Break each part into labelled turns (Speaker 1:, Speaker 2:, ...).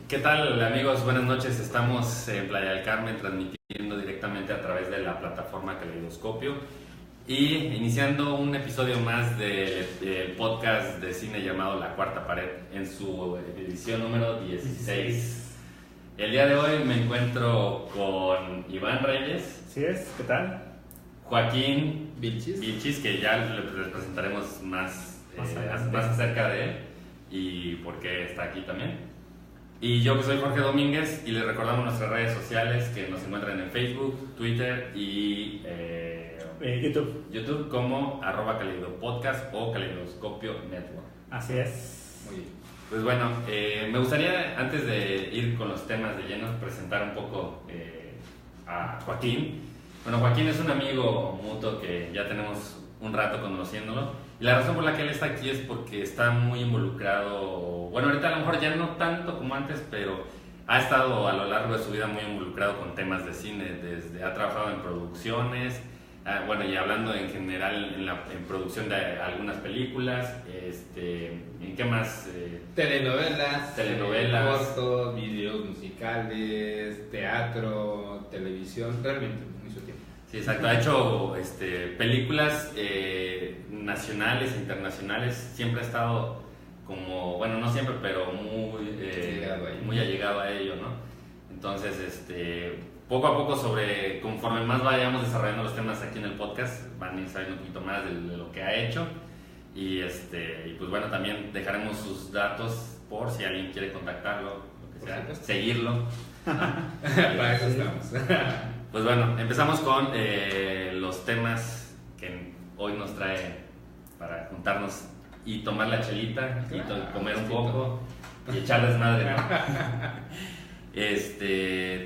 Speaker 1: ¿Qué tal, amigos? Buenas noches. Estamos en Playa del Carmen transmitiendo directamente a través de la plataforma Caleidoscopio y iniciando un episodio más del podcast de cine llamado La Cuarta Pared en su edición número 16. El día de hoy me encuentro con Iván Reyes.
Speaker 2: Así es, ¿qué tal?
Speaker 1: Joaquín
Speaker 3: Vilchis,
Speaker 1: que ya les presentaremos más acerca de él y por qué está aquí también. Y yo que soy Jorge Domínguez y les recordamos nuestras redes sociales que nos encuentran en Facebook, Twitter y YouTube como @caleidopodcast o Caleidoscopio Network.
Speaker 2: Así es.
Speaker 3: Muy bien.
Speaker 1: Pues bueno, me gustaría antes de ir con los temas de lleno presentar un poco a Joaquín. Bueno, Joaquín es un amigo mutuo que ya tenemos un rato conociéndolo. Y la razón por la que él está aquí es porque está muy involucrado, bueno, ahorita a lo mejor ya no tanto como antes, pero ha estado a lo largo de su vida muy involucrado con temas de cine, ha trabajado en producciones, bueno, y hablando en general en producción de algunas películas, ¿en qué más?
Speaker 3: Telenovelas,
Speaker 1: cortos,
Speaker 3: videos musicales, teatro, televisión, realmente mucho tiempo.
Speaker 1: Sí, exacto. Ha hecho películas nacionales e internacionales. Siempre ha estado como, bueno, no siempre, pero muy allegado a ello, ¿no? Entonces, poco a poco conforme más vayamos desarrollando los temas aquí en el podcast, van a ir sabiendo un poquito más de lo que ha hecho. Y pues bueno, también dejaremos sus datos por si alguien quiere contactarlo, lo que sea, seguirlo.
Speaker 3: Para eso estamos.
Speaker 1: Pues bueno, empezamos con los temas que hoy nos trae para juntarnos y tomar la chelita y comer un poco y echar desmadre, ¿no?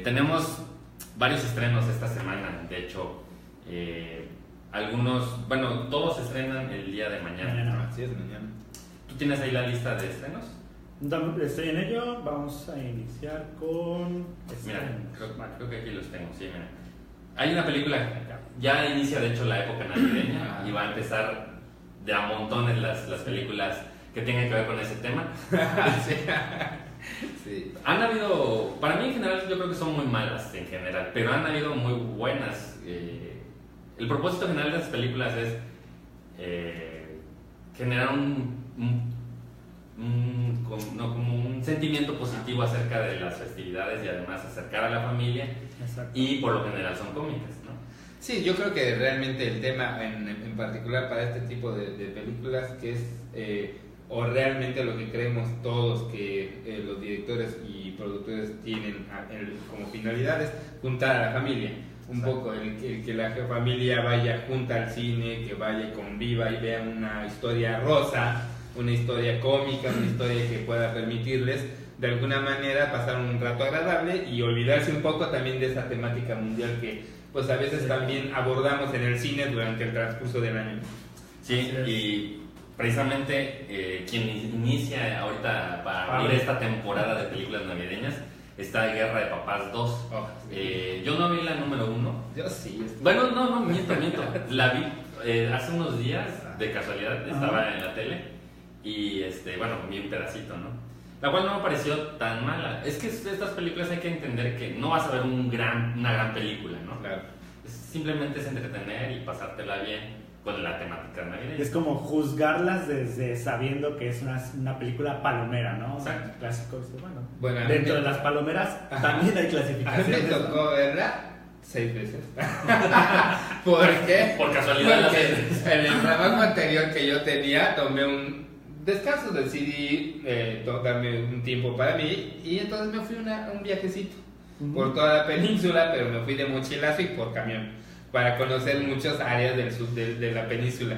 Speaker 1: Tenemos varios estrenos esta semana, de hecho, todos se estrenan el día de mañana.
Speaker 3: Así es, mañana.
Speaker 1: ¿Tú tienes ahí la lista de estrenos?
Speaker 2: Estoy en ello, vamos a iniciar con...
Speaker 1: Mira, creo que aquí los tengo, sí, mira. Hay una película, ya inicia de hecho la época navideña y va a empezar de a montones las películas que tengan que ver con ese tema.
Speaker 3: Sí.
Speaker 1: Han habido, para mí en general yo creo que son muy malas en general, pero han habido muy buenas. El propósito general de las películas es generar como un sentimiento positivo acerca de las festividades y además acercar a la familia.
Speaker 2: Exacto.
Speaker 1: Y por lo general son cómicas, ¿no?
Speaker 3: Sí, yo creo que realmente el tema en particular para este tipo de películas que es o realmente lo que creemos todos que los directores y productores tienen como finalidad es juntar a la familia. Un poco el que la familia vaya junta al cine, que vaya, conviva y vea una historia rosa, una historia cómica, una historia que pueda permitirles de alguna manera pasar un rato agradable y olvidarse un poco también de esa temática mundial que pues a veces también abordamos en el cine durante el transcurso del año.
Speaker 1: Sí, y precisamente quien inicia ahorita para abrir esta temporada de películas navideñas está Guerra de Papás 2. Yo no vi la número 1.
Speaker 3: Yo sí.
Speaker 1: Bueno, no, miento. La vi hace unos días, de casualidad, estaba en la tele y vi un pedacito, ¿no? La cual no me pareció tan mala. Es que estas películas hay que entender que no vas a ver una gran película, ¿no?
Speaker 3: Claro.
Speaker 1: Simplemente es entretener y pasártela bien con la temática navideña.
Speaker 2: Es como juzgarlas desde sabiendo que es una película palomera, ¿no?
Speaker 1: Exacto.
Speaker 2: Clásico,
Speaker 3: Bueno,
Speaker 2: dentro de las palomeras también hay
Speaker 3: A mí
Speaker 2: clasificaciones.
Speaker 3: me tocó verla 6 veces. ¿Por qué?
Speaker 1: Por casualidad las
Speaker 3: Porque
Speaker 1: veces.
Speaker 3: en el trabajo anterior que yo tenía tomé un descanso, decidí darme un tiempo para mí y entonces me fui un viajecito por toda la península, pero me fui de mochilazo y por camión para conocer muchas áreas del sur de la península.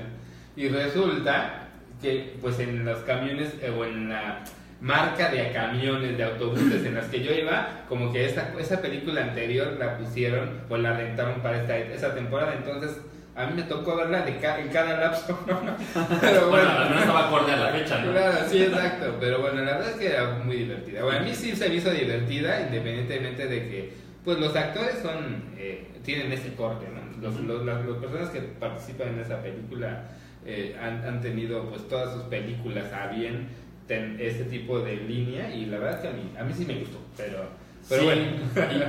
Speaker 3: Y resulta que pues en los camiones o en la marca de camiones, de autobuses en las que yo iba, como que esa película anterior la pusieron o la rentaron para esa temporada, entonces a mí me tocó verla en cada lapso. Pero
Speaker 1: bueno, al menos estaba acorde a la fecha, ¿no?
Speaker 3: Claro, sí, exacto. Pero bueno, la verdad es que era muy divertida. Bueno, a mí sí se me hizo divertida, independientemente de que pues los actores tienen ese corte, ¿no? Las personas que participan en esa película han tenido pues todas sus películas a bien este tipo de línea, y la verdad es que a mí sí me gustó, pero
Speaker 1: Sí,
Speaker 3: bueno.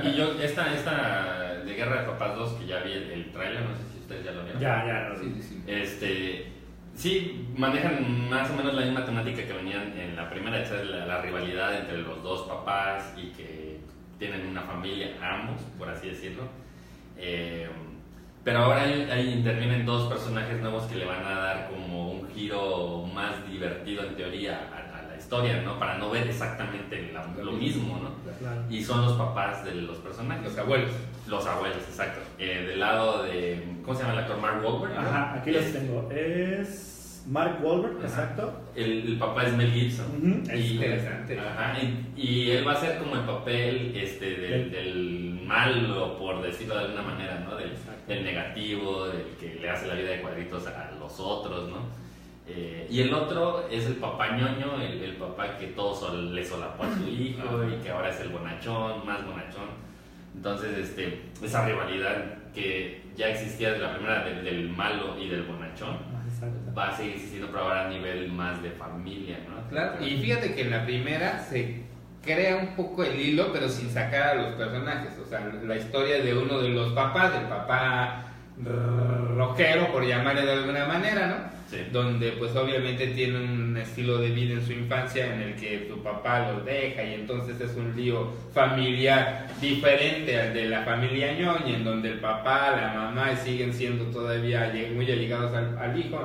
Speaker 1: y yo, esta de Guerra de Papás 2, que ya vi el tráiler, no sé si ustedes ya lo vieron.
Speaker 2: Ya, lo
Speaker 3: Sí,
Speaker 2: vi.
Speaker 3: sí.
Speaker 1: Sí, manejan más o menos la misma temática que venían en la primera, esa es la rivalidad entre los dos papás y que tienen una familia, ambos, por así decirlo. Pero ahora ahí intervienen dos personajes nuevos que le van a dar como un giro más divertido en teoría a la historia, ¿no? Para no ver exactamente lo mismo, ¿no?
Speaker 2: Claro.
Speaker 1: Y son los papás de los personajes.
Speaker 3: Los abuelos.
Speaker 1: Los abuelos, exacto. Del lado de, ¿cómo se llama el actor? Mark Wahlberg.
Speaker 2: Ajá, aquí los tengo. Es Mark Wahlberg,
Speaker 1: Ajá.
Speaker 2: exacto.
Speaker 1: El papá es Mel Gibson.
Speaker 2: Ujú,
Speaker 3: Es interesante.
Speaker 1: Ajá, y él va a ser como el papel del malo, por decirlo de alguna manera, ¿no? Del negativo, del que le hace la vida de cuadritos a los otros, ¿no? Y el otro es el papá ñoño, el papá que todo le solapó a su hijo y que ahora es el bonachón, más bonachón. Entonces, esa rivalidad que ya existía de la primera del malo y del bonachón
Speaker 2: Exacto.
Speaker 1: va a seguir existiendo, pero ahora a nivel más de familia, ¿no?
Speaker 3: Claro, y fíjate que en la primera se crea un poco el hilo, pero sin sacar a los personajes. O sea, la historia de uno de los papás, del papá rockero, por llamarle de alguna manera, ¿no?
Speaker 1: Sí.
Speaker 3: Donde pues obviamente tiene un estilo de vida en su infancia en el que su papá los deja y entonces es un lío familiar diferente al de la familia ñoña, en donde el papá, la mamá siguen siendo todavía muy allegados al hijo.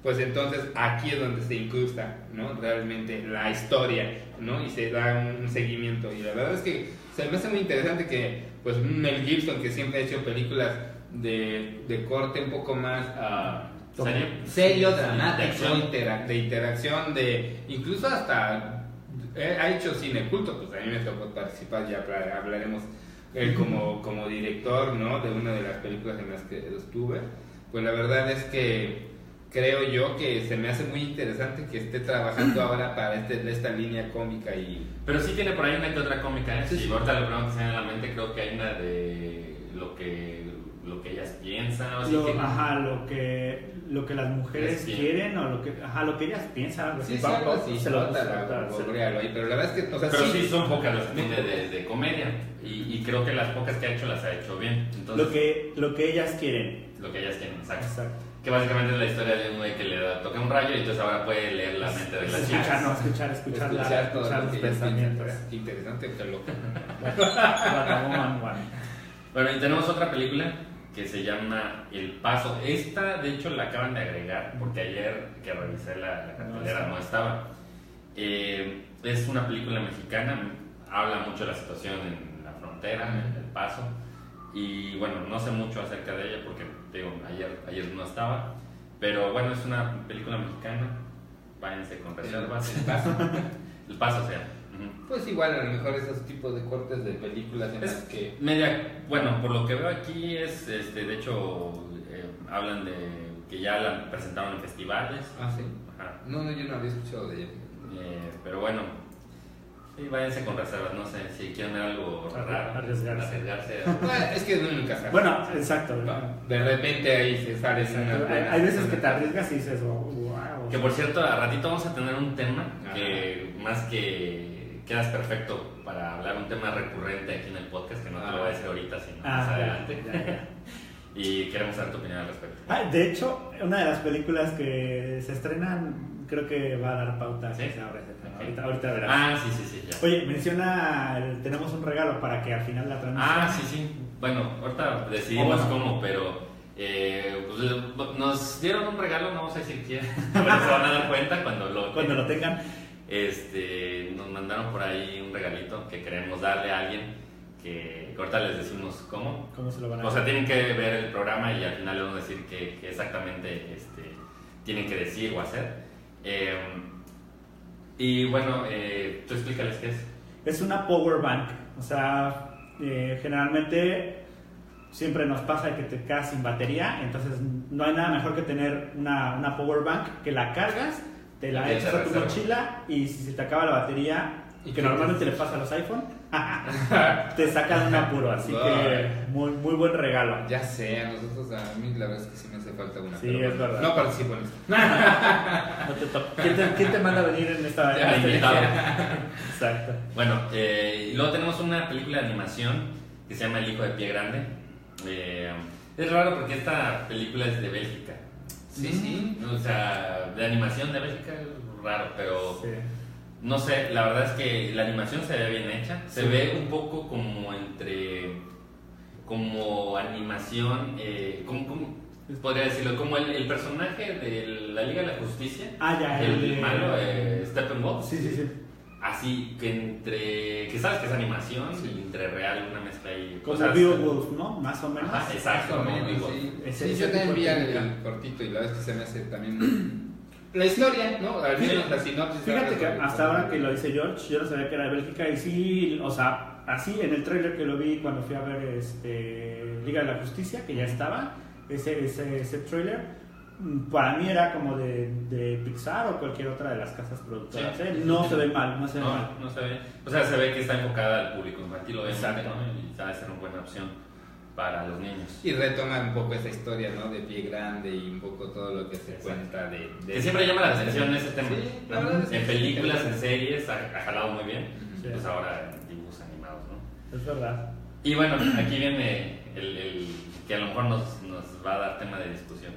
Speaker 3: Pues entonces aquí es donde se incrusta, ¿no? Realmente la historia, ¿no? Y se da un seguimiento. Y la verdad es que se me hace muy interesante que pues Mel Gibson, que siempre ha hecho películas de corte un poco más serio, dramático, de interacción, incluso hasta ha hecho cine culto. Pues a mí me tocó participar, ya hablaremos él como director, ¿no? De una de las películas en las que estuve. Pues la verdad es que creo yo que se me hace muy interesante que esté trabajando ahora para esta línea cómica.
Speaker 1: Pero sí tiene por ahí una que otra cómica, ¿eh?
Speaker 3: Sí,
Speaker 1: Sí,
Speaker 3: sí.
Speaker 1: ahorita lo primero que se me viene a la mente, creo que hay una de lo que ellas piensan, o así
Speaker 2: Lo que las mujeres quieren o lo que ellas piensan. Algo así.
Speaker 3: Sí, algo así,
Speaker 2: Se lo
Speaker 3: googlealo ahí, pero la verdad es que, o sea,
Speaker 1: pero sí son pocas las que tiene de comedia, y creo que las pocas que ha hecho las ha hecho bien. Entonces,
Speaker 2: lo que ellas quieren.
Speaker 1: lo que ellas tienen, exacto.
Speaker 2: Exacto.
Speaker 1: Que básicamente es la historia de un güey que le toca un rayo y entonces ahora puede leer la mente de las chicas.
Speaker 2: Escuchar
Speaker 3: todo lo
Speaker 2: los
Speaker 3: que ellos
Speaker 2: pensamientos.
Speaker 3: piensan. Qué interesante, qué loco.
Speaker 1: Bueno, y tenemos otra película que se llama El Paso. Esta, de hecho, la acaban de agregar porque ayer que revisé la cartelera no estaba. Es una película mexicana, habla mucho de la situación en la frontera, en El Paso. Y bueno, no sé mucho acerca de ella porque, digo, ayer no estaba. Pero bueno, es una película mexicana. Váyanse con reservas. El Paso, o sea.
Speaker 3: Pues igual, a lo mejor esos tipos de cortes de películas en las que...
Speaker 1: Bueno, por lo que veo aquí es, de hecho, hablan de que ya la presentaron en festivales.
Speaker 3: Ah, sí.
Speaker 1: Ajá.
Speaker 3: No, yo no había escuchado de ella.
Speaker 1: Pero bueno, sí, váyanse con reservas, no sé, si quieren ver algo raro, arriesgarse.
Speaker 3: Bueno, es que uno nunca sabe.
Speaker 2: Bueno, exacto.
Speaker 3: De repente ahí se sale
Speaker 2: Hay veces que te arriesgas y dices, wow.
Speaker 1: Que por cierto, a ratito vamos a tener un tema que más que quedas perfecto para hablar un tema recurrente aquí en el podcast, que no te lo voy a decir ahorita, sino más adelante.
Speaker 2: Ya.
Speaker 1: Y queremos saber tu opinión al respecto.
Speaker 2: De hecho, una de las películas que se estrenan, creo que va a dar pauta.
Speaker 1: ¿Sí?
Speaker 2: Ahorita verás.
Speaker 1: Ah, sí, ya.
Speaker 2: Oye, tenemos un regalo para que al final la transmisión.
Speaker 1: Ah, sí. Bueno, ahorita decidimos cómo, pero pues, nos dieron un regalo, no vamos a decir quién, pero se van a dar cuenta cuando
Speaker 2: lo tengan.
Speaker 1: Nos mandaron por ahí un regalito que queremos darle a alguien que ahorita les decimos cómo.
Speaker 2: ¿Cómo se lo van a dar?
Speaker 1: O sea, tienen que ver el programa y al final les vamos a decir qué exactamente tienen que decir o hacer. Y bueno, tú explícales qué es.
Speaker 2: Es una power bank. O sea, generalmente siempre nos pasa que te quedas sin batería. Entonces no hay nada mejor que tener una power bank que la cargas, te la echas a tu mochila y si se te acaba la batería, y que normalmente le pasa a los iPhone, te sacan un apuro, así que muy, muy buen regalo.
Speaker 3: Ya sé, a nosotros, a mí la verdad es que sí me hace falta una.
Speaker 2: Sí, es verdad.
Speaker 3: No participo en esto.
Speaker 2: No te ¿Quién te manda a venir en esta
Speaker 1: Ya, invitado.
Speaker 2: Exacto.
Speaker 1: Bueno, y luego tenemos una película de animación que se llama El hijo de pie grande. Es raro porque esta película es de Bélgica.
Speaker 3: Sí.
Speaker 1: O sea, de animación de Bélgica es raro, pero
Speaker 2: Sí.
Speaker 1: no sé, la verdad es que la animación se ve bien hecha. Se
Speaker 2: Sí.
Speaker 1: ve un poco como animación, ¿cómo podría decirlo? Como el personaje de la Liga de la Justicia.
Speaker 2: Ya,
Speaker 1: El malo, Steppenwolf.
Speaker 2: Sí.
Speaker 1: Así que sabes que es animación y entre real, una mezcla ahí.
Speaker 2: Como
Speaker 1: cosas-
Speaker 2: Beowulf, ¿no? Más o menos.
Speaker 1: Ajá, exacto,
Speaker 3: Más o
Speaker 1: como
Speaker 3: menos,
Speaker 1: digo.
Speaker 3: sí.
Speaker 2: Ese-
Speaker 3: Sí,
Speaker 2: ese
Speaker 3: yo también
Speaker 2: tipo
Speaker 3: vi
Speaker 2: de
Speaker 3: el cortito y la verdad es que se me hace también la historia, ¿no? Al menos la sinopsis.
Speaker 2: Fíjate que hasta ahora que lo dice George, yo no sabía que era de Bélgica y sí, o sea, así en el tráiler que lo vi cuando fui a ver Liga de la Justicia, que ya estaba, ese tráiler, para mí era como de Pixar o cualquier otra de las casas productoras.
Speaker 1: Sí.
Speaker 2: No se ve mal, no se ve mal.
Speaker 1: No se ve. O sea, se ve que está enfocada al público infantil, obviamente,
Speaker 2: Exacto.
Speaker 1: ¿no? Y sabe ser una buena opción para los niños.
Speaker 3: Y retoma un poco esa historia, ¿no? De Pie Grande y un poco todo lo que se
Speaker 1: Exacto.
Speaker 3: cuenta de
Speaker 1: Que siempre llama la atención ese tema.
Speaker 3: Sí, la
Speaker 1: ¿no?
Speaker 3: verdad es que
Speaker 1: En
Speaker 3: sí.
Speaker 1: películas, en series, ha jalado muy bien.
Speaker 2: Sí.
Speaker 1: Pues ahora en dibujos animados, ¿no?
Speaker 2: Es verdad.
Speaker 1: Y bueno, aquí viene el que a lo mejor nos va a dar tema de discusión.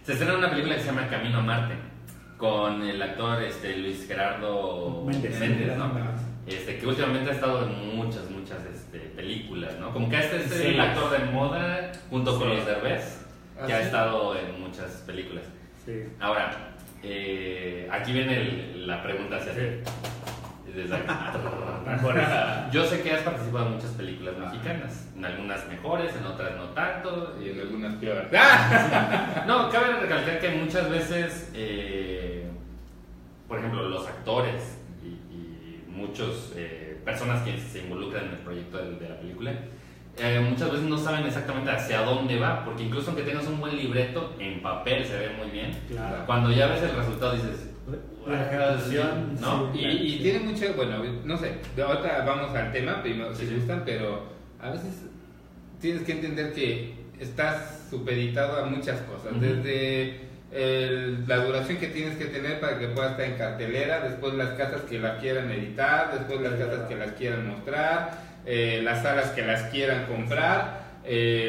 Speaker 1: Se estrena una película que se llama Camino a Marte, con el actor Luis Gerardo
Speaker 2: Méndez,
Speaker 1: ¿no? Que últimamente ha estado en muchas películas, ¿no? Como que este es el actor de moda junto con los Derbez, que ha estado en muchas películas.
Speaker 2: Sí.
Speaker 1: Ahora, aquí viene la pregunta hacia ti. Desde aquí. Yo sé que has participado en muchas películas mexicanas, en algunas mejores, en otras no tanto.
Speaker 3: Y en algunas peores.
Speaker 1: No, cabe recalcar que muchas veces, por ejemplo, los actores y muchas personas que se involucran en el proyecto de la película, muchas veces no saben exactamente hacia dónde va, porque incluso aunque tengas un buen libreto, en papel se ve muy bien.
Speaker 2: Claro.
Speaker 1: Cuando ya ves el resultado dices,
Speaker 2: La ejecución,
Speaker 1: ¿no?
Speaker 2: sí.
Speaker 3: Y tiene mucho, bueno, no sé, de ahorita vamos al tema, primero si
Speaker 1: Sí.
Speaker 3: gustan, pero a veces tienes que entender que estás supeditado a muchas cosas,
Speaker 1: Ujú.
Speaker 3: desde la duración que tienes que tener para que pueda estar en cartelera, después las casas que la quieran editar, después las casas que las quieran mostrar, las salas que las quieran comprar,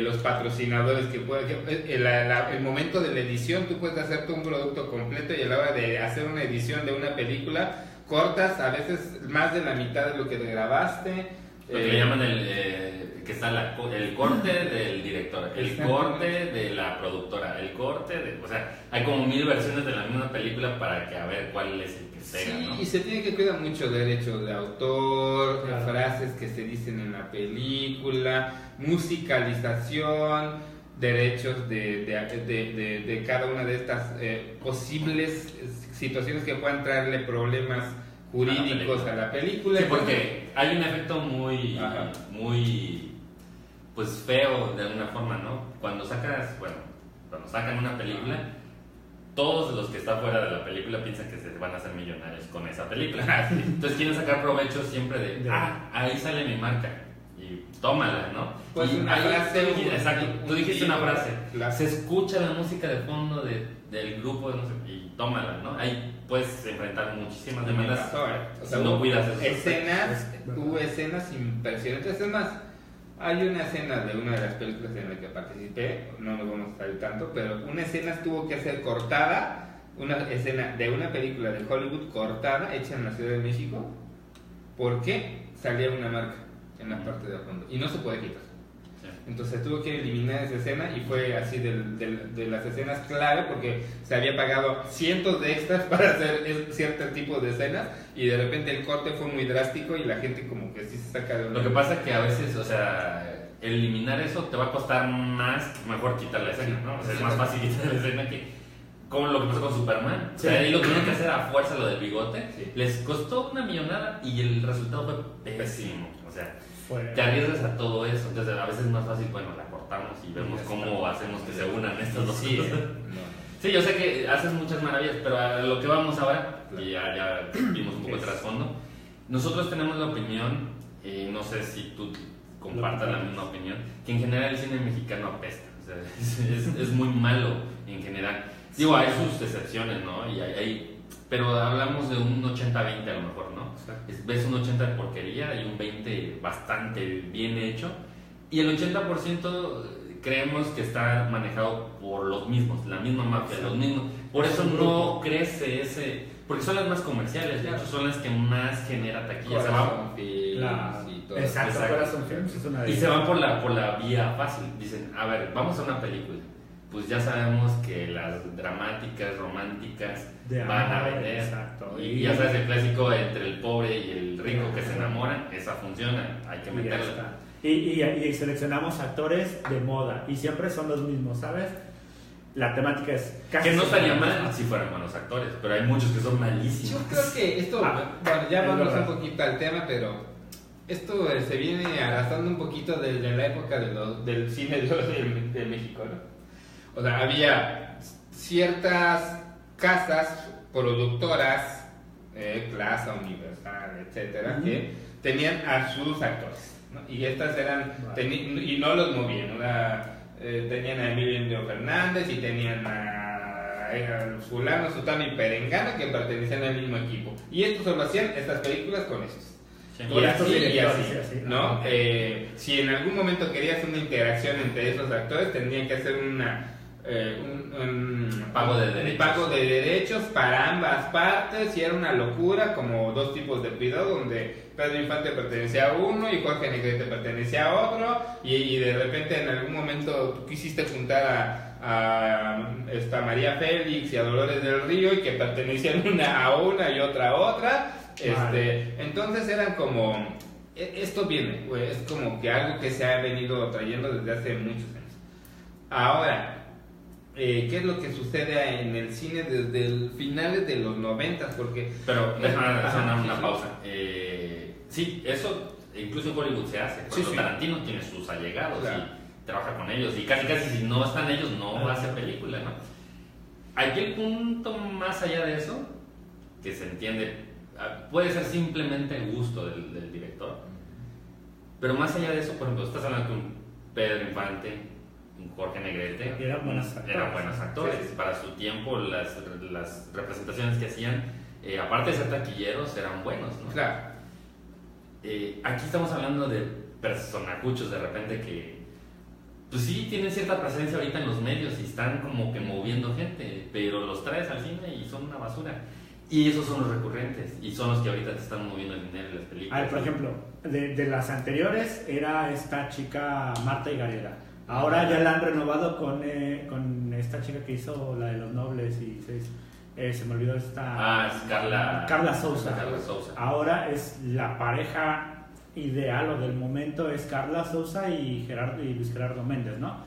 Speaker 3: los patrocinadores que puedan, el momento de la edición. Tú puedes hacerte un producto completo y a la hora de hacer una edición de una película cortas a veces más de la mitad de lo que grabaste.
Speaker 1: Lo que le llaman que está el corte del director, el corte de la productora, el corte o sea, hay como 1000 versiones de la misma película para que a ver cuál es el que pega,
Speaker 3: Sí,
Speaker 1: ¿no?
Speaker 3: y se tiene que cuidar mucho derechos de autor,
Speaker 2: Claro.
Speaker 3: frases que se dicen en la película, musicalización, derechos de cada una de estas posibles situaciones que puedan traerle problemas jurídicos a la película.
Speaker 1: Sí, porque hay un efecto muy,
Speaker 3: Ajá.
Speaker 1: muy, pues feo de alguna forma, ¿no? Cuando sacan una película, todos los que están fuera de la película piensan que se van a hacer millonarios con esa película. Entonces quieren sacar provecho siempre de, ahí sale mi marca. Y tómala, ¿no?
Speaker 3: Pues
Speaker 1: Y
Speaker 3: una
Speaker 1: ahí
Speaker 3: frase,
Speaker 1: tú dijiste, exacto, tú dijiste una frase.
Speaker 3: Claro.
Speaker 1: Se escucha la música de fondo del grupo, no sé, y tómala, ¿no? Ahí puedes enfrentar muchísimas demandas
Speaker 3: O sea,
Speaker 1: si no cuidas eso.
Speaker 3: hubo escenas impresionantes. Es más, hay una escena de una de las películas en la que participé, no nos vamos a salir tanto, pero una escena tuvo que ser cortada, una escena de una película de Hollywood cortada, hecha en la Ciudad de México, porque salía una marca en la parte de fondo y no se puede quitar.
Speaker 1: Sí.
Speaker 3: Entonces tuvo que eliminar esa escena y fue así de las escenas clave, porque se había pagado cientos de extras para hacer cierto tipo de escenas y de repente el corte fue muy drástico y la gente como que sí se saca de una...
Speaker 1: Lo que pasa es que a veces, o sea, eliminar eso te va a costar más, mejor quitar la escena, ¿no? O sea, es más fácil quitar la escena que como lo que pasó con Superman. O sea, ahí lo tuvieron que hacer a fuerza lo del bigote.
Speaker 3: Sí.
Speaker 1: Les costó una millonada y el resultado fue pésimo. O sea, te arriesgas a todo eso. Entonces, a veces es más fácil, bueno, la cortamos y vemos cómo hacemos que se unan estas dos
Speaker 3: Sí,
Speaker 1: cosas.
Speaker 3: no.
Speaker 1: Sí, yo sé que haces muchas maravillas, pero a lo que vamos ahora, y ya vimos un poco de trasfondo, Nosotros tenemos la opinión, no sé si tú compartas la misma opinión, que en general el cine mexicano apesta. O sea, es muy malo en general. Digo, hay sus excepciones, ¿no? Pero hablamos de un 80-20 a lo mejor, ¿no? Ves un 80 de porquería y un 20 bastante bien hecho. Y el 80% creemos que está manejado por los mismos, la misma mafia, los mismos. Por eso no crece ese... Porque son las más comerciales, de hecho son las que más genera taquilla.
Speaker 2: Exacto, Corazón Films es una de ellas.
Speaker 1: Y se van por la vía fácil. Dicen, a ver, vamos a una película. Pues ya sabemos que las dramáticas, románticas van a vender.
Speaker 2: Exacto.
Speaker 1: Y ya sabes, el clásico entre el pobre y el rico que se enamoran, esa funciona, hay que meterla.
Speaker 2: Y seleccionamos actores de moda y siempre son los mismos, ¿sabes? La temática es casi...
Speaker 1: Que no estaría mal si fueran buenos actores, pero hay muchos que son malísimos.
Speaker 3: Yo creo que esto, bueno, ya vamos un poquito al tema, pero esto se viene arrastrando un poquito desde la época del cine de México, ¿no? O sea, había ciertas casas productoras, Plaza, Universal, etcétera, que tenían a sus actores, ¿no? Y estas eran, y no los movían, ¿no? Tenían a Emilio Fernández y tenían a fulano, sutano y perengano que pertenecían al mismo equipo. Y esto solo hacían estas películas con estos.
Speaker 1: Sí,
Speaker 3: y así, ¿no? Si en algún momento querías una interacción entre esos actores, tendrían que hacer un
Speaker 1: pago de derechos.
Speaker 3: Pago de derechos para ambas partes, y era una locura, como dos tipos de cuidado, donde Pedro Infante pertenecía a uno y Jorge Negrete pertenecía a otro, y de repente en algún momento tú quisiste juntar a María Félix y a Dolores del Río, y que pertenecían a una y otra a otra. Entonces eran como, esto viene, es como que algo que se ha venido trayendo desde hace muchos años. Ahora, ¿qué es lo que sucede en el cine desde el finales de los 90? Porque...
Speaker 1: Pero déjame una pausa. Sí, eso incluso en Hollywood se hace. Tarantino tiene sus allegados, claro, y trabaja con ellos, y casi si no están ellos no hace película, ¿no? Aquí el punto más allá de eso, que se entiende, puede ser simplemente el gusto del director, pero más allá de eso, por ejemplo, estás hablando con Pedro Infante, Jorge Negrete,
Speaker 2: eran buenos
Speaker 1: actores. Sí. Para su tiempo las representaciones que hacían, aparte de ser taquilleros, eran buenos, ¿no?
Speaker 3: Claro.
Speaker 1: Aquí estamos hablando de personacuchos de repente que pues sí tienen cierta presencia ahorita en los medios y están como que moviendo gente, pero los traes al cine y son una basura. Y esos son los recurrentes y son los que ahorita te están moviendo el dinero en las películas.
Speaker 2: A ver, por ejemplo, de las anteriores era esta chica Marta Higareda. Ahora ya la han renovado con esta chica que hizo la de Los Nobles y se me olvidó esta...
Speaker 1: es
Speaker 2: Carla Souza.
Speaker 1: Carla Souza.
Speaker 2: Ahora es la pareja ideal o del momento, es Carla Souza y Luis Gerardo Méndez, ¿no?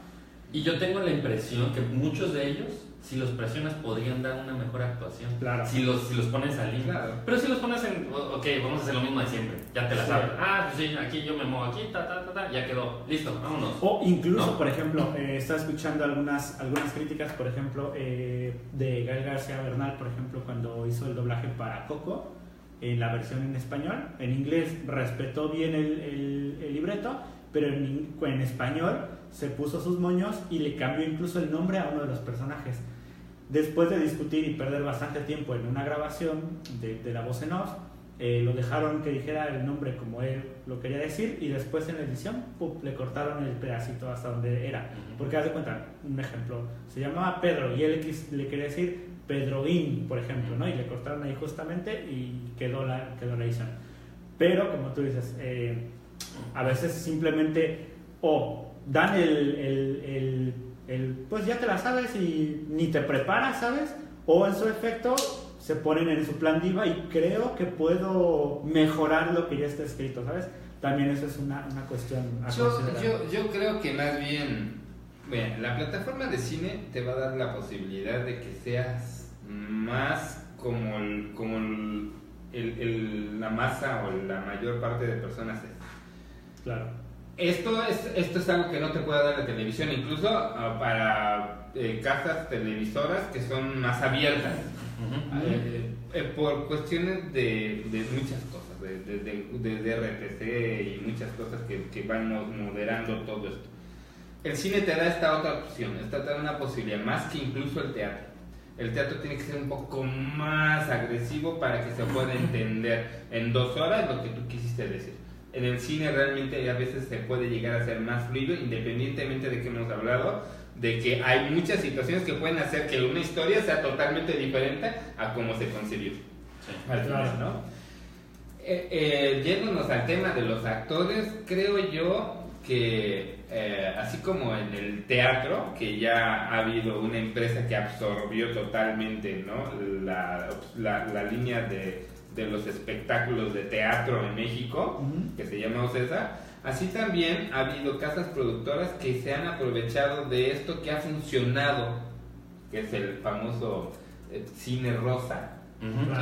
Speaker 1: Y yo tengo la impresión que muchos de ellos, si los presionas, podrían dar una mejor actuación.
Speaker 2: Claro.
Speaker 1: Si los pones al línea.
Speaker 3: Claro.
Speaker 1: Pero si los pones en, ok, vamos a hacer lo mismo de siempre, ya te la sabes. Pues sí, aquí yo me muevo aquí, ya quedó, listo, vámonos.
Speaker 2: O incluso, ¿no? Por ejemplo, estaba escuchando algunas críticas, por ejemplo, de Gael García Bernal, por ejemplo, cuando hizo el doblaje para Coco, en la versión en español. En inglés respetó bien el libreto, pero en español se puso sus moños y le cambió incluso el nombre a uno de los personajes. Después de discutir y perder bastante tiempo en una grabación de la voz en off, lo dejaron que dijera el nombre como él lo quería decir, y después en la edición le cortaron el pedacito hasta donde era. Porque haz de cuenta, un ejemplo, se llamaba Pedro y él le quería decir Pedroín, por ejemplo, ¿no? Y le cortaron ahí justamente y quedó la edición. Pero como tú dices, a veces simplemente dan pues ya te la sabes y ni te preparas, ¿sabes? O en su efecto se ponen en su plan diva y creo que puedo mejorar lo que ya está escrito, ¿sabes? También eso es una cuestión a considerar.
Speaker 3: Yo creo que más bien, la plataforma de cine te va a dar la posibilidad de que seas más como la masa o la mayor parte de personas es.
Speaker 2: Claro.
Speaker 3: Esto es algo que no te puede dar la televisión, incluso para casas televisoras que son más abiertas, por cuestiones de muchas cosas, de RTC y muchas cosas que van moderando todo esto. El cine te da esta otra opción, te da una posibilidad, más que incluso el teatro. El teatro tiene que ser un poco más agresivo para que se pueda entender en 2 horas lo que tú quisiste decir. En el cine realmente a veces se puede llegar a ser más fluido, independientemente de que hemos hablado, de que hay muchas situaciones que pueden hacer que una historia sea totalmente diferente a cómo se concibió.
Speaker 1: Sí.
Speaker 3: Al final, ¿no? Yéndonos al tema de los actores, creo yo que así como en el teatro, que ya ha habido una empresa que absorbió totalmente, ¿no?, la línea de los espectáculos de teatro en México, que se llama OCESA, así también ha habido casas productoras que se han aprovechado de esto que ha funcionado, que es el famoso cine rosa.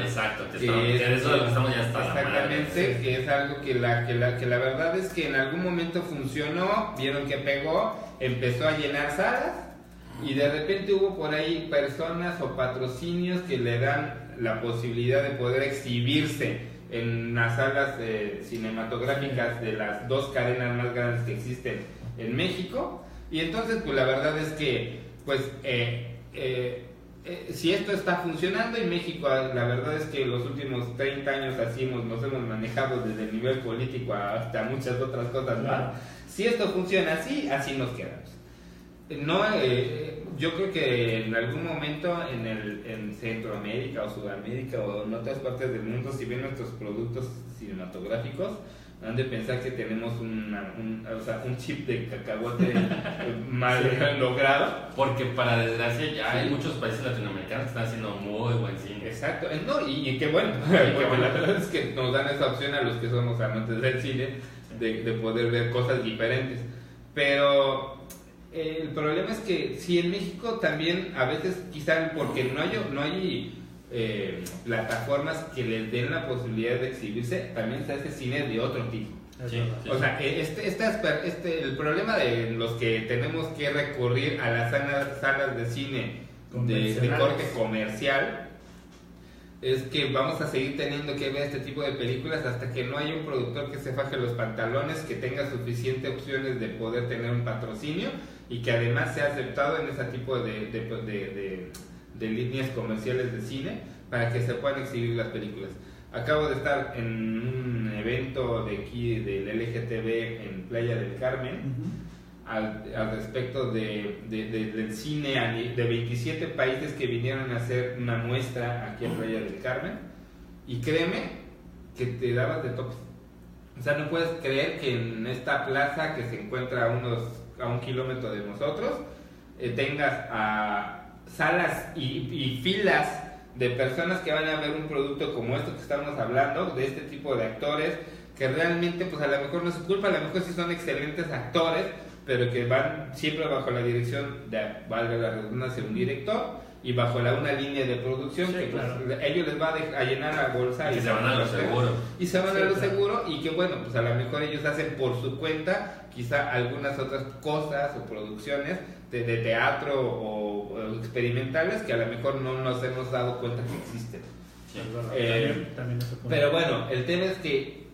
Speaker 1: Exacto,
Speaker 3: Que
Speaker 1: estamos ya hasta
Speaker 3: exactamente,
Speaker 1: la madre.
Speaker 3: que es algo que la verdad es que en algún momento funcionó, vieron que pegó, empezó a llenar salas y de repente hubo por ahí personas o patrocinios que le dan la posibilidad de poder exhibirse en las salas cinematográficas de las 2 cadenas más grandes que existen en México, y entonces pues la verdad es que pues si esto está funcionando en México, la verdad es que los últimos 30 años así nos hemos manejado desde el nivel político hasta muchas otras cosas más. Si esto funciona así nos quedamos. No, yo creo que en algún momento en Centroamérica o Sudamérica o en otras partes del mundo, si ven nuestros productos cinematográficos, han de pensar que tenemos un chip de cacahuate mal logrado.
Speaker 1: Porque para desgracia ya hay muchos países latinoamericanos que están haciendo muy buen cine.
Speaker 3: Exacto, no, y qué bueno, porque la verdad es que nos dan esa opción a los que somos amantes del cine de poder ver cosas diferentes. Pero el problema es que si en México también a veces quizá porque no hay plataformas que les den la posibilidad de exhibirse, también se hace cine de otro tipo.
Speaker 1: Sí.
Speaker 3: O sea, el problema de los que tenemos que recurrir a las salas de cine de corte comercial es que vamos a seguir teniendo que ver este tipo de películas hasta que no haya un productor que se faje los pantalones, que tenga suficientes opciones de poder tener un patrocinio y que además sea aceptado en ese tipo de líneas comerciales de cine para que se puedan exhibir las películas. Acabo de estar en un evento de aquí del LGTB en Playa del Carmen al respecto del cine de 27 países que vinieron a hacer una muestra aquí en Playa del Carmen, y créeme que te dabas de topes. O sea, no puedes creer que en esta plaza que se encuentra a 1 kilómetro de nosotros tengas salas y filas de personas que van a ver un producto como esto que estamos hablando, de este tipo de actores que realmente pues a lo mejor no es su culpa, a lo mejor sí son excelentes actores, pero que van siempre bajo la dirección de, valga la redundancia, un director y bajo una línea de producción, sí, que pues, claro, ellos les va a llenar la bolsa
Speaker 1: y se van a lo seguro.
Speaker 3: Y se van a lo seguro, y que bueno, pues a lo mejor ellos hacen por su cuenta quizá algunas otras cosas o producciones de teatro o experimentales que a lo mejor no nos hemos dado cuenta que existen.
Speaker 2: Sí, también
Speaker 3: pero bueno, el tema es que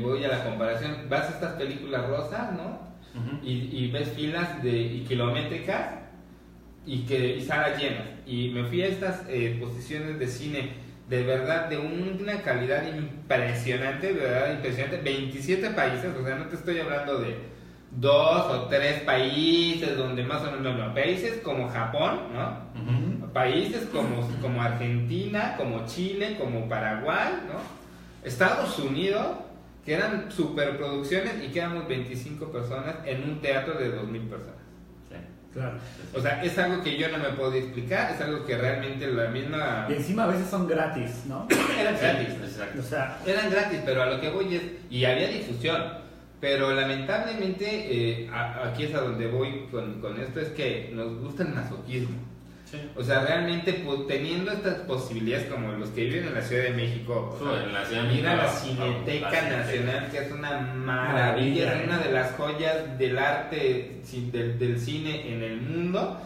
Speaker 3: voy a la comparación, vas a estas películas rosas, ¿no? Y ves filas y kilométricas y salas llenas, y me fui a estas posiciones de cine de verdad de una calidad impresionante, de verdad impresionante, 27 países, o sea, no te estoy hablando de 2 o 3 países donde más o menos, no, países como Japón, ¿no? Países como Argentina, como Chile, como Paraguay, ¿no? Estados Unidos, que eran superproducciones, y que éramos 25 personas en un teatro de 2,000 personas.
Speaker 2: Sí, claro.
Speaker 3: O sea, es algo que yo no me puedo explicar, es algo que realmente la misma...
Speaker 2: Y encima a veces son gratis, ¿no?
Speaker 3: Eran gratis,
Speaker 1: exacto.
Speaker 2: O sea,
Speaker 3: eran gratis, pero a lo que voy es... Y había difusión, pero lamentablemente aquí es a donde voy con esto, es que nos gusta el masoquismo.
Speaker 1: Sí.
Speaker 3: O sea, realmente teniendo estas posibilidades como los que viven en la Ciudad de México, o sea,
Speaker 1: En la Ciudad de
Speaker 3: ir a la
Speaker 1: México,
Speaker 3: Cineteca
Speaker 1: la Cineteca
Speaker 3: Nacional, que es una maravilla, es una de las joyas del arte, del cine en el mundo,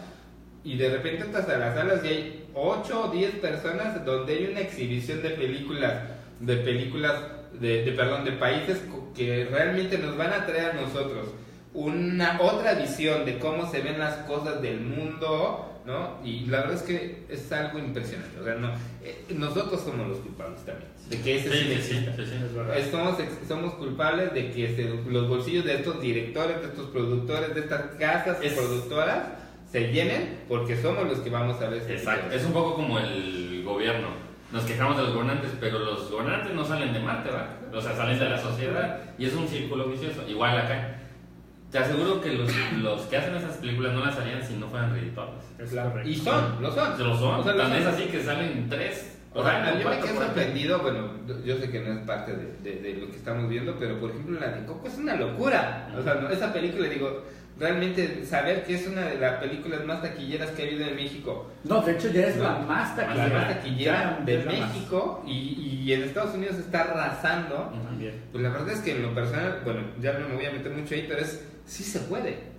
Speaker 3: y de repente entras a las salas y hay 8 o 10 personas donde hay una exhibición de películas, de países que realmente nos van a traer a nosotros una otra visión de cómo se ven las cosas del mundo, ¿no? Y la verdad es que es algo impresionante. O sea, nosotros somos los culpables también de que ese cine exista.
Speaker 2: Es verdad.
Speaker 3: Somos culpables de que los bolsillos de estos directores, de estos productores, de estas casas productoras se llenen porque somos los que vamos a ver.
Speaker 1: Exacto, es un poco como el gobierno. Nos quejamos de los gobernantes, pero los gobernantes no salen de Marte, ¿verdad? O sea, salen de la sociedad y es un círculo vicioso. Igual acá. Te aseguro que los que hacen esas películas no las harían si no fueran redituables.
Speaker 3: Y lo son.
Speaker 1: Lo son.
Speaker 3: O sea,
Speaker 1: Tan es así que salen 3.
Speaker 3: O sea, yo me quedé sorprendido, bueno, yo sé que no es parte de lo que estamos viendo, pero por ejemplo la de Coco es una locura. O sea, esa película, digo, realmente saber que es una de las películas más taquilleras que ha habido en México.
Speaker 2: No, de hecho ya es la más taquillera.
Speaker 3: La más taquillera de
Speaker 2: es la
Speaker 3: México y en Estados Unidos está arrasando.
Speaker 2: También.
Speaker 3: Pues la verdad es que en lo personal, bueno, ya no me voy a meter mucho ahí, pero sí se puede.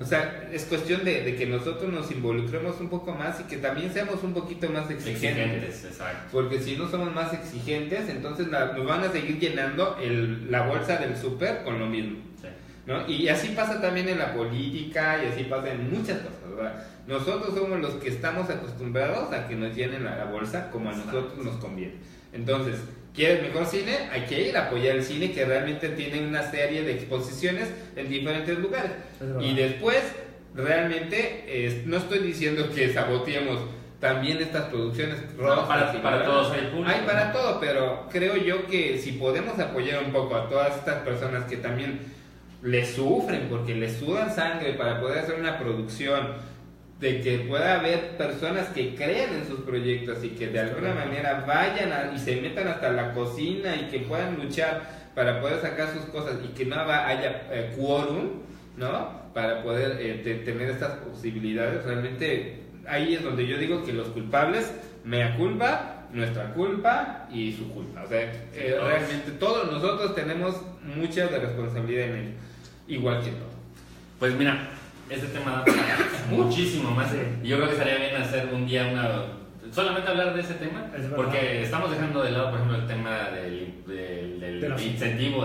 Speaker 3: O sea, es cuestión de que nosotros nos involucremos un poco más y que también seamos un poquito más exigentes.
Speaker 1: Exacto.
Speaker 3: Porque si no somos más exigentes, entonces nos van a seguir llenando la bolsa del súper con lo mismo.
Speaker 1: Sí.
Speaker 3: ¿No? Y así pasa también en la política y así pasa en muchas cosas, ¿verdad? Nosotros somos los que estamos acostumbrados a que nos llenen la bolsa como a nosotros nos conviene. Entonces, ¿quieres mejor cine? Hay que ir a apoyar el cine que realmente tiene una serie de exposiciones en diferentes lugares. Y después, realmente, no estoy diciendo que saboteemos también estas producciones rosas.
Speaker 1: Para todos hay público.
Speaker 3: Hay para todo, pero creo yo que si podemos apoyar un poco a todas estas personas que también les sufren, porque les sudan sangre para poder hacer una producción, de que pueda haber personas que crean en sus proyectos y que de alguna manera vayan y se metan hasta la cocina y que puedan luchar para poder sacar sus cosas y que no haya quórum, ¿no? Para poder tener estas posibilidades. Realmente ahí es donde yo digo que los culpables, mea culpa, nuestra culpa y su culpa. O sea, realmente todos nosotros tenemos mucha de responsabilidad en ello, igual que todo.
Speaker 1: Pues mira, este tema da para muchísimo más.
Speaker 2: Sí.
Speaker 1: Yo creo que estaría bien hacer un día solamente hablar de ese tema, porque estamos dejando de lado, por ejemplo, el tema del incentivo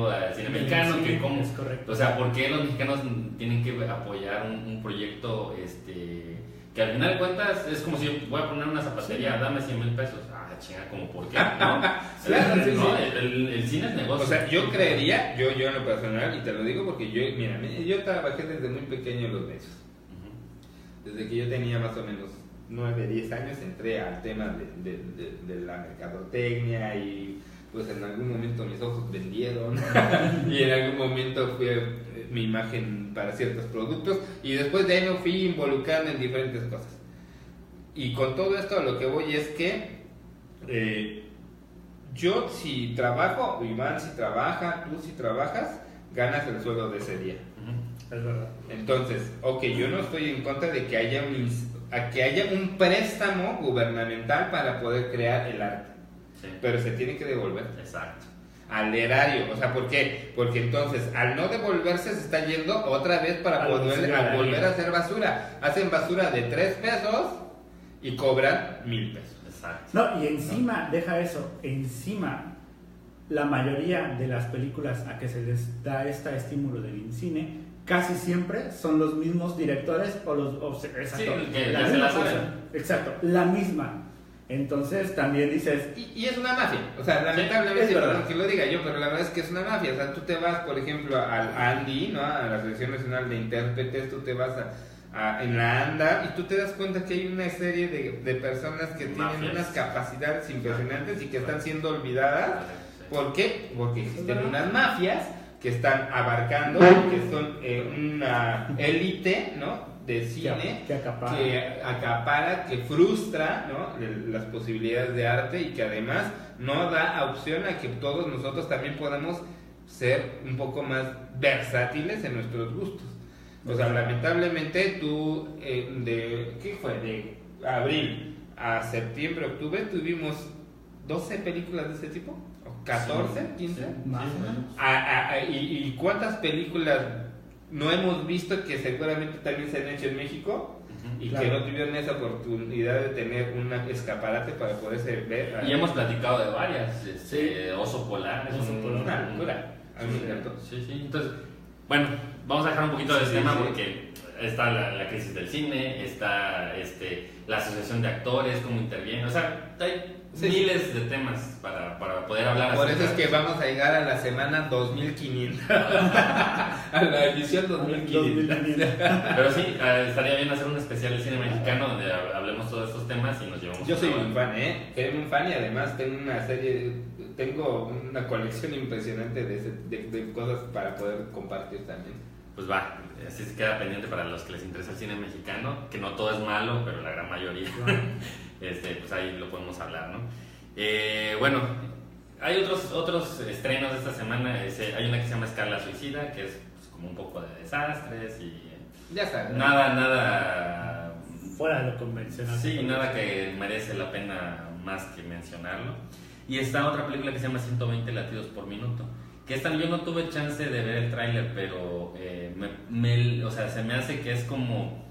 Speaker 1: al cine mexicano, que cómo,
Speaker 2: es correcto.
Speaker 1: o sea, ¿por qué los mexicanos tienen que apoyar un proyecto que al final de cuentas es como si voy a poner una zapatería, dame 100,000 pesos? Chinga, ¿como por qué? ¿No?
Speaker 3: Claro, sí,
Speaker 1: ¿no?
Speaker 3: sí.
Speaker 1: El cine es negocio.
Speaker 3: O sea, yo creería, yo en lo personal, y te lo digo porque yo trabajé desde muy pequeño en los medios. Desde que yo tenía más o menos 9, 10 años entré al tema de la mercadotecnia y pues en algún momento mis ojos vendieron y en algún momento fue mi imagen para ciertos productos y después de ahí me fui involucrando en diferentes cosas. Y con todo esto a lo que voy es que yo si trabajo, Iván si trabaja, tú si trabajas, ganas el sueldo de ese día.
Speaker 2: Es verdad.
Speaker 3: Entonces, yo no estoy en contra de que haya un préstamo gubernamental para poder crear el arte.
Speaker 1: Sí.
Speaker 3: Pero se tiene que devolver.
Speaker 1: Exacto.
Speaker 3: Al erario. O sea, ¿por qué? Porque entonces, al no devolverse, se está yendo otra vez para volver a hacer basura. Hacen basura de 3 pesos y cobran 1,000 pesos.
Speaker 1: Exacto.
Speaker 2: No, y encima, deja eso, encima, la mayoría de las películas a que se les da este estímulo del INCINE, casi siempre son los mismos directores exacto,
Speaker 1: que se la saben.
Speaker 2: Exacto, la misma. Entonces también dices...
Speaker 3: Y es una mafia, o sea, lamentablemente, perdón que lo diga yo, pero la verdad es que es una mafia. O sea, tú te vas, por ejemplo, al ANDI, ¿no? A la Selección Nacional de Intérpretes, tú te vas en la ANDA y tú te das cuenta que hay una serie de personas que tienen unas capacidades impresionantes y que están siendo olvidadas. ¿Por qué? Porque existen unas mafias que están abarcando, que son una élite, ¿no? De cine
Speaker 2: que
Speaker 3: acapara, que frustra, ¿no? Las posibilidades de arte y que además no da opción a que todos nosotros también podamos ser un poco más versátiles en nuestros gustos. O sea, lamentablemente tú, ¿qué fue? De abril a septiembre, octubre, tuvimos 12 películas de ese tipo, o 14, 15.
Speaker 1: Sí,
Speaker 2: Más
Speaker 1: sí,
Speaker 2: o menos.
Speaker 3: ¿Y cuántas películas no hemos visto que seguramente también se han hecho en México? Y
Speaker 2: Claro.
Speaker 3: que no tuvieron esa oportunidad de tener un escaparate para poderse ver.
Speaker 1: Y hemos platicado de varias.
Speaker 2: Sí.
Speaker 1: Oso Polar. Es
Speaker 2: Oso Polar.
Speaker 3: Una locura. A mí me encantó.
Speaker 1: Sí, sí. Entonces, bueno, vamos a dejar un poquito de
Speaker 3: Sí,
Speaker 1: tema
Speaker 3: sí.
Speaker 1: porque está la crisis del cine, está la asociación de actores, cómo interviene. O sea, hay
Speaker 3: Sí.
Speaker 1: miles de temas para poder hablar.
Speaker 3: Por eso es
Speaker 1: acerca
Speaker 3: que
Speaker 1: de
Speaker 3: vamos a llegar a la semana 2500. A la edición 2500.
Speaker 1: Pero sí, estaría bien hacer un especial de cine mexicano donde hablemos todos estos temas y nos llevamos.
Speaker 3: Yo soy
Speaker 1: una
Speaker 3: un
Speaker 1: hora.
Speaker 3: fan, Soy un fan y además tengo una colección impresionante de cosas para poder compartir también.
Speaker 1: Pues va, así se queda pendiente para los que les interesa el cine mexicano, que no todo es malo, pero la gran mayoría. Pues ahí lo podemos hablar, ¿no? Bueno, hay otros estrenos de esta semana. Hay una que se llama Escala Suicida, que es pues, como un poco de desastres y
Speaker 3: Ya sabes.
Speaker 1: nada
Speaker 2: Fuera de lo convencional.
Speaker 1: sí, nada que merece la pena más que mencionarlo. Y está otra película que se llama 120 latidos por minuto, que esta yo no tuve chance de ver el tráiler, pero o sea, se me hace que es como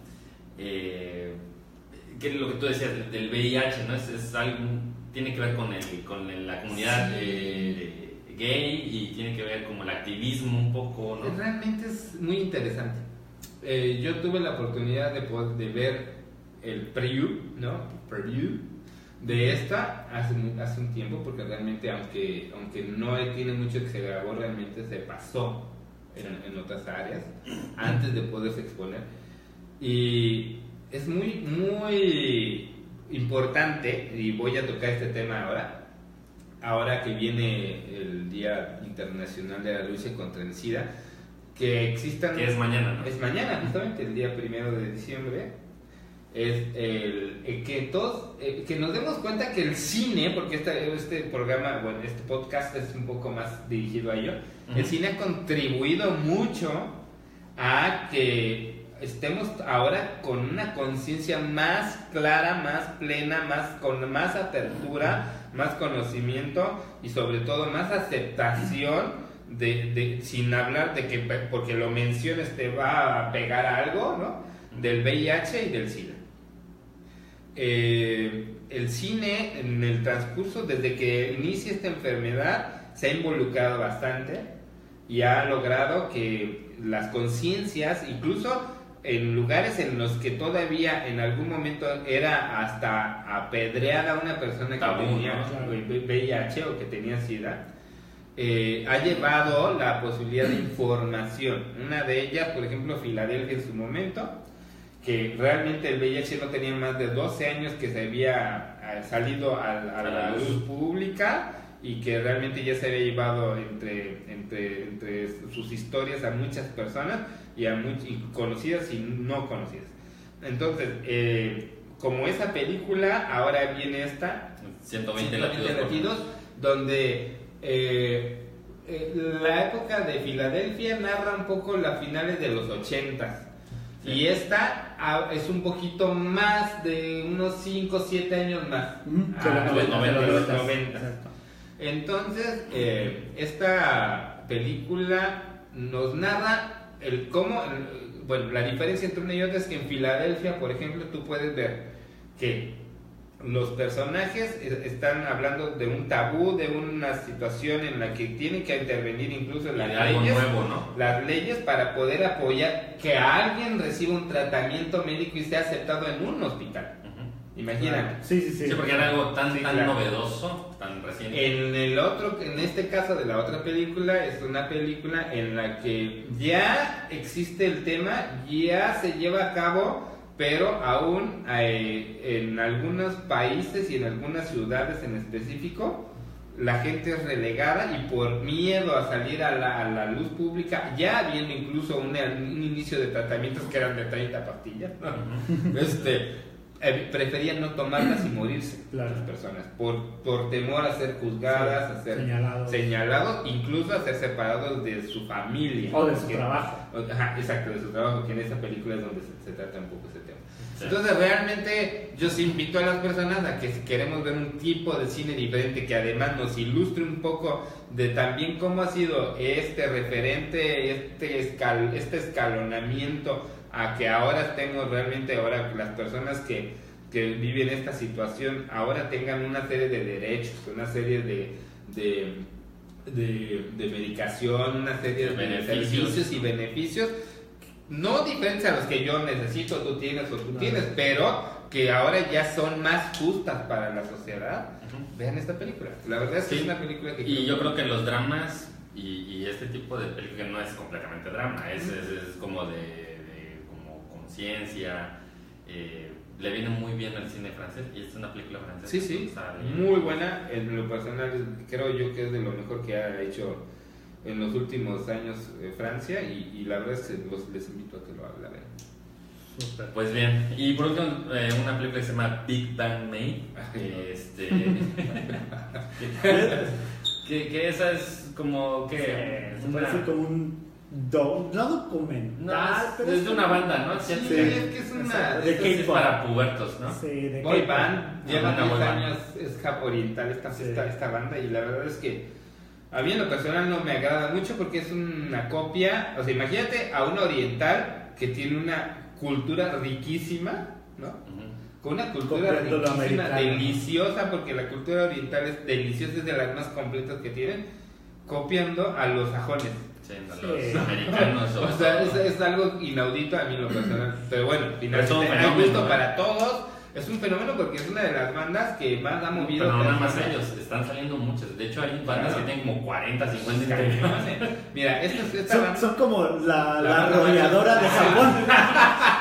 Speaker 1: que lo que tú decías del VIH, ¿no? Es algo, tiene que ver con la comunidad gay y tiene que ver como el activismo un poco, ¿no?
Speaker 3: Realmente es muy interesante. Yo tuve la oportunidad de ver el preview, ¿no? Preview de esta hace un tiempo, porque realmente aunque no tiene mucho que se grabó, realmente se pasó en otras áreas antes de poderse exponer. Y es muy importante, y voy a tocar este tema ahora que viene el Día Internacional de la Lucha contra el SIDA, que existan...
Speaker 1: Que es mañana, ¿no?
Speaker 3: Es mañana, justamente, el día 1 de diciembre. Es que todos, que nos demos cuenta que el cine, porque este programa, bueno, este podcast es un poco más dirigido a ello, el cine ha contribuido mucho a que estemos ahora con una conciencia más clara, más plena, con más apertura, más conocimiento y sobre todo más aceptación sin hablar de que porque lo menciones te va a pegar algo, ¿no? Del VIH y del SIDA. El cine en el transcurso, desde que inicia esta enfermedad, se ha involucrado bastante y ha logrado que las conciencias, incluso en lugares en los que todavía en algún momento era hasta apedreada una persona
Speaker 1: Tabú,
Speaker 3: que tenía
Speaker 1: ¿no?
Speaker 3: VIH o que tenía SIDA, ha llevado la posibilidad de información. Una de ellas, por ejemplo, Filadelfia en su momento, que realmente el VIH no tenía más de 12 años que se había salido a la luz pública y que realmente ya se había llevado entre sus historias a muchas personas y conocidas y no conocidas. Entonces, como esa película, ahora viene esta
Speaker 1: 120
Speaker 3: latidos, donde la época de Filadelfia narra un poco las finales de los 80s. Sí. Y esta es un poquito más de unos 5 o 7 años más.
Speaker 2: De los 90.
Speaker 3: Entonces, esta película nos narra la diferencia entre una y otra es que en Filadelfia, por ejemplo, tú puedes ver que los personajes están hablando de un tabú, de una situación en la que tienen que intervenir incluso las leyes,
Speaker 1: nuevo, ¿no?
Speaker 3: Las leyes para poder apoyar que alguien reciba un tratamiento médico y sea aceptado en un hospital. Imagínate.
Speaker 2: Sí,
Speaker 1: porque era algo tan
Speaker 3: claro.
Speaker 1: Novedoso, tan reciente.
Speaker 3: En este caso de la otra película, es una película en la que ya existe el tema, ya se lleva a cabo, pero aún en algunos países y en algunas ciudades en específico, la gente es relegada y por miedo a salir a la luz pública, ya habiendo incluso un inicio de tratamientos que eran de 30 pastillas, ¿no? preferían no tomarlas y morirse
Speaker 2: Claro.
Speaker 3: las personas por temor a ser juzgadas, a ser señalados, incluso a ser separados de su familia
Speaker 2: o de su trabajo.
Speaker 3: Ajá, exacto, de su trabajo, que en esa película es donde se trata un poco ese tema. Sí. Entonces realmente yo sí invito a las personas a que si queremos ver un tipo de cine diferente que además nos ilustre un poco de también cómo ha sido este referente, este escalonamiento a que ahora estemos realmente, ahora las personas que viven esta situación ahora tengan una serie de derechos, una serie de medicación, una serie de servicios y beneficios, no diferentes a los que yo necesito, tú tienes o tú tienes, pero que ahora ya son más justas para la sociedad. Vean esta película, la verdad es que es una película que...
Speaker 1: Y yo creo que los dramas y este tipo de película no es completamente drama, es como de como conciencia, le viene muy bien al cine francés y esta es una película francesa.
Speaker 3: Sí, muy buena. En lo personal creo yo que es de lo mejor que ha hecho en los últimos años Francia y la verdad es que les invito a que la vean.
Speaker 1: Super. Pues bien, y por último una película que se llama Big Bang Made, que esa es como que
Speaker 2: sí, parece como un no documental,
Speaker 1: pero es de una banda, ¿no?
Speaker 3: Sí, es que es una
Speaker 2: de
Speaker 1: para pubertos, ¿no?
Speaker 2: Sí, de
Speaker 3: boy band, lleva 10
Speaker 1: años,
Speaker 3: es Jap Oriental esta banda y la verdad es que a mí en lo personal no me agrada mucho porque es una copia, o sea, imagínate a una oriental que tiene una cultura riquísima, ¿no? Con una cultura riquísima, deliciosa, porque la cultura oriental es deliciosa, es de las más completas que tienen, copiando a los sajones.
Speaker 1: Sí, los americanos.
Speaker 3: O sea, es algo inaudito a mí lo personal. Pero bueno, finalmente hay gusto para todos. Es un fenómeno porque es una de las bandas que más ha movido.
Speaker 1: Pero no nada más ellos, están saliendo muchas. De hecho, hay bandas que tienen como 40, 50
Speaker 3: Mira,
Speaker 2: son como la arrolladora de Japón.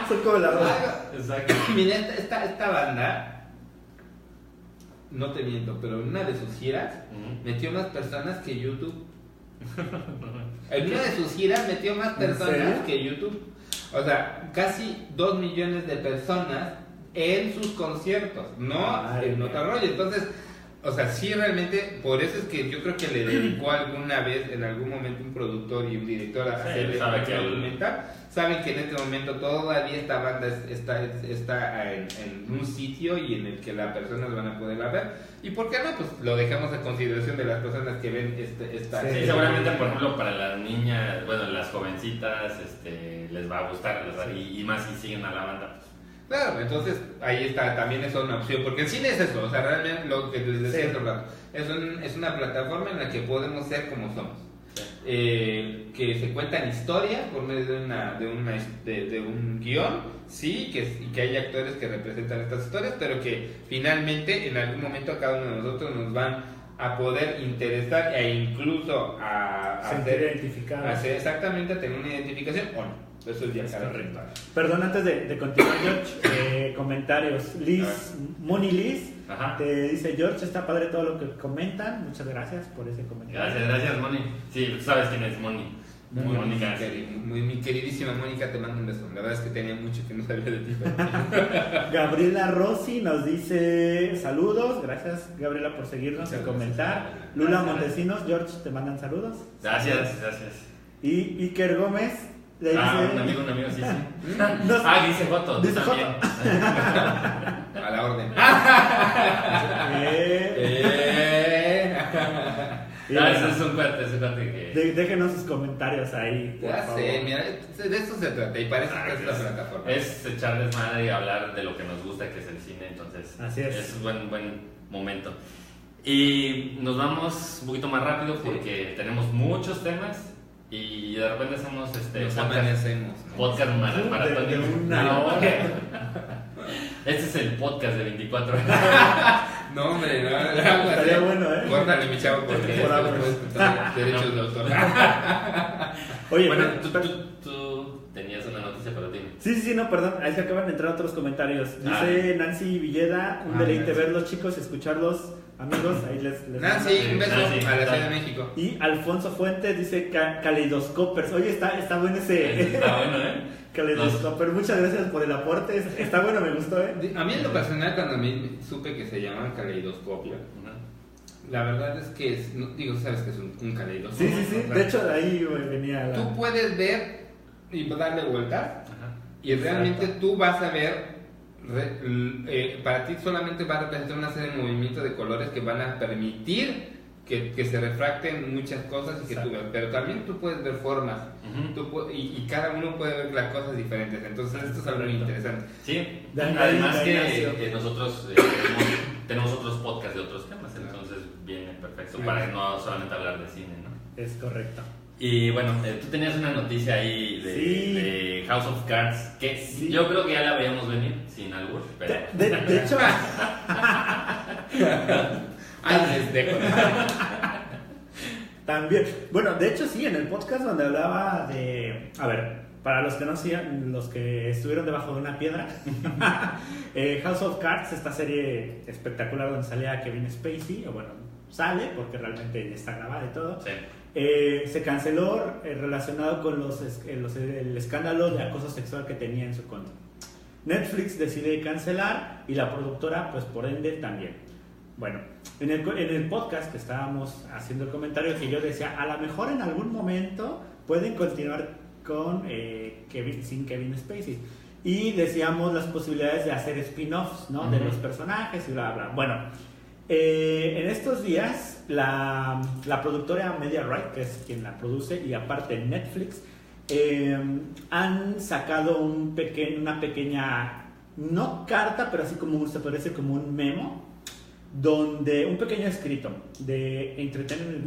Speaker 2: Son como la arrolladora.
Speaker 1: Exacto.
Speaker 3: Mira, esta banda, no te miento, pero en una de sus giras metió más personas que YouTube. En una de sus giras metió más personas que YouTube. O sea, casi 2 millones de personas en sus conciertos, no en otro rollo. Entonces, o sea, sí realmente, por eso es que yo creo que le dedicó alguna vez, en algún momento, un productor y un director a hacer el documental. Saben que en este momento todavía esta banda está en un sitio y en el que las personas van a poderla ver. ¿Y por qué no? Pues lo dejamos a consideración de las personas que ven esta
Speaker 1: serie. Seguramente, por ejemplo, para las niñas, bueno, las jovencitas, les va a gustar, y más si siguen a la banda, pues.
Speaker 3: Claro, entonces ahí está, también es una opción, porque el cine es eso, o sea, realmente lo que les decía hace rato, es una plataforma en la que podemos ser como somos, que se cuentan historias por medio de un guión, sí, y que hay actores que representan estas historias, pero que finalmente en algún momento a cada uno de nosotros nos van a poder interesar e incluso a exactamente a tener una identificación o no. Eso es ya cada ritmo.
Speaker 2: Perdón, antes de continuar, George, comentarios. Moni Liz te dice: George, está padre todo lo que comentan. Muchas gracias por ese comentario.
Speaker 1: Gracias, Moni. Sí, sabes quién es Moni.
Speaker 3: Mónica, mi queridísima Mónica, te mando un beso. La verdad es que tenía mucho que no sabía de ti.
Speaker 2: Gabriela Rossi nos dice saludos. Gracias, Gabriela, por seguirnos y comentar. Lula Montesinos, George, te mandan saludos.
Speaker 1: Gracias.
Speaker 2: Y Iker Gómez.
Speaker 1: Un amigo, sí. Dice Joto.
Speaker 2: Dice Joto.
Speaker 3: A la orden.
Speaker 1: Ese es un cuate que...
Speaker 2: Déjenos sus comentarios ahí, por favor.
Speaker 3: Mira, de eso se trata y parece que es la plataforma.
Speaker 1: Es echar desmadre y hablar de lo que nos gusta, que es el cine, entonces es un buen momento. Y nos vamos un poquito más rápido porque tenemos muchos temas. Y de repente hacemos podcast maratónico
Speaker 2: de una hora.
Speaker 1: Este es el podcast de 24 horas.
Speaker 3: No, hombre, no.
Speaker 2: Estaría bueno,
Speaker 3: Córtale, mi chavo, porque derechos de autor.
Speaker 2: Oye,
Speaker 1: bueno, tú tenías una noticia para ti.
Speaker 2: Sí, no, perdón, ahí se acaban de entrar otros comentarios. Dice Nancy Villeda, un deleite
Speaker 3: Nancy.
Speaker 2: verlos, chicos, escucharlos, amigos, ahí les
Speaker 3: Nancy, un beso
Speaker 1: Nancy,
Speaker 3: a la Ciudad de México.
Speaker 2: Y Alfonso Fuentes dice Caleidoscopers. Oye, está bueno ese
Speaker 1: Está bueno, ¿eh?
Speaker 2: Caleidoscoper. Muchas gracias por el aporte. Está bueno, me gustó,
Speaker 3: A mí en lo personal, cuando supe que se llamaban caleidoscopio, la verdad es que, digo, sabes que es un caleidoscopio.
Speaker 2: Sí.
Speaker 3: ¿no?
Speaker 2: De hecho, de ahí venía la...
Speaker 3: Tú puedes ver y darle vueltas.
Speaker 1: Ajá.
Speaker 3: Y realmente tú vas a ver, para ti solamente va a representar una serie de movimientos de colores que van a permitir que se refracten muchas cosas y que tú veas. Pero también tú puedes ver formas y cada uno puede ver las cosas diferentes. Entonces esto es algo muy interesante.
Speaker 1: Sí,
Speaker 2: De ahí,
Speaker 1: además
Speaker 2: de ahí
Speaker 1: que
Speaker 2: nació.
Speaker 1: nosotros tenemos otros podcasts de otros temas, entonces viene perfecto para no solamente hablar de cine, ¿no?
Speaker 2: Es correcto.
Speaker 1: Y bueno, tú tenías una noticia ahí de House of Cards que yo creo que ya la veíamos venir, sin albur, pero...
Speaker 2: De hecho...
Speaker 3: Antes de
Speaker 2: También. Bueno, de hecho sí, en el podcast donde hablaba de... A ver, para los que no sabían, los que estuvieron debajo de una piedra, House of Cards, esta serie espectacular donde salía Kevin Spacey, o bueno, sale porque realmente ya está grabada y todo.
Speaker 1: Sí.
Speaker 2: Se canceló relacionado con el escándalo de acoso sexual que tenía en su contra. Netflix decide cancelar y la productora, pues por ende, también. Bueno, en el podcast que estábamos haciendo el comentario, que yo decía, a lo mejor en algún momento pueden continuar con sin Kevin Spacey. Y decíamos las posibilidades de hacer spin-offs, ¿no? De los personajes y bla, bla. Bueno, en estos días la productora Media Right, que es quien la produce, y aparte Netflix, han sacado una pequeña, no carta, pero así como se puede decir como un memo, donde un pequeño escrito de Entertainment,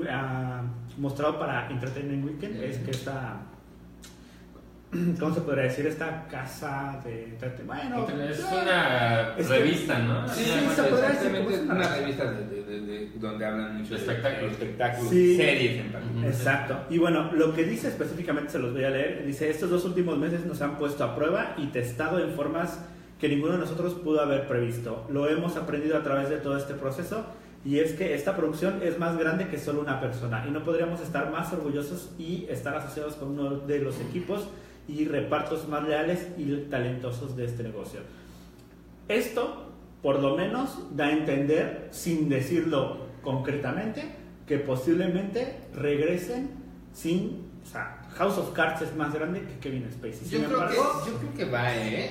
Speaker 2: mostrado para Entertainment Weekend, es que ¿cómo se podría decir? Esta casa de... Bueno,
Speaker 1: es una revista, ¿no?
Speaker 3: Sí,
Speaker 2: se podría decir
Speaker 3: exactamente,
Speaker 2: como
Speaker 3: es
Speaker 2: es
Speaker 3: una revista donde hablan mucho
Speaker 1: de espectáculos.
Speaker 2: Sí.
Speaker 3: Series en particular.
Speaker 2: Exacto. Y bueno, lo que dice específicamente, se los voy a leer, dice, estos 2 últimos meses nos han puesto a prueba y testado en formas que ninguno de nosotros pudo haber previsto. Lo hemos aprendido a través de todo este proceso, y es que esta producción es más grande que solo una persona y no podríamos estar más orgullosos y estar asociados con uno de los equipos y repartos más leales y talentosos de este negocio. Esto, por lo menos, da a entender, sin decirlo concretamente, que posiblemente regresen sin... O sea, House of Cards es más grande que Kevin Spacey.
Speaker 3: Yo creo que va,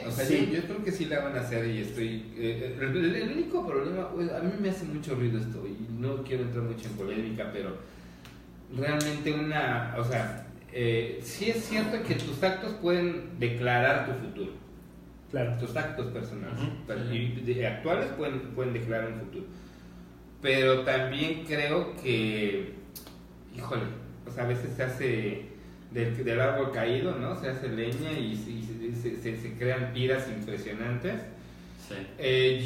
Speaker 3: O sea,
Speaker 2: Sí.
Speaker 3: yo creo que sí la van a hacer y estoy... el único problema, pues, a mí me hace mucho ruido esto y no quiero entrar mucho en polémica, pero realmente o sea, sí es cierto que tus actos pueden declarar tu futuro.
Speaker 2: Claro.
Speaker 3: Tus actos personales y actuales pueden declarar un futuro. Pero también creo que, híjole, o sea, a veces se hace del árbol caído, ¿no? Se hace leña y se crean piras impresionantes.
Speaker 1: Sí.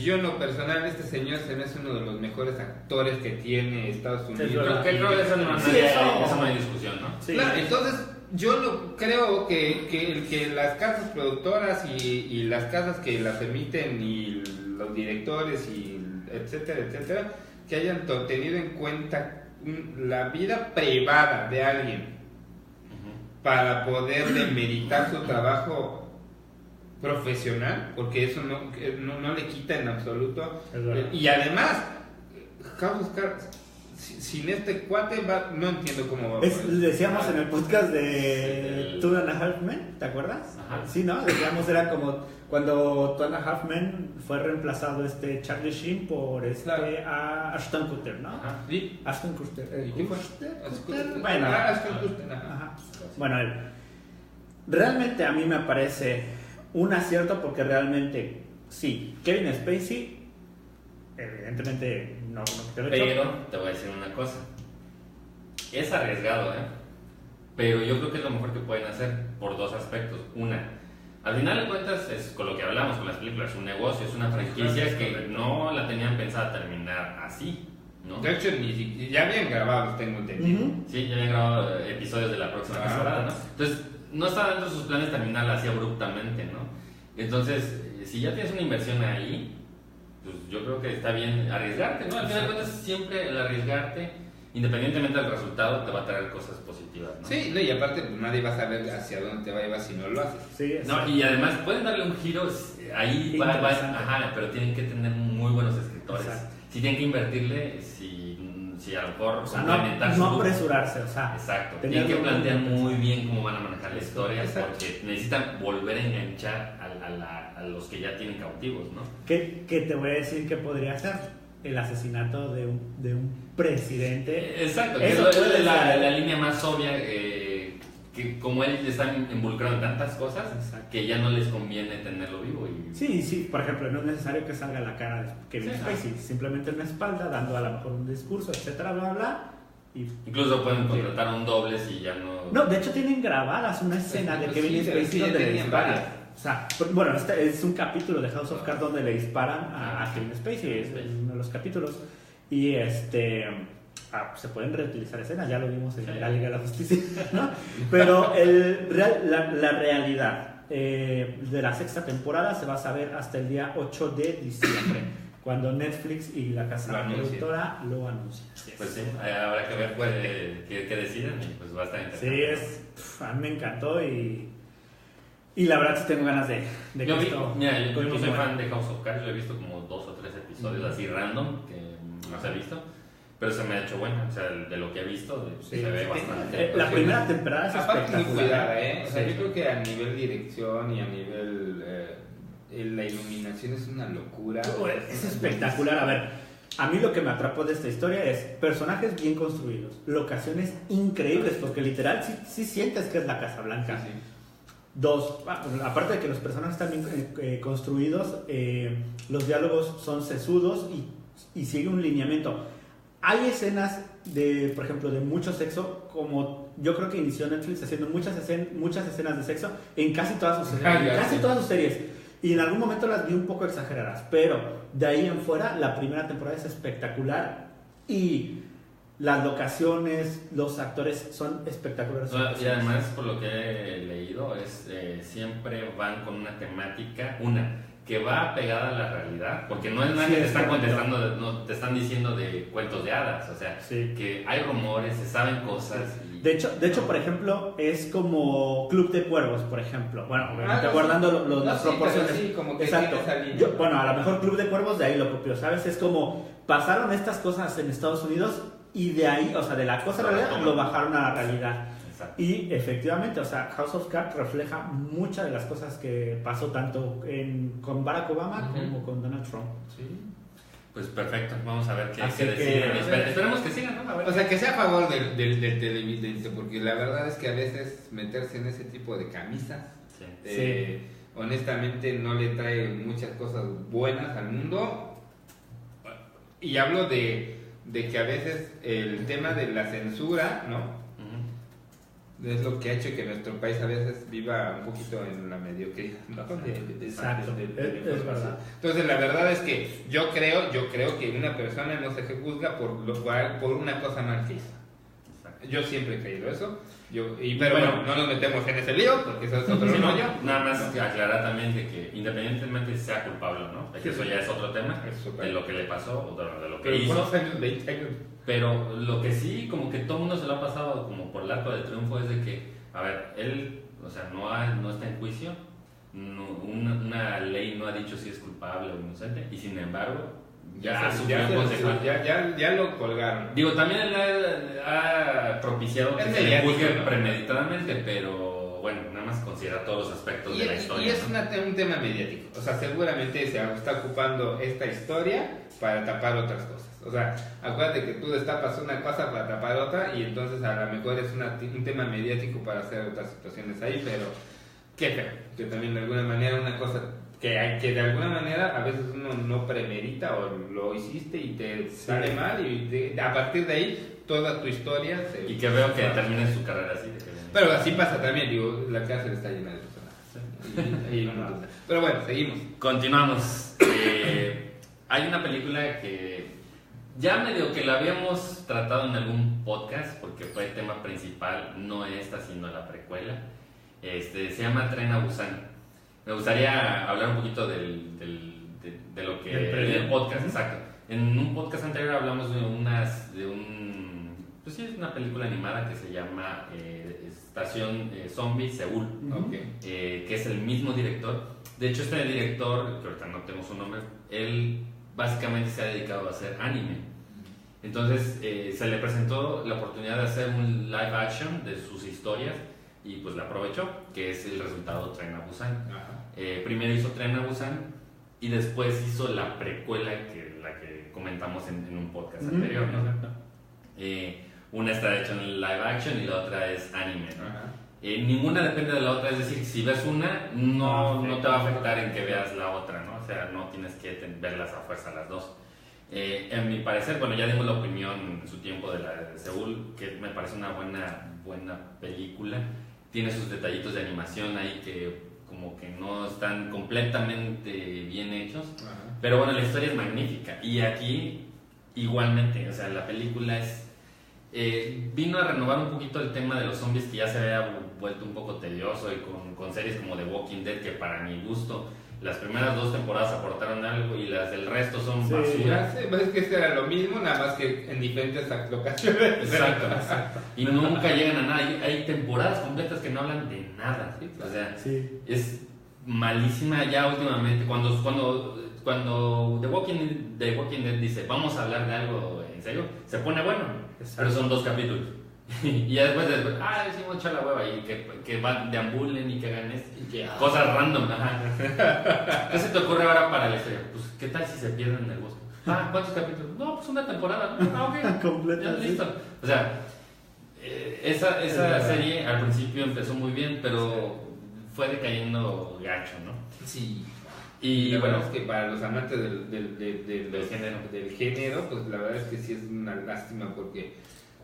Speaker 3: Yo en lo personal, este señor se me hace uno de los mejores actores que tiene Estados Unidos.
Speaker 1: Creo que eso no hay discusión, ¿no?
Speaker 2: Sí.
Speaker 3: Claro, entonces yo creo que las casas productoras y las casas que las emiten y los directores y etcétera, que hayan tenido en cuenta la vida privada de alguien para poder demeritar su trabajo profesional, porque eso no le quita en absoluto. Y además, House Cards, sin este cuate no entiendo cómo va.
Speaker 2: Decíamos en el podcast de Two and a Half Men, ¿te acuerdas?
Speaker 1: Ajá.
Speaker 2: Sí, ¿no? Decíamos, era como cuando Two and a Half Men fue reemplazado Charlie Sheen por a Ashton Kutcher, ¿no?
Speaker 3: Ajá. ¿Sí?
Speaker 2: Ashton Kutcher.
Speaker 3: ¿Y qué fue?
Speaker 2: Kutcher.
Speaker 3: Bueno,
Speaker 2: Ashton
Speaker 3: Kutcher.
Speaker 2: Ajá. Bueno, él. Realmente a mí me parece un acierto porque realmente, sí, Kevin Spacey, evidentemente no te lo he hecho.
Speaker 1: Pero te voy a decir una cosa. Es arriesgado, pero yo creo que es lo mejor que pueden hacer por 2 aspectos. Una, al final de cuentas es con lo que hablamos con las películas, un negocio, es una franquicia que no la tenían pensada terminar así, ¿no?
Speaker 3: De hecho, ya habían grabado, tengo entendido.
Speaker 2: Ujú.
Speaker 1: Sí, ya habían grabado episodios de la próxima temporada, ¿no? Entonces, no está dentro de sus planes terminar así abruptamente, ¿no? Entonces, si ya tienes una inversión ahí, pues yo creo que está bien arriesgarte, ¿no? Al final de cuentas, siempre el arriesgarte, independientemente del resultado, te va a traer cosas positivas, ¿no?
Speaker 3: Sí, no, y aparte pues, nadie va a saber hacia dónde te va a llevar si no lo haces.
Speaker 2: Sí,
Speaker 1: No, y además pueden darle un giro, ahí va, ajá, pero tienen que tener muy buenos escritores.
Speaker 2: Exacto.
Speaker 1: Si tienen que invertirle, si a lo mejor
Speaker 2: O sea,
Speaker 1: complementar
Speaker 2: no
Speaker 1: su-
Speaker 2: apresurarse, o sea.
Speaker 1: Exacto,
Speaker 2: tener
Speaker 1: tienen que plantear
Speaker 2: un-
Speaker 1: muy bien cómo van a manejar la historia,
Speaker 3: Exacto.
Speaker 1: porque necesitan volver a enganchar a los que ya tienen cautivos, ¿no?
Speaker 2: ¿Qué te voy a decir que podría ser? El asesinato de un presidente.
Speaker 1: Exacto, que
Speaker 2: Eso
Speaker 1: es
Speaker 2: puede
Speaker 1: la
Speaker 2: ser.
Speaker 1: línea más obvia, que como él está involucrado en tantas cosas,
Speaker 2: Exacto.
Speaker 1: que ya no les conviene tenerlo vivo. Y...
Speaker 2: Sí, por ejemplo, no es necesario que salga la cara de Kevin
Speaker 1: Sí,
Speaker 2: Spacey, simplemente en la espalda, dando a lo mejor un discurso, etcétera, bla, bla. Y...
Speaker 1: Incluso pueden contratar un doble si ya no...
Speaker 2: No, de hecho tienen grabadas una escena de
Speaker 3: Sí,
Speaker 2: Kevin
Speaker 3: sí,
Speaker 2: Spacey
Speaker 3: ya
Speaker 2: donde le
Speaker 3: tenían varias.
Speaker 2: disparan. O sea, bueno, este es un capítulo de House of Cards donde le disparan a Kevin Spacey, es uno de los capítulos. Y se pueden reutilizar escenas, ya lo vimos en la Liga de la Justicia, ¿no? Pero la realidad de la sexta temporada se va a saber hasta el día 8 de diciembre, cuando Netflix y la casa
Speaker 3: Lo anuncian.
Speaker 2: productora lo anuncian.
Speaker 1: Pues sí, habrá que ver qué deciden y pues va a estar interesante.
Speaker 2: Sí, a mí me encantó y la verdad sí tengo ganas de que
Speaker 1: Yo
Speaker 2: esto
Speaker 1: no soy
Speaker 2: continúe.
Speaker 1: fan de House of Cards, yo he visto como 2 o 3 episodios así random que no se he visto, pero se me ha hecho bueno, o sea, de lo que he visto
Speaker 2: Sí.
Speaker 1: se ve bastante.
Speaker 2: La primera temporada es
Speaker 3: Aparte muy
Speaker 2: espectacular.
Speaker 3: cuidada, ¿eh? O sea,
Speaker 2: Sí.
Speaker 3: yo creo que a nivel dirección y a nivel la iluminación es una locura.
Speaker 2: Es espectacular. A ver, a mí lo que me atrapó de esta historia es personajes bien construidos, locaciones increíbles, porque literal sí sientes que es la Casa Blanca.
Speaker 3: Sí, sí.
Speaker 2: Dos, aparte de que los personajes están bien construidos, los diálogos son sesudos y sigue un lineamiento. Hay escenas por ejemplo, de mucho sexo, como yo creo que inició Netflix haciendo muchas escenas de sexo en casi todas sus series. Y en algún momento las vi un poco exageradas, pero de ahí en fuera la primera temporada es espectacular y las locaciones, los actores son espectaculares.
Speaker 1: Y además, por lo que he leído, siempre van con una temática, que va pegada a la realidad, porque no es nada
Speaker 2: Sí,
Speaker 1: que te
Speaker 2: es
Speaker 1: están
Speaker 2: correcto.
Speaker 1: contestando, no te están diciendo de cuentos de hadas, o sea,
Speaker 2: Sí.
Speaker 1: que hay rumores, se saben cosas. Y...
Speaker 2: De hecho, por ejemplo, es como Club de Cuervos, por ejemplo. Bueno, obviamente
Speaker 3: no,
Speaker 2: guardando
Speaker 3: sí.
Speaker 2: las
Speaker 3: Sí,
Speaker 2: proporciones.
Speaker 3: pero sí, como que
Speaker 2: exacto.
Speaker 3: tiene esa línea.
Speaker 2: Bueno, a lo mejor Club de Cuervos de ahí lo copió, ¿sabes? Es como pasaron estas cosas en Estados Unidos y de ahí, o sea, de la cosa realidad lo bajaron a la realidad.
Speaker 1: Exacto.
Speaker 2: Y efectivamente, o sea, House of Cards refleja muchas de las cosas que pasó tanto con Barack Obama como con Donald Trump.
Speaker 3: Sí.
Speaker 1: Pues perfecto, vamos a ver qué
Speaker 2: Así que,
Speaker 1: deciden.
Speaker 2: a ver.
Speaker 1: Esperemos que sigan, ¿no? A ver.
Speaker 3: O sea, que sea a favor del televidente, porque la verdad es que a veces meterse en ese tipo de camisas,
Speaker 1: Sí.
Speaker 3: honestamente no le trae muchas cosas buenas al mundo. Y hablo de que a veces el tema de la censura, ¿no?
Speaker 1: Ujú.
Speaker 3: Es lo que ha hecho que nuestro país a veces viva un poquito en la mediocridad, ¿no?
Speaker 2: Exacto,
Speaker 3: de
Speaker 2: es
Speaker 3: información.
Speaker 2: verdad.
Speaker 3: Entonces la verdad es que yo creo que una persona no se juzga por una cosa mal que hizo.
Speaker 1: Exacto.
Speaker 3: Yo siempre he creído eso. Pero bueno, no nos metemos en ese lío porque eso es otro
Speaker 1: Sí, no,
Speaker 3: rollo.
Speaker 1: nada más que aclarar también de que independientemente si sea culpable o no, de que
Speaker 3: Sí,
Speaker 1: eso ya es otro tema,
Speaker 3: Es súper.
Speaker 1: de lo que le pasó o de lo que
Speaker 3: Pero
Speaker 1: hizo.
Speaker 3: ¿cuántos años? 20 años.
Speaker 1: Pero lo que sí, como que todo el mundo se lo ha pasado como por el arco de triunfo es de que, a ver, él, o sea, no está en juicio, una ley no ha dicho si es culpable o inocente, y sin embargo, ya sufrió consecuencias.
Speaker 3: Ya lo colgaron.
Speaker 1: Digo, también él ha propiciado que
Speaker 3: Es
Speaker 1: se le
Speaker 3: mediático,
Speaker 1: juzgue
Speaker 3: ¿no?
Speaker 1: premeditadamente, pero bueno, nada más considera todos los aspectos de la historia.
Speaker 3: Y es
Speaker 1: ¿no?
Speaker 3: un tema mediático. O sea, seguramente se está ocupando esta historia para tapar otras cosas. O sea, acuérdate que tú destapas una cosa para tapar otra y entonces a lo mejor es un tema mediático para hacer otras situaciones ahí, pero qué feo. Que también de alguna manera una cosa que de alguna manera a veces uno no premedita o lo hiciste y te sale mal y a partir de ahí toda tu historia se...
Speaker 1: Y que veo que termine su carrera así. De que...
Speaker 3: Pero así pasa también, digo, la cárcel está llena de personas. Pero bueno, seguimos.
Speaker 1: Continuamos. Hay una película que ya medio que la habíamos tratado en algún podcast, porque fue el tema principal, no esta, sino la precuela. Se llama Tren a Busan. Me gustaría hablar un poquito de lo que... del podcast, exacto. En un podcast anterior hablamos pues sí, es una película animada que se llama Estación Zombie Seúl, que es el mismo director. De hecho, este director, que ahorita no tengo su nombre, él básicamente se ha dedicado a hacer anime. Entonces se le presentó la oportunidad de hacer un live action de sus historias y pues la aprovechó, que es el resultado Tren a Busan. Primero hizo Tren a Busan y después hizo la precuela, la que comentamos en un podcast anterior, ¿no? Una está hecha en live action y la otra es anime, ¿no? Ninguna depende de la otra, es decir, si ves una, no te va a afectar en que veas la otra, ¿no? O sea, no tienes que verlas a fuerza las dos. En mi parecer, bueno, ya dimos la opinión en su tiempo de la de Seúl, que me parece una buena película. Tiene sus detallitos de animación ahí que como que no están completamente bien hechos, pero bueno, la historia es magnífica. Y aquí igualmente, o sea, la película vino a renovar un poquito el tema de los zombies, que ya se había vuelto un poco tedioso, y con series como The Walking Dead, que para mi gusto las primeras 2 temporadas aportaron algo y las del resto son basura.
Speaker 3: Sí, es que era lo mismo, nada más que en diferentes locaciones.
Speaker 1: Exacto. Y nunca llegan a nada. Hay temporadas completas que no hablan de nada.
Speaker 3: Sí,
Speaker 1: o sea,
Speaker 2: es
Speaker 1: malísima ya últimamente. Cuando The Walking Dead dice, vamos a hablar de algo en serio, se pone bueno. Pero son 2 capítulos. Y ya después decimos echar la hueva y que deambulen y que hagan cosas random. ¿Qué se te ocurre ahora para la historia? Pues, ¿qué tal si se pierden en el bosque? ¿Cuántos capítulos? No, pues una temporada, ¿no? Ok,
Speaker 2: completa,
Speaker 1: listo. O sea, esa serie al principio empezó muy bien, pero fue decayendo gacho, ¿no?
Speaker 3: Sí.
Speaker 1: Y bueno,
Speaker 3: es que para los amantes del género, pues la verdad es que sí es una lástima, porque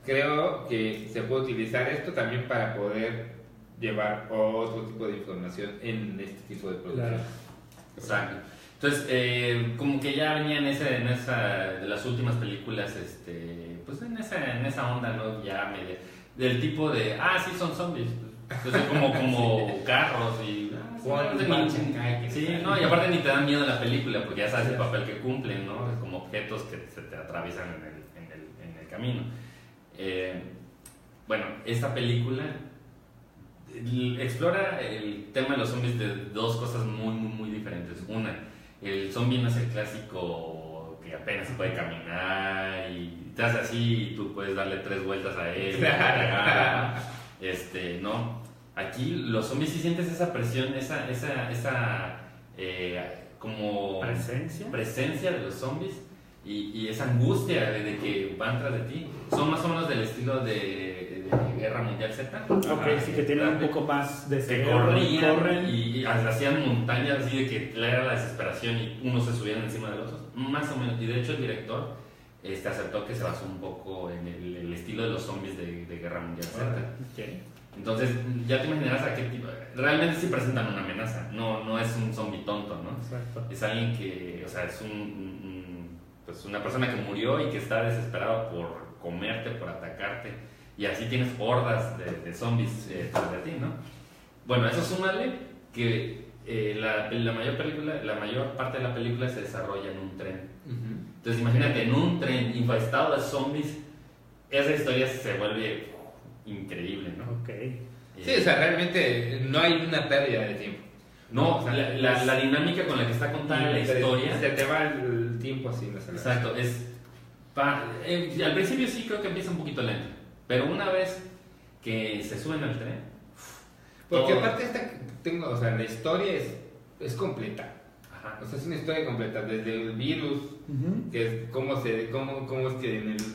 Speaker 3: creo que se puede utilizar esto también para poder llevar otro tipo de información en este tipo de producción.
Speaker 2: Claro.
Speaker 1: Exacto. Entonces, como que ya venía en esa de las últimas películas, pues en esa onda, ¿no? Ya media, del tipo de, sí son zombies. Entonces, como carros y... Sí, no, y aparte ni te dan miedo en la película, porque ya sabes el papel que cumplen, ¿no? Es como objetos que se te atraviesan en el camino. Bueno, esta película explora el tema de los zombies de 2 cosas muy diferentes. Una, el zombie no es el clásico que apenas se puede caminar y te hace así y tú puedes darle 3 vueltas a él. No. Aquí los zombies sí sientes esa presión, esa como presencia de los zombies. Y esa angustia de que van tras de ti. Son más o menos del estilo de Guerra Mundial Z.
Speaker 2: Sí, que tienen un poco más de
Speaker 1: que corren y hacían montañas así de que era la desesperación y unos se subían encima de los otros. Más o menos. Y de hecho el director aceptó que se basó un poco en el estilo de los zombies de Guerra Mundial Z. Entonces ya te imaginarás a qué tipo. Realmente sí presentan una amenaza. No es un zombie tonto, ¿no?
Speaker 2: Exacto.
Speaker 1: Es alguien que, o sea, es pues una persona que murió y que está desesperado por comerte, por atacarte, y así tienes hordas de zombies tras de ti, ¿no? Bueno, eso súmale que la mayor parte de la película se desarrolla en un tren. Entonces imagínate, en un tren infestado de zombies, esa historia se vuelve increíble, ¿no?
Speaker 3: Sí, o sea, realmente no hay una pérdida de tiempo.
Speaker 1: No, o sea, la dinámica con la que está contada la historia...
Speaker 3: Se te va el tiempo así.
Speaker 1: Exacto, al principio sí creo que empieza un poquito lento, pero una vez que se suben al tren...
Speaker 3: Porque aparte la historia es completa. O sea, es una historia completa, desde el virus, que es cómo es que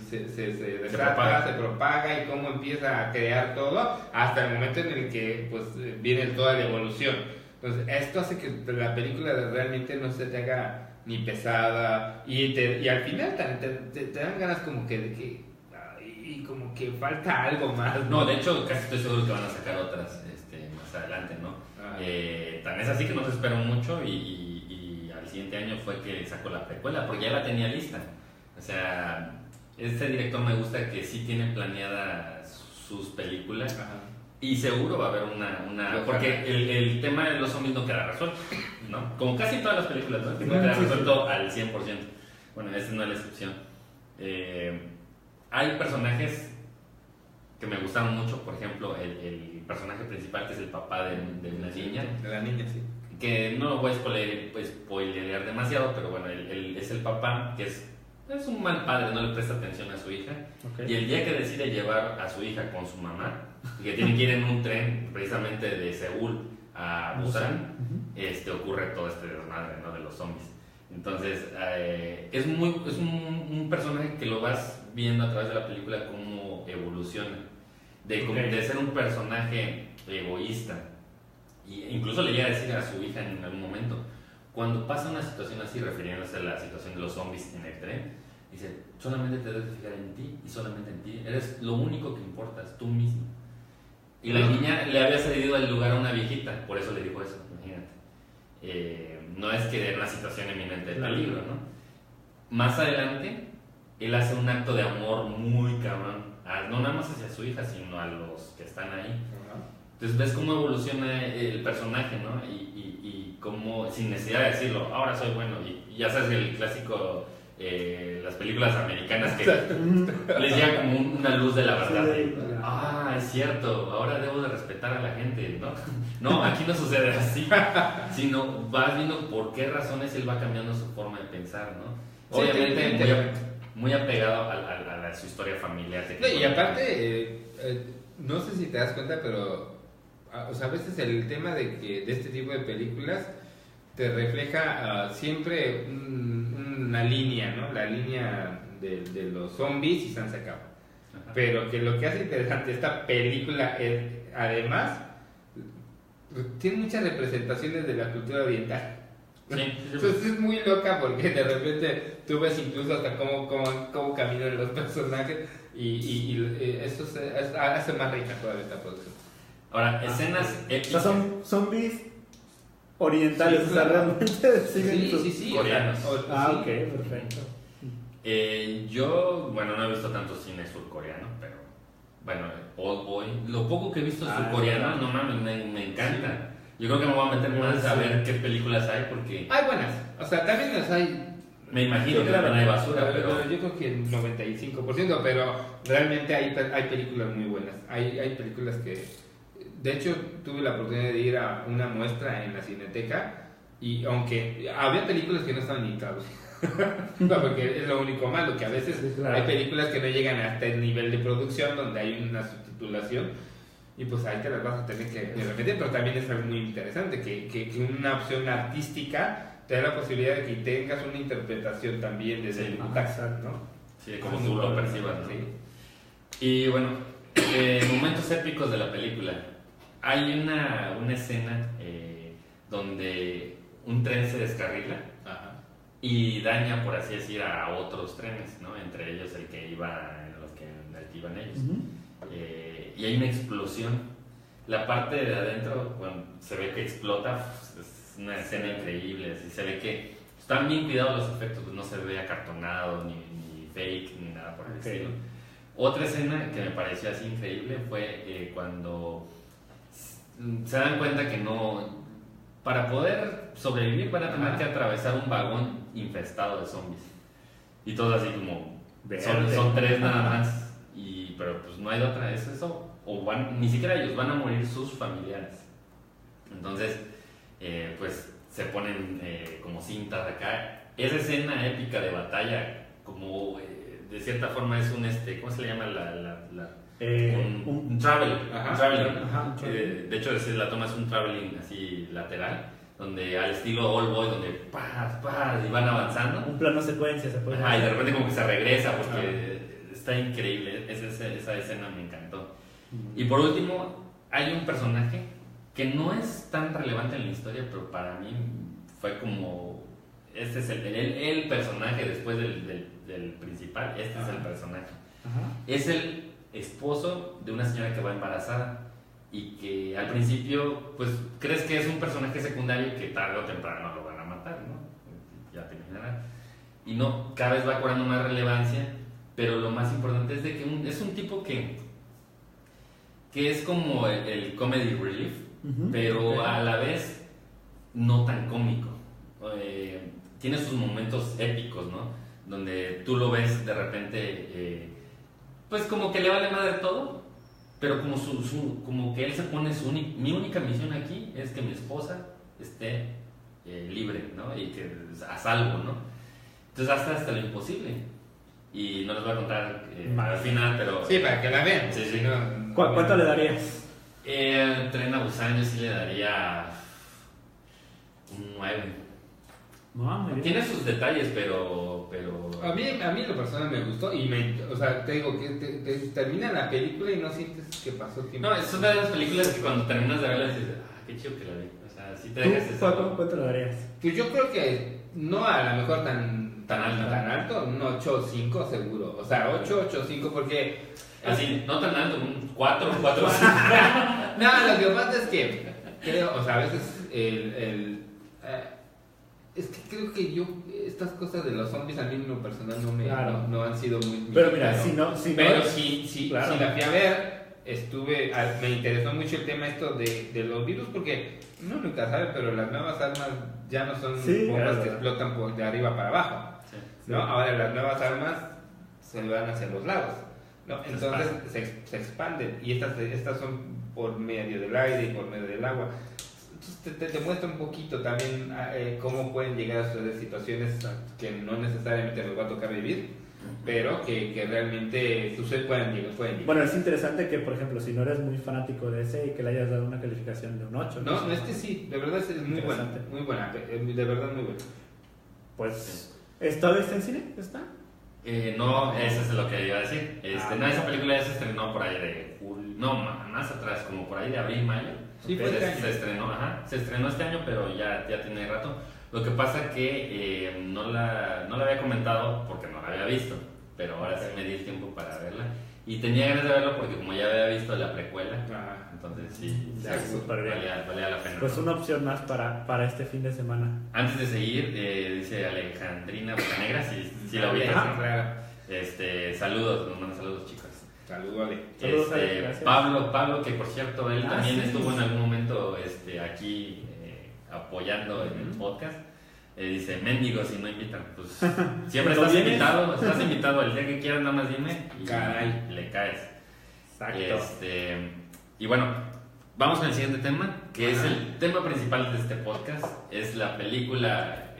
Speaker 3: se propaga y cómo empieza a crear todo, hasta el momento en el que pues viene toda la evolución. Entonces, esto hace que la película realmente no se te haga ni pesada, y al final te dan ganas como que y como que falta algo más.
Speaker 1: No, de hecho, casi estoy seguro que van a sacar otras más adelante, ¿no? Tan es así que no se esperó mucho y al siguiente año fue que sacó la precuela, porque ya la tenía lista. O sea, este director me gusta que sí tiene planeadas sus películas. Y seguro va a haber una porque el tema de los zombies no queda resuelto, ¿no? Como casi todas las películas, ¿no? Que no queda resuelto al 100%. Bueno, esta no es la excepción. Hay personajes que me gustaron mucho, por ejemplo, el personaje principal, que es el papá de una niña.
Speaker 3: De la niña, sí.
Speaker 1: Que no lo voy a spoilerear demasiado, pero bueno, él es el papá, que es un mal padre, no le presta atención a su hija. Okay. Y el día que decide llevar a su hija con su mamá, y que tienen que ir en un tren precisamente de Seúl a Busan, ocurre todo este desmadre, ¿no? De los zombies. Entonces, es un personaje que lo vas viendo a través de la película cómo evoluciona. De ser un personaje egoísta. Y incluso le llega a decir a su hija en algún momento, cuando pasa una situación así, refiriéndose a la situación de los zombies en el tren, dice, solamente te debes fijar en ti y solamente en ti. Eres lo único que importas, tú mismo. Y la niña le había cedido el lugar a una viejita, por eso le dijo eso, imagínate. No es que era una situación eminente de peligro, ¿no? Más adelante, él hace un acto de amor muy cabrón, no nada más hacia su hija, sino a los que están ahí. Entonces ves cómo evoluciona el personaje, ¿no? Y cómo, sin necesidad de decirlo, ahora soy bueno. Y ya sabes el clásico, las películas americanas que les llega como una luz de la verdad. Sí, es cierto, ahora debo de respetar a la gente, ¿no? No, aquí no sucede así, sino vas viendo por qué razones él va cambiando su forma de pensar, ¿no? Sí, obviamente muy apegado a su historia familiar.
Speaker 3: Y aparte, no sé si te das cuenta, pero o sea, a veces el tema de este tipo de películas te refleja siempre una línea, ¿no? La línea de los zombies y se han sacado. Pero que lo que hace interesante esta película es, además, tiene muchas representaciones de la cultura oriental. Sí. Entonces es muy loca porque de repente tú ves incluso hasta cómo caminan los personajes y eso hace más rica toda esta producción.
Speaker 1: Ahora, escenas épicas.
Speaker 2: O sea, son zombies orientales, o sea, realmente
Speaker 3: sí,
Speaker 1: coreanos.
Speaker 2: Ok, perfecto.
Speaker 1: Yo, bueno, no he visto tanto cine surcoreano, pero bueno, hoy lo poco que he visto surcoreano, no mames, me encanta. Yo creo que me voy a meter más a ver qué películas hay porque...
Speaker 3: Hay buenas, o sea, también las hay...
Speaker 1: Me imagino que también hay basura, pero...
Speaker 3: Yo creo que el 95%, pero realmente hay películas muy buenas. Hay películas que... De hecho, tuve la oportunidad de ir a una muestra en la Cineteca y aunque había películas que no estaban ni traducidas, porque es lo único malo, que a veces hay películas que no llegan hasta el nivel de producción donde hay una subtitulación y pues ahí te las vas a tener que repetir, pero también es algo muy interesante, que una opción artística te da la posibilidad de que tengas una interpretación también desde el butaca, ¿no?
Speaker 1: Sí, como tú lo percibas, ¿no?
Speaker 3: Sí.
Speaker 1: Y bueno, momentos épicos de la película. Hay una escena donde un tren se descarrila y daña, por así decir, a otros trenes, ¿no? Entre ellos el que iba en el que iban ellos. Y hay una explosión. La parte de adentro, bueno, se ve que explota, es una escena increíble. Así se ve que están bien cuidados los efectos, pues no se ve acartonado, ni fake, ni nada por el estilo. Otra escena que me pareció así increíble fue cuando se dan cuenta que no, para poder sobrevivir van a tener que atravesar un vagón infestado de zombies y todo así como son tres nada más pero pues no hay de otra, es eso, o ni siquiera ellos, van a morir sus familiares. Entonces pues se ponen como cintas acá. Esa escena épica de batalla como de cierta forma es un ¿cómo se le llama un traveling. De hecho, la toma es un traveling así lateral, donde al estilo All Boy, donde y van avanzando.
Speaker 2: Un plano secuencia se puede
Speaker 1: decir. Y de repente como que se regresa porque está increíble. Esa escena me encantó. Y por último, hay un personaje que no es tan relevante en la historia, pero para mí fue como... Este es el personaje después del principal. Este es el personaje. Es el esposo de una señora que va embarazada y que al principio pues crees que es un personaje secundario que tarde o temprano lo van a matar, ¿no? Ya te imaginarás. Y no, cada vez va cobrando más relevancia, pero lo más importante es de que es un tipo que que es como el comedy relief,
Speaker 2: Ujú,
Speaker 1: pero
Speaker 2: ok.
Speaker 1: a la vez no tan cómico. Tiene sus momentos épicos, ¿no? Donde tú lo ves de repente, pues como que le vale madre todo, pero como, como que él se pone mi única misión aquí es que mi esposa esté libre, ¿no? Y que a salvo, ¿no? Entonces hasta lo imposible. Y no les voy a contar al final, pero...
Speaker 3: Sí, para que la vean.
Speaker 1: Sí, sí.
Speaker 2: ¿Cuánto le darías?
Speaker 1: Tren a Busan yo sí le daría un 9.
Speaker 2: No, muy bien.
Speaker 1: Tiene sus detalles, pero...
Speaker 3: A mí en lo personal me gustó y o sea, te digo que te termina la película y no sientes que pasó tiempo.
Speaker 1: No, es una de las películas que cuando terminas de verla dices, qué chido que la vi. O sea, sí te dejas
Speaker 2: ¿Tú cuánto le darías?
Speaker 3: Pues yo creo que no a lo mejor tan alto, un 8.5 seguro. O sea, 8.5 porque...
Speaker 1: Así, no tan alto, un 4, 5.
Speaker 3: No, lo que pasa es que creo, o sea, a veces es que creo que estas cosas de los zombies a mí en lo personal
Speaker 2: Claro.
Speaker 3: no han sido muy...
Speaker 2: Pero mira,
Speaker 3: pero,
Speaker 2: si no
Speaker 3: pero sí,
Speaker 2: claro.
Speaker 3: la fui a ver, me interesó mucho el tema esto de los virus porque uno nunca sabe, pero las nuevas armas ya no son
Speaker 2: Sí,
Speaker 3: bombas
Speaker 2: claro.
Speaker 3: que explotan de arriba para abajo,
Speaker 1: Sí.
Speaker 3: ¿no? Ahora las nuevas armas se van hacia los lados, ¿no? Entonces se expanden y estas son por medio del aire y por medio del agua. Entonces te muestra un poquito también cómo pueden llegar a suceder situaciones que no necesariamente nos va a tocar vivir, pero que realmente pueden llegar.
Speaker 2: Bueno, es interesante que, por ejemplo, si no eres muy fanático de ese y que le hayas dado una calificación de un 8.
Speaker 3: No, es que sí, de verdad es muy buena, de verdad muy buena.
Speaker 2: Pues, ¿todavía está en cine? ¿Está?
Speaker 1: No, eso es lo que iba a decir. No, esa película ya se estrenó por ahí de julio, no, más atrás, como por ahí de abril, mayo.
Speaker 3: Sí, fue este año.
Speaker 1: Se estrenó este año, pero ya tiene rato. Lo que pasa que no la había comentado porque no la había visto, pero ahora sí me di el tiempo para verla. Y tenía ganas de verla porque como ya había visto la precuela, entonces sí,
Speaker 2: súper bien.
Speaker 1: valía la pena.
Speaker 2: Pues una opción más para este fin de semana.
Speaker 1: Antes de seguir, dice Alejandrina Bocanegra, si la ubicas,
Speaker 3: Ajá,
Speaker 1: ¿no?
Speaker 3: claro.
Speaker 1: Saludos, nos mandan saludos, chicos.
Speaker 3: Saludos, Ale.
Speaker 2: Saludos, Ale, gracias.
Speaker 1: Pablo, que por cierto, él también
Speaker 2: sí.
Speaker 1: estuvo en algún momento aquí apoyando en el podcast. Dice, mendigos si no invitan, pues siempre
Speaker 2: ¿Cuándo vienes?
Speaker 1: estás invitado el día que quieras, nada más dime y
Speaker 3: Caray.
Speaker 1: le caes.
Speaker 2: Exacto.
Speaker 1: Y bueno, vamos al siguiente tema, que es el tema principal de este podcast, es la película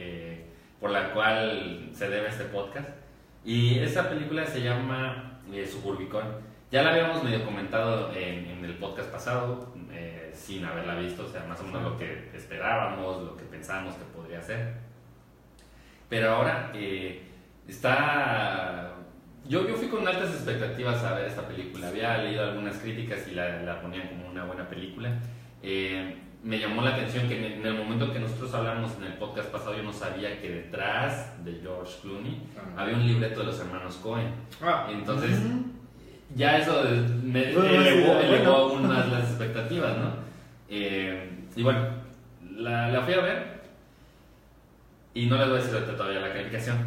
Speaker 1: por la cual se debe este podcast. Y esa película se llama Suburbicon. Ya la habíamos medio comentado en el podcast pasado, sin haberla visto, o sea, más o menos lo que esperábamos, lo que pensábamos que podría ser. Pero ahora yo fui con altas expectativas a ver esta película. Había leído algunas críticas y la ponían como una buena película. Me llamó la atención que en el momento que nosotros hablamos en el podcast pasado, yo no sabía que detrás de George Clooney había un libreto de los hermanos Coen. Entonces, ya eso me elevó aún más las expectativas, ¿no? Y bueno, la fui a ver y no les voy a decir ahorita todavía la calificación.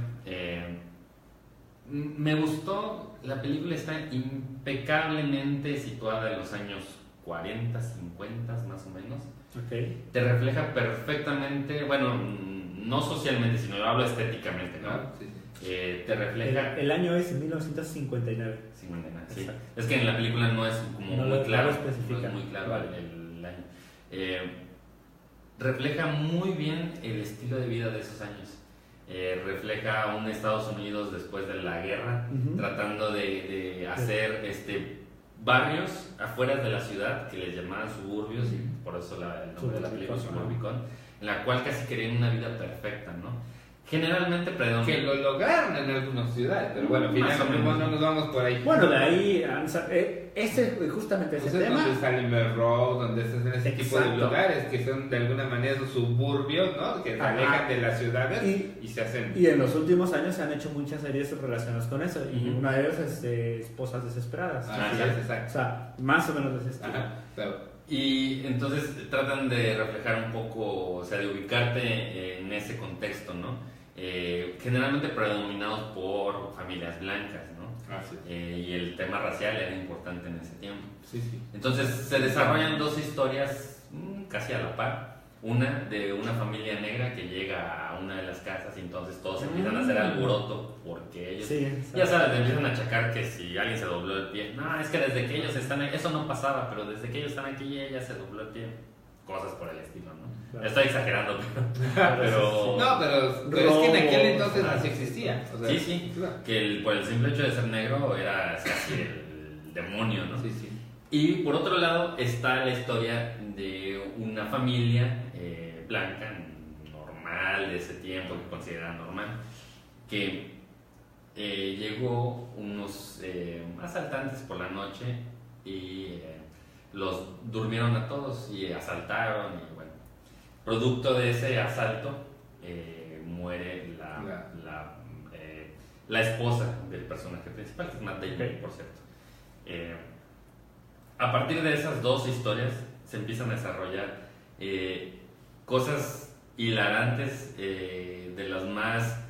Speaker 1: Me gustó, la película está impecablemente situada en los años 40, 50 más o menos.
Speaker 2: Okay.
Speaker 1: Te refleja perfectamente, bueno, no socialmente, sino yo hablo estéticamente, ¿no?
Speaker 3: Sí.
Speaker 1: Te refleja...
Speaker 2: El año es 1959.
Speaker 1: Sí. Es que en la película no es como
Speaker 2: No
Speaker 1: muy
Speaker 2: lo
Speaker 1: claro,
Speaker 2: especifica.
Speaker 1: no es muy claro el año. Refleja muy bien el estilo de vida de esos años. Refleja un Estados Unidos después de la guerra, tratando de hacer barrios afuera de la ciudad que les llamaban suburbios, y por eso el nombre de la película Suburbicon, en la cual casi querían una vida perfecta, ¿no? Generalmente predomina.
Speaker 3: Que lo lograron en algunas ciudades, pero bueno, finalmente no nos vamos por ahí.
Speaker 2: Bueno, de ahí, justamente ese
Speaker 3: Entonces,
Speaker 2: tema.
Speaker 3: donde está Limber Road, donde están ese tipo de
Speaker 2: Exacto.
Speaker 3: lugares que son de alguna manera esos suburbios, ¿no? Que se alejan de las ciudades y se hacen.
Speaker 2: Y en los últimos años se han hecho muchas series relacionadas con eso. Y una de ellas es Esposas Desesperadas.
Speaker 3: Sí, exacto.
Speaker 2: O sea, más o menos de ese estilo.
Speaker 1: Y entonces tratan de reflejar un poco, o sea, de ubicarte en ese contexto, ¿no? Generalmente predominados por familias blancas, ¿no?
Speaker 3: Sí.
Speaker 1: Y el tema racial era importante en ese tiempo.
Speaker 3: Sí, sí.
Speaker 1: Entonces se desarrollan dos historias casi a la par. Una de una familia negra que llega a una de las casas y entonces todos empiezan a hacer alboroto porque ellos, ya sabes, empiezan a achacar que si alguien se dobló el pie. No, es que desde que ellos están aquí, eso no pasaba, pero desde que ellos están aquí ella se dobló el pie. Cosas por el estilo, ¿no? Claro. Estoy exagerando, pero...
Speaker 3: No, pero es que en aquel entonces así existía. O sea,
Speaker 1: sí, claro. Que por el simple hecho de ser negro era casi el demonio, ¿no?
Speaker 3: Sí, sí.
Speaker 1: Y por otro lado está la historia de una familia blanca, normal de ese tiempo, que consideraban normal, que llegó unos asaltantes por la noche y los durmieron a todos y asaltaron y bueno, producto de ese asalto muere la esposa del personaje principal, que es Matt Damon, por cierto. A partir de esas dos historias se empiezan a desarrollar cosas hilarantes, de las más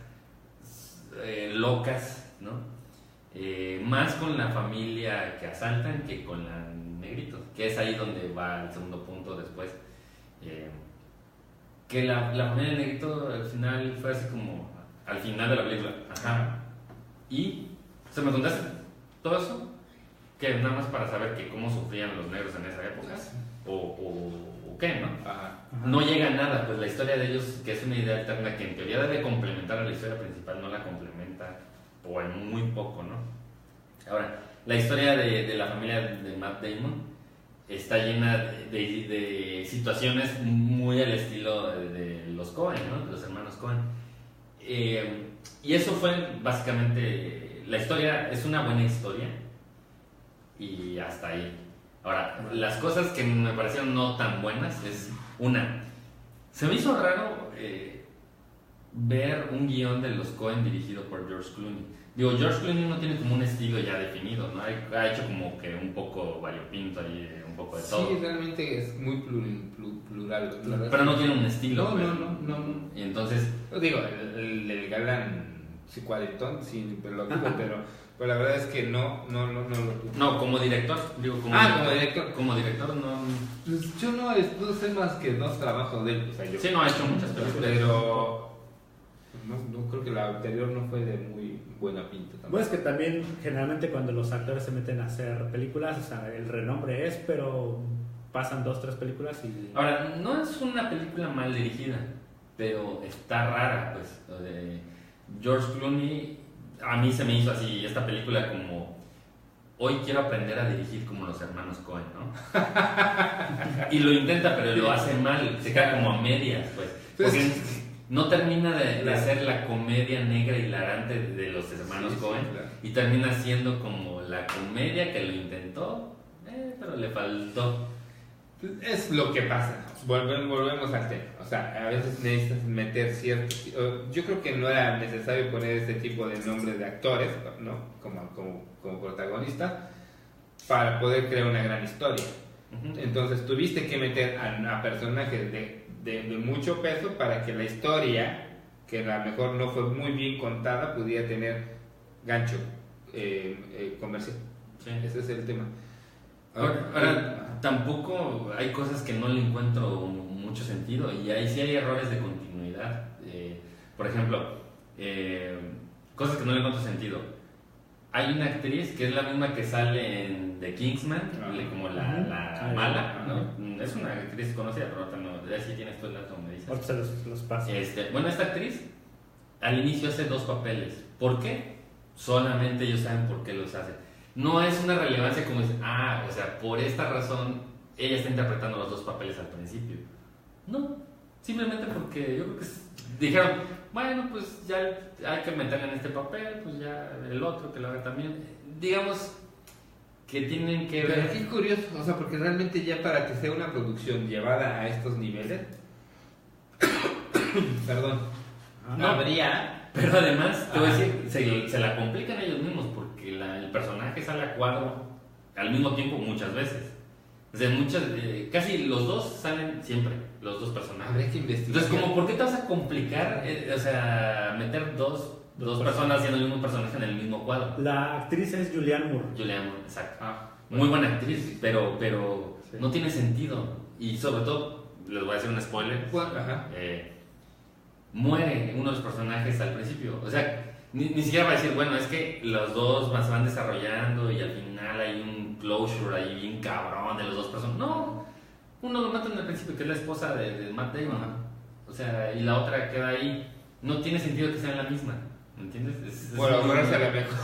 Speaker 1: locas, ¿no? Más con la familia que asaltan que con la negrito, que es ahí donde va el segundo punto después. Que la familia de negrito al final fue así como al final de la película. Ajá. Y se me contaste todo eso, que nada más para saber que cómo sufrían los negros en esa época, o qué, ¿no?
Speaker 3: Ajá.
Speaker 1: No llega a nada, pues la historia de ellos, que es una idea alterna que en teoría debe complementar a la historia principal, no la complementa, o en muy poco, ¿no? Ahora, la historia de la familia de Matt Damon está llena de situaciones muy al estilo de los Coen, ¿no? De los hermanos Coen. Y eso fue básicamente, la historia es una buena historia, y hasta ahí. Ahora, las cosas que me parecieron no tan buenas es, una, se me hizo raro ver un guión de los Coen dirigido por George Clooney. Digo, George Clooney no tiene como un estilo ya definido, ¿no? Ha hecho como que un poco variopinto ahí, un poco de todo.
Speaker 3: Sí, realmente es muy plural.
Speaker 1: Pero no tiene un estilo.
Speaker 3: No,
Speaker 1: pues.
Speaker 3: no.
Speaker 1: Y entonces...
Speaker 3: Digo, el galán cuarentón, sí, pero lo digo, pero la verdad es que no lo tuvo.
Speaker 1: No, como director, digo, como director. Como director, no...
Speaker 3: Pues yo no sé más que dos trabajos de él. O sea,
Speaker 1: sí, no ha hecho muchas películas.
Speaker 3: Pero... No creo que la anterior no fue de muy buena pinta también.
Speaker 2: Bueno, es que también generalmente cuando los actores se meten a hacer películas, o sea, el renombre es, pero pasan 2-3 películas y...
Speaker 1: Ahora, no es una película mal dirigida, pero está rara, pues. George Clooney, a mí se me hizo así esta película como... Hoy quiero aprender a dirigir como los hermanos Coen, ¿no? Y lo intenta, pero lo hace mal, se queda como a medias, pues. Porque no termina de hacer la comedia negra hilarante de los hermanos Coen, claro. Y termina siendo como la comedia que lo intentó, pero le faltó.
Speaker 3: Es lo que pasa, volvemos al tema. O sea, a veces necesitas meter ciertos... Yo creo que no era necesario poner este tipo de nombres de actores, ¿no? Como protagonista, para poder crear una gran historia. Entonces tuviste que meter a personajes de mucho peso para que la historia, que a lo mejor no fue muy bien contada, pudiera tener gancho comercial.
Speaker 1: Sí.
Speaker 3: Ese es el tema.
Speaker 1: Ahora, tampoco hay cosas que no le encuentro mucho sentido, y ahí sí hay errores de continuidad. Por ejemplo, cosas que no le encuentro sentido. Hay una actriz que es la misma que sale en The Kingsman, como la mala, ¿no? Es una actriz conocida, pero otra no. Ya sí tienes todo el dato, me dices.
Speaker 2: Ahorita se los paso.
Speaker 1: Bueno, esta actriz al inicio hace 2 papeles. ¿Por qué? Solamente ellos saben por qué los hace. No es una relevancia como decir, o sea, por esta razón ella está interpretando los 2 papeles al principio. No, simplemente porque yo creo que dijeron, bueno, pues ya hay que meterle en este papel, pues ya el otro que lo haga también. Digamos que tienen que ver...
Speaker 3: Pero qué curioso, o sea, porque realmente ya para que sea una producción llevada a estos niveles, perdón,
Speaker 1: no
Speaker 3: habría...
Speaker 1: Pero además, te voy a decir, se la complican ellos mismos, porque el personaje sale a cuadro al mismo tiempo muchas veces. O sea, casi los dos salen siempre, los 2 personajes.
Speaker 3: Habría que investigar.
Speaker 1: Entonces, ¿por qué te vas a complicar? O sea, meter dos dos personas haciendo el mismo personaje en el mismo cuadro.
Speaker 2: La actriz es Julianne Moore.
Speaker 1: Julianne Moore, exacto.
Speaker 3: Bueno.
Speaker 1: Muy buena actriz, pero
Speaker 2: Sí.
Speaker 1: no tiene sentido. Y sobre todo, les voy a hacer un spoiler.
Speaker 3: Bueno, ajá.
Speaker 1: Muere uno de los personajes al principio. O sea, ni siquiera va a decir, bueno, es que los dos se van desarrollando y al final hay un closure ahí bien cabrón de los dos personajes. No, uno lo matan al principio, que es la esposa de Matt Damon.
Speaker 3: Ajá.
Speaker 1: O sea, y la otra queda ahí. No tiene sentido que sean la misma. ¿Me entiendes?
Speaker 3: Bueno, ahora se la mejor.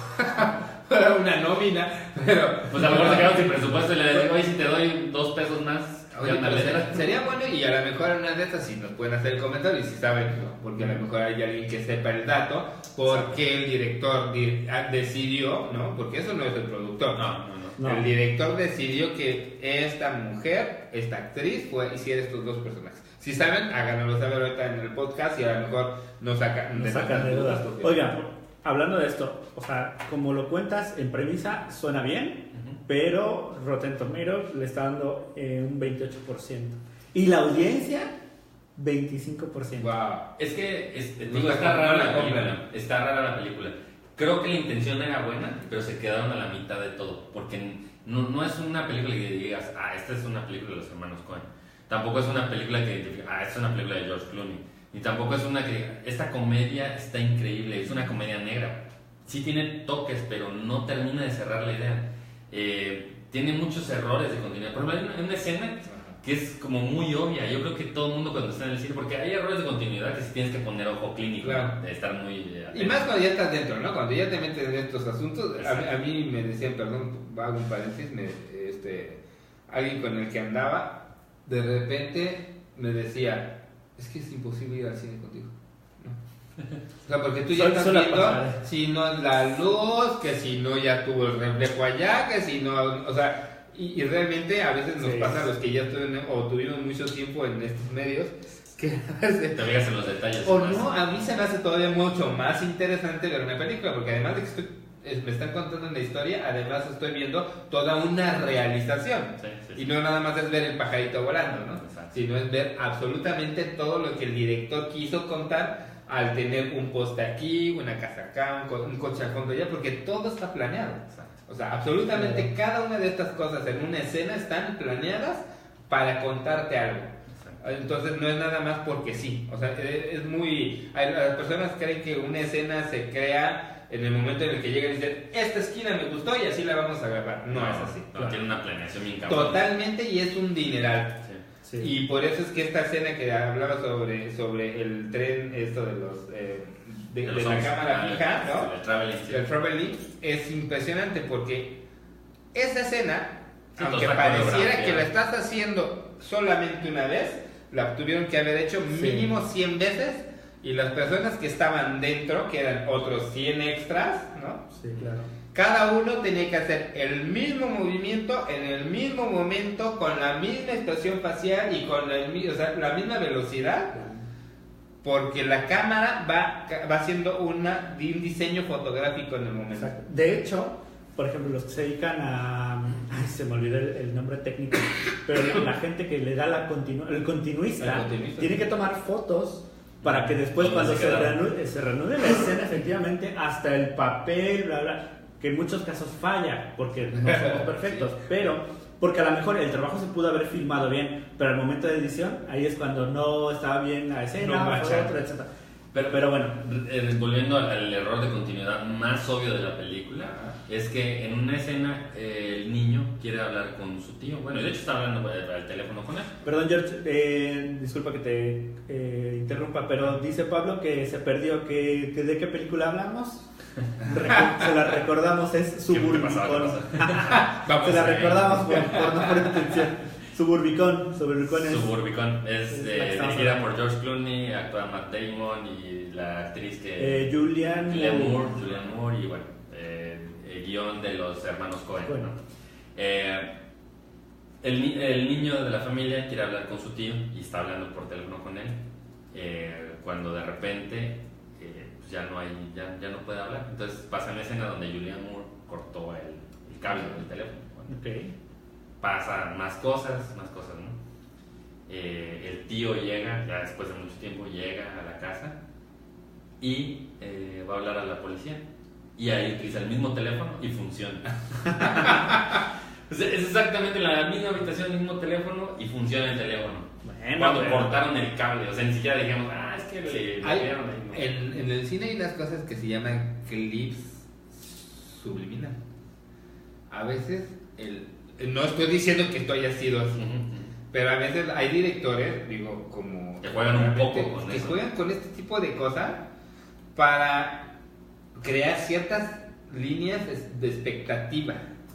Speaker 3: Fuera una nómina, pero.
Speaker 1: Pues a lo mejor se quedaron sin presupuesto y le digo, oye, si te doy $2 más.
Speaker 3: Oye, pero sería bueno y a lo mejor en una de estas si nos pueden hacer el comentario y si saben, ¿no? Porque a lo mejor hay alguien que sepa el dato, por qué el director decidió, ¿no? Porque eso no es el productor.
Speaker 2: No.
Speaker 3: El director decidió que esta mujer, esta actriz, hiciera estos dos personajes. Si saben, háganoslo saber ahorita en el podcast y a lo mejor nos sacan
Speaker 2: de dudas.
Speaker 3: porque-
Speaker 2: Oiga, hablando de esto, o sea, como lo cuentas en premisa, suena bien, pero Rotten Tomatoes le está dando un 28%. Y la audiencia, 25%.
Speaker 3: Wow.
Speaker 1: Es que
Speaker 3: No
Speaker 1: digo,
Speaker 3: la
Speaker 1: está rara
Speaker 3: compran,
Speaker 1: la
Speaker 3: la
Speaker 1: película.
Speaker 3: compran.
Speaker 1: Está rara la película. Creo que la intención era buena, pero se quedaron a la mitad de todo. Porque no es una película que digas, esta es una película de los hermanos Coen. Tampoco es una película que identifica, esta es una película de George Clooney. Y tampoco es una que diga, esta comedia está increíble, es una comedia negra. Sí tiene toques, pero no termina de cerrar la idea. Tiene muchos errores de continuidad. Por ejemplo, hay una escena que es como muy obvia. Yo creo que todo el mundo cuando está en el cine, porque hay errores de continuidad que sí tienes que poner ojo clínico,
Speaker 3: Claro.
Speaker 1: ¿no? De estar muy
Speaker 3: Y más cuando ya estás dentro, ¿no? Cuando ya te metes en estos asuntos. A mí me decían, perdón, hago un paréntesis, alguien con el que andaba, de repente me decía, es que es imposible ir al cine contigo. ¿No? O sea, porque tú ya estás
Speaker 2: Suele
Speaker 3: viendo,
Speaker 2: pasar,
Speaker 3: si no es la luz, que si no ya tuvo el reflejo allá, que si no, o sea, y realmente a veces nos
Speaker 2: Sí.
Speaker 3: pasa a los que ya estuvieron o tuvimos mucho tiempo en estos medios, que
Speaker 1: te fijas en los detalles.
Speaker 3: o
Speaker 1: más.
Speaker 3: no, a mí se me hace todavía mucho más interesante ver una película, porque además de que me están contando una historia, además estoy viendo toda una realización.
Speaker 1: Sí.
Speaker 3: Y no nada más es ver el pajarito volando, ¿no?
Speaker 1: Exacto.
Speaker 3: Sino es ver absolutamente todo lo que el director quiso contar al tener un poste aquí, una casa acá, un coche al fondo allá, porque todo está planeado.
Speaker 1: Exacto.
Speaker 3: O sea, absolutamente cada una de estas cosas en una escena están planeadas para contarte algo. Entonces no es nada más porque sí. O sea, es muy... Las personas creen que una escena se crea en el momento en el que llegan y dicen, esta esquina me gustó y así la vamos a grabar. No es así.
Speaker 1: No, tiene una planeación bien cabrón.
Speaker 3: Totalmente, y es un dineral.
Speaker 2: Sí.
Speaker 3: Y por eso es que esta escena que hablaba sobre el tren, esto de los... de
Speaker 1: los
Speaker 3: la
Speaker 1: zombies.
Speaker 3: cámara fija, ¿no?
Speaker 1: El traveling, sí.
Speaker 3: El traveling es impresionante porque esa escena,
Speaker 1: Sí,
Speaker 3: aunque
Speaker 1: toda
Speaker 3: pareciera
Speaker 1: coreografía.
Speaker 3: que la estás haciendo solamente una vez, la tuvieron que haber hecho mínimo 100 veces, y las personas que estaban dentro, que eran otros 100 extras, ¿no?
Speaker 2: Sí, claro.
Speaker 3: Cada uno tenía que hacer el mismo movimiento en el mismo momento, con la misma expresión facial y con la misma velocidad, porque la cámara va haciendo un diseño fotográfico en el momento.
Speaker 2: Exacto. De hecho, por ejemplo, los que se dedican a... Ay, se me olvidó el nombre técnico, pero la gente que le da el continuista, tiene que tomar fotos para que después
Speaker 1: ¿Dónde
Speaker 2: cuando
Speaker 1: se quedaron?
Speaker 2: se reanude la escena, efectivamente, hasta el papel, bla, bla, que en muchos casos falla, porque no somos perfectos, pero porque a lo mejor el trabajo se pudo haber filmado bien, pero al momento de edición, ahí es cuando no estaba bien la escena,
Speaker 3: No macha.
Speaker 2: otra, etc. Pero bueno,
Speaker 1: Volviendo al error de continuidad más obvio de la película, es que en una escena el niño quiere hablar con su tío. Bueno, de hecho está hablando al teléfono con él.
Speaker 2: perdón George, disculpa que te interrumpa, pero dice Pablo que se perdió, que ¿de qué película hablamos? Se la recordamos, es Suburbicon. Se la recordamos por no poner atención. Suburbicon es...
Speaker 1: Suburbicon es
Speaker 2: la que estamos
Speaker 1: dirigida
Speaker 2: hablando.
Speaker 1: por George Clooney, actúa Matt Damon y la actriz que...
Speaker 2: Julianne
Speaker 1: Moore y bueno, guión de los hermanos Coen.
Speaker 2: Bueno.
Speaker 1: ¿No? El niño de la familia quiere hablar con su tío y está hablando por teléfono con él, cuando de repente pues ya no puede hablar. Entonces pasa una escena donde Julianne Moore cortó el cable del teléfono. Bueno,
Speaker 2: Okay.
Speaker 1: pasan más cosas, ¿no? El tío llega, ya después de mucho tiempo llega a la casa y va a hablar a la policía. Y ahí utiliza el mismo teléfono y funciona. O sea, es exactamente la misma habitación, el mismo teléfono y funciona el teléfono. Cuando cortaron el cable, o sea, ni siquiera dijimos, es que le dieron ahí. No.
Speaker 3: En el cine hay unas cosas que se llaman clips subliminal. A veces, no estoy diciendo que esto haya sido así, pero a veces hay directores, digo, como...
Speaker 1: que juegan un poco con
Speaker 3: que
Speaker 1: eso.
Speaker 3: juegan con este tipo de cosas para crear ciertas líneas de expectativa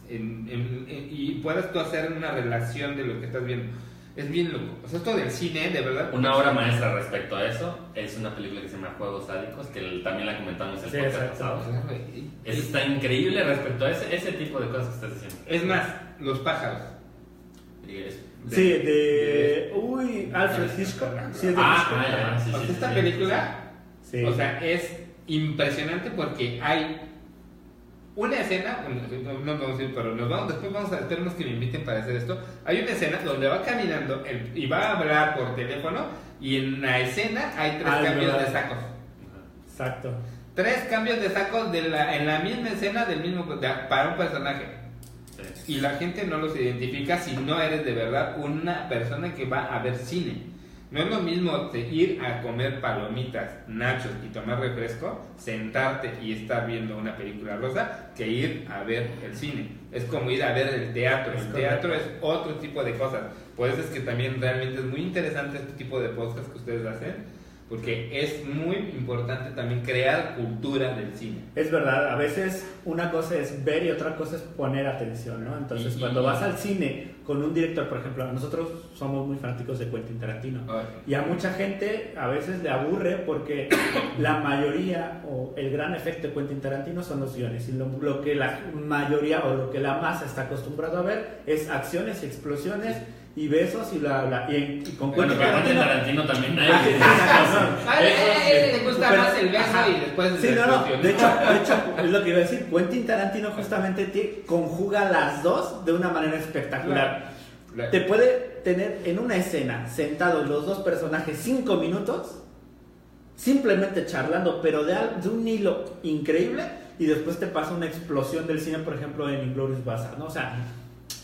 Speaker 3: y puedas tú hacer una relación de lo que estás viendo. Es bien loco. O sea, esto del cine, de verdad.
Speaker 1: Una obra maestra respecto a eso es una película que se llama Juegos Sádicos, que también la comentamos el podcast pasado. Eso está increíble respecto a ese tipo de cosas que estás diciendo.
Speaker 3: Es más, Los pájaros.
Speaker 2: Alfred Hitchcock. Sí, es de Hitchcock.
Speaker 3: O sea, esta película, o sea, es impresionante porque hay una escena, no vamos a ir, pero esperemos que me inviten para hacer esto. Hay una escena donde va caminando y va a hablar por teléfono y en la escena hay 3 cambios de sacos.
Speaker 2: Exacto.
Speaker 3: 3 cambios de sacos en la misma escena para un personaje. Y la gente no los identifica si no eres de verdad una persona que va a ver cine. No es lo mismo ir a comer palomitas, nachos y tomar refresco, sentarte y estar viendo una película rosa, que ir a ver el cine. Es como ir a ver el teatro. El teatro es otro tipo de cosas. Por eso es que también realmente es muy interesante este tipo de podcast que ustedes hacen, porque es muy importante también crear cultura del cine.
Speaker 2: Es verdad, a veces una cosa es ver y otra cosa es poner atención, ¿no? Entonces, cuando vas al cine con un director, por ejemplo, nosotros somos muy fanáticos de Quentin Tarantino. Y a mucha gente a veces le aburre porque la mayoría o el gran efecto de Quentin Tarantino son los guiones. Y lo que la mayoría o lo que la masa está acostumbrado a ver es acciones y explosiones y besos y bla bla. Y con
Speaker 1: Quentin Tarantino también hay.
Speaker 3: Le gusta más el beso y después
Speaker 2: sí, no. De hecho, es lo que iba a decir. Quentin Tarantino justamente conjuga las dos de una manera espectacular. Te puede tener en una escena sentados los dos personajes 5 minutos, simplemente charlando, pero de un hilo increíble, y después te pasa una explosión del cine, por ejemplo, en Inglourious Basterds, ¿no? O sea,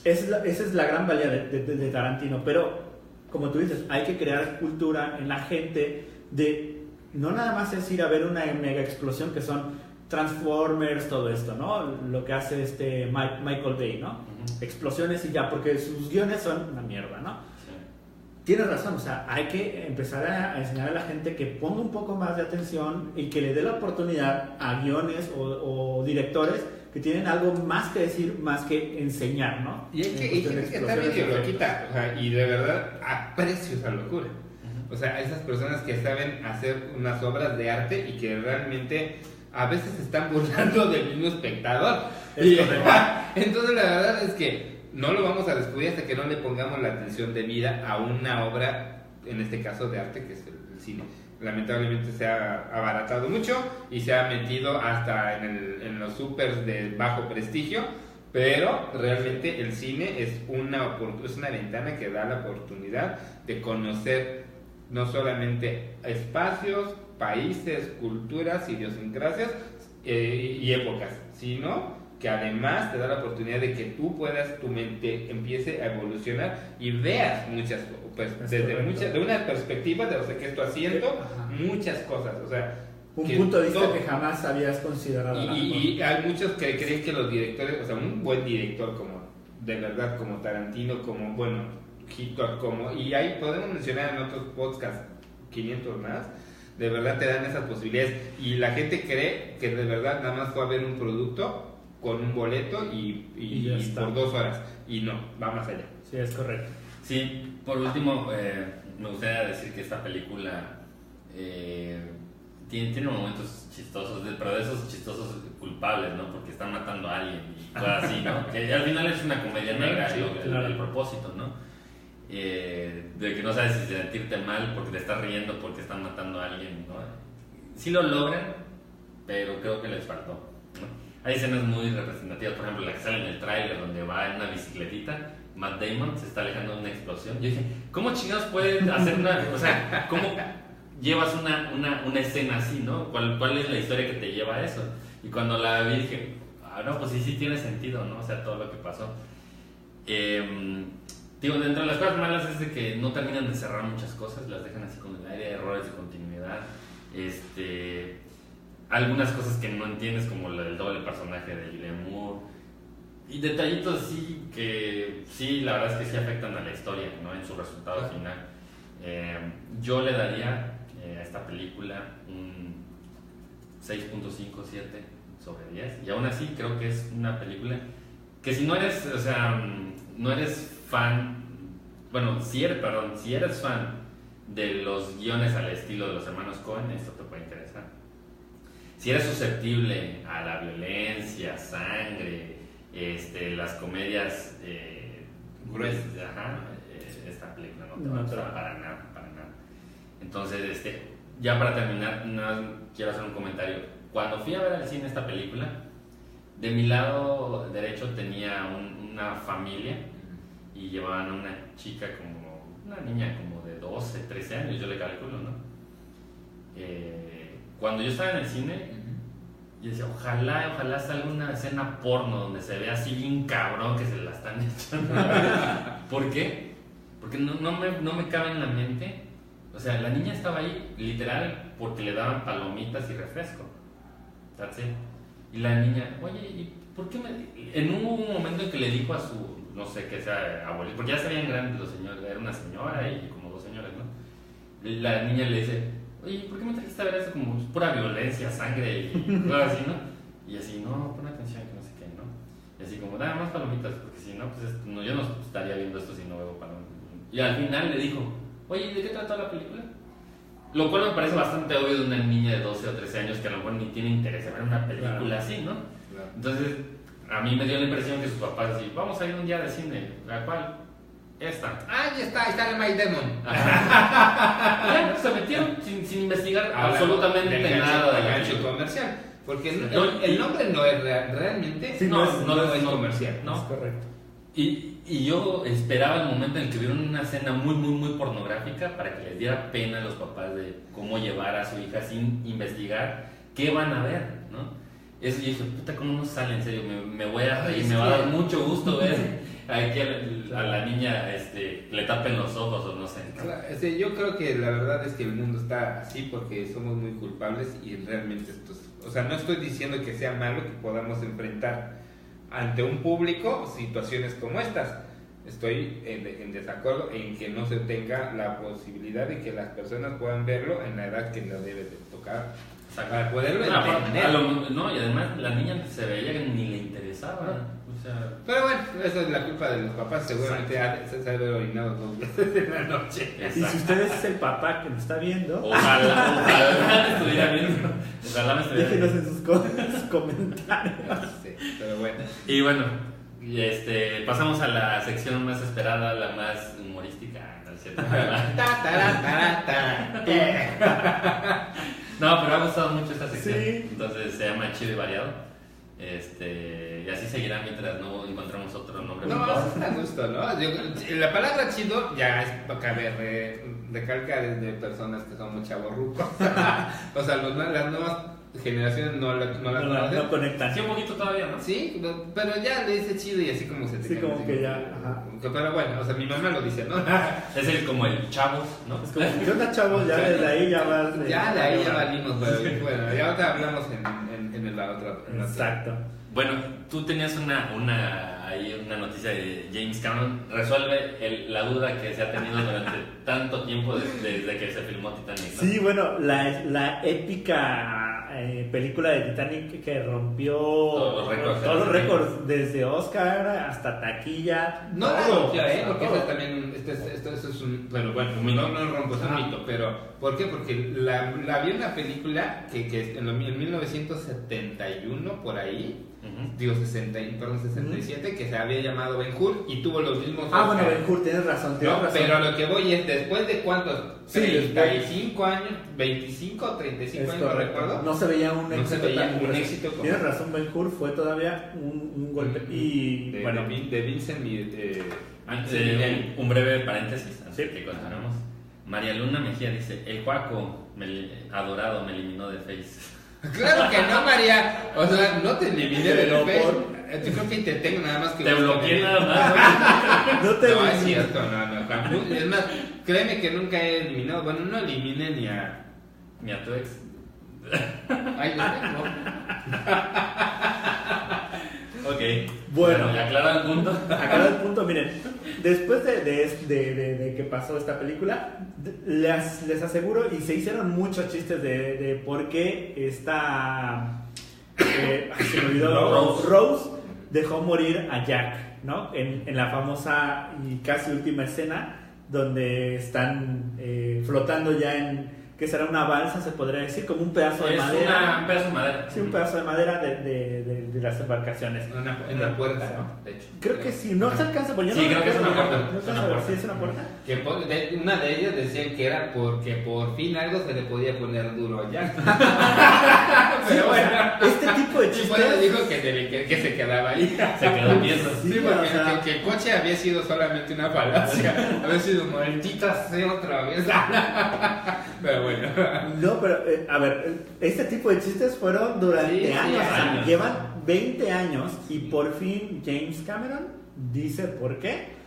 Speaker 2: esa es la gran valía de Tarantino, pero como tú dices, hay que crear cultura en la gente de no nada más es ir a ver una mega explosión que son Transformers, todo esto, ¿no? Lo que hace Michael Bay, ¿no? Explosiones y ya, porque sus guiones son una mierda, ¿no? Sí. Tienes razón, o sea, hay que empezar a enseñar a la gente que ponga un poco más de atención y que le dé la oportunidad a guiones o directores que tienen algo más que decir, más que enseñar, ¿no?
Speaker 3: Y hay que estar medio loquita, o sea, y de verdad aprecio esa locura. O sea, esas personas que saben hacer unas obras de arte y que realmente a veces están burlando del mismo espectador. Entonces la verdad es que no lo vamos a descubrir hasta que no le pongamos la atención debida a una obra, en este caso de arte, que es el cine. Lamentablemente se ha abaratado mucho y se ha metido hasta en los supers de bajo prestigio, pero realmente el cine es una ventana que da la oportunidad de conocer no solamente espacios, países, culturas, idiosincrasias y épocas, sino que además te da la oportunidad de que tu mente empiece a evolucionar y veas muchas cosas. Pues, de una perspectiva de lo que estoy haciendo, muchas cosas, o sea,
Speaker 2: un punto de vista que jamás habías considerado.
Speaker 3: Y hay muchos que creen que los directores, o sea, un buen director como de verdad, como Tarantino, como Hitchcock, y ahí podemos mencionar en otros podcasts 500 más, de verdad te dan esas posibilidades y la gente cree que de verdad nada más fue a ver un producto con un boleto y por 2 horas, y no, va más allá.
Speaker 2: Sí, es correcto.
Speaker 1: Sí, por último, me gustaría decir que esta película tiene momentos chistosos, pero de esos chistosos culpables, ¿no? Porque están matando a alguien y cosas así, ¿no? Que al final es una comedia negra, sí, el propósito, ¿no? De que no sabes si sentirte mal porque te estás riendo porque están matando a alguien, ¿no? Sí lo logran, pero creo que les faltó, ¿no? Hay escenas muy representativas, por ejemplo, la que sale en el tráiler donde va en una bicicletita, Matt Damon se está alejando de una explosión. Yo dije, ¿cómo chingados pueden hacer una...? O sea, ¿cómo llevas una escena así, ¿no? ¿Cuál es la historia que te lleva a eso? Y cuando la vi dije, no, pues sí tiene sentido, ¿no? O sea, todo lo que pasó. Digo, dentro de las cosas malas es de que no terminan de cerrar muchas cosas, las dejan así con el aire, errores de continuidad. Algunas cosas que no entiendes, como el doble personaje de Julianne Moore. Y detallitos sí que sí, la verdad es que sí afectan a la historia, ¿no? En su resultado final. Yo le daría a esta película un 6.57 sobre 10. Y aún así creo que es una película que si no eres, o sea, no eres fan, bueno, si eres fan de los guiones al estilo de los hermanos Coen, esto te puede interesar. Si eres susceptible a la violencia, sangre, las comedias gruesas, esta película no te va a gustar para nada. Entonces, ya para terminar, quiero hacer un comentario. Cuando fui a ver al cine esta película, de mi lado derecho tenía una familia y llevaban a una chica una niña como de 12, 13 años, yo le calculo, ¿no? Cuando yo estaba en el cine, yo decía, ojalá salga una escena porno donde se vea así bien cabrón que se la están echando. ¿Por qué? Porque no me cabe en la mente. O sea, la niña estaba ahí literal porque le daban palomitas y refresco. That's it. Y la niña, oye, ¿y por qué en un momento en que le dijo a su, no sé, que sea abuelita, porque ya se veían grandes los señores, era una señora y como dos señores, ¿no? La niña le dice, oye, ¿por qué me trajiste a ver eso? Como pura violencia, sangre y cosas así, ¿no? Y así, no, pon atención, que no sé qué, ¿no? Y así como, nada más palomitas, porque si no, pues yo no estaría viendo esto si no veo palomitas. Y al final le dijo, oye, ¿de qué trata la película? Lo cual me parece bastante obvio de una niña de 12 o 13 años que a lo mejor ni tiene interés en ver una película así, ¿no? Claro. Entonces, a mí me dio la impresión que sus papás decían, vamos a ir un día de cine, ¿a cuál? Esta.
Speaker 3: Ahí está el My Demon.
Speaker 1: Ya, se metieron sin investigar absolutamente nada
Speaker 3: de gancho comercial. Porque el nombre no es realmente,
Speaker 2: sí,
Speaker 3: no es comercial.
Speaker 2: No, es correcto.
Speaker 1: Y yo esperaba el momento en el que vieron una escena muy, muy, muy pornográfica para que les diera pena a los papás de cómo llevar a su hija sin investigar qué van a ver, ¿no? Eso yo dije, puta, ¿cómo no sale? En serio, me voy a reír, me va a dar mucho gusto ver aquí a la niña le tapen los ojos o no sé.
Speaker 3: Claro, yo creo que la verdad es que el mundo está así porque somos muy culpables y realmente o sea, no estoy diciendo que sea malo que podamos enfrentar ante un público situaciones como estas. Estoy en desacuerdo en que no se tenga la posibilidad de que las personas puedan verlo en la edad que lo debe de tocar. O sea, para poderlo entender.
Speaker 1: No, y además la niña se veía que ni le interesaba. O sea,
Speaker 3: pero bueno, eso es la culpa de los papás. Seguramente se ha orinado 2 veces en la noche.
Speaker 2: Y si usted es el papá que lo está viendo,
Speaker 1: ojalá me estuviera viendo.
Speaker 2: Déjenos en sus comentarios.
Speaker 3: Sí, pero bueno.
Speaker 1: Y bueno, pasamos a la sección más esperada, la más humorística. No, pero ha gustado mucho esta sección. Sí. Entonces se llama Chido y Variado. Y así seguirá mientras no encontramos otro nombre.
Speaker 3: No, es a gusto, ¿no? La palabra chido ya es para recalca de personas que son muy chavorrucos. O sea, las nuevas generaciones no
Speaker 2: conectan.
Speaker 1: Sí, un poquito todavía, ¿no?
Speaker 3: Sí, pero ya le dice chido y así como se te
Speaker 2: sí, como que ya. Ajá.
Speaker 3: Pero bueno, o sea, mi mamá lo dice, ¿no?
Speaker 1: Es como el chavos, ¿no?
Speaker 2: Es como, ¿qué onda, chavos? Ya desde ahí ya vas.
Speaker 3: Ya de ahí ya valimos, pero bueno, ya ahorita hablamos en la otra.
Speaker 2: Exacto.
Speaker 1: Bueno, tú tenías una noticia de James Cameron. Resuelve la duda que se ha tenido durante tanto tiempo desde que se filmó Titanic, ¿no?
Speaker 2: Sí, bueno, la épica película de Titanic que rompió todos los récords, desde Oscar hasta taquilla.
Speaker 3: No la rompió, porque eso también esto es un, bueno, no rompo, es un mito, pero ¿por qué? Porque la vi una película que en 1971 por ahí. Digo 67, que se había llamado Ben-Hur y tuvo los mismos.
Speaker 2: Bueno, Ben-Hur, tienes razón.
Speaker 3: Pero a lo que voy es, después de cuántos, 35 años, 25 o 35 años, no recuerdo.
Speaker 2: No se veía un
Speaker 3: éxito.
Speaker 2: Tienes razón, Ben-Hur fue todavía un golpe. Y
Speaker 3: bueno, de Vincent y
Speaker 1: un breve paréntesis antes que continuemos. María Luna Mejía dice, el Juaco adorado me eliminó de Face.
Speaker 3: Claro que no, María. O sea, no te eliminé de Facebook. Yo creo que intenté nada más que...
Speaker 1: Te bloqueé nada más.
Speaker 2: No te
Speaker 3: No, es cierto, no, Juan. Es más, créeme que nunca he eliminado. Bueno, no eliminé ni a...
Speaker 1: Ni a tu ex.
Speaker 3: Ay, lo tengo.
Speaker 1: Ok.
Speaker 2: Bueno.
Speaker 1: ¿ya aclarado el punto?
Speaker 2: Acá el punto, miren, después de que pasó esta película, les aseguro, y se hicieron muchos chistes de por qué esta... se me olvidó, Rose dejó morir a Jack, ¿no? En la famosa y casi última escena donde están flotando ya en... que será una balsa, se podría decir, como un pedazo de madera.
Speaker 1: Un pedazo de madera.
Speaker 2: Sí, un pedazo de madera de las embarcaciones.
Speaker 3: En la puerta, ¿no? De hecho.
Speaker 2: Creo que sí, no se alcanza a poner.
Speaker 1: Sí, creo que es una puerta.
Speaker 2: No alcanza a ver si es una puerta.
Speaker 3: Que una de ellas decían que era porque por fin algo se le podía poner duro a Jack.
Speaker 2: Pero bueno, este tipo de
Speaker 3: Y
Speaker 2: chistes.
Speaker 3: bueno, dijo que se quedaba ahí.
Speaker 1: Se quedó tieso.
Speaker 3: Sí,
Speaker 2: Sí,
Speaker 3: porque
Speaker 2: o sea,
Speaker 3: que el coche había sido solamente una falacia. Había sido maldita sea otra vez. Pero bueno.
Speaker 2: No, pero a ver, este tipo de chistes fueron durante
Speaker 3: Sí,
Speaker 2: años. O sea,
Speaker 1: años.
Speaker 2: llevan 20 años y por fin James Cameron dice por qué.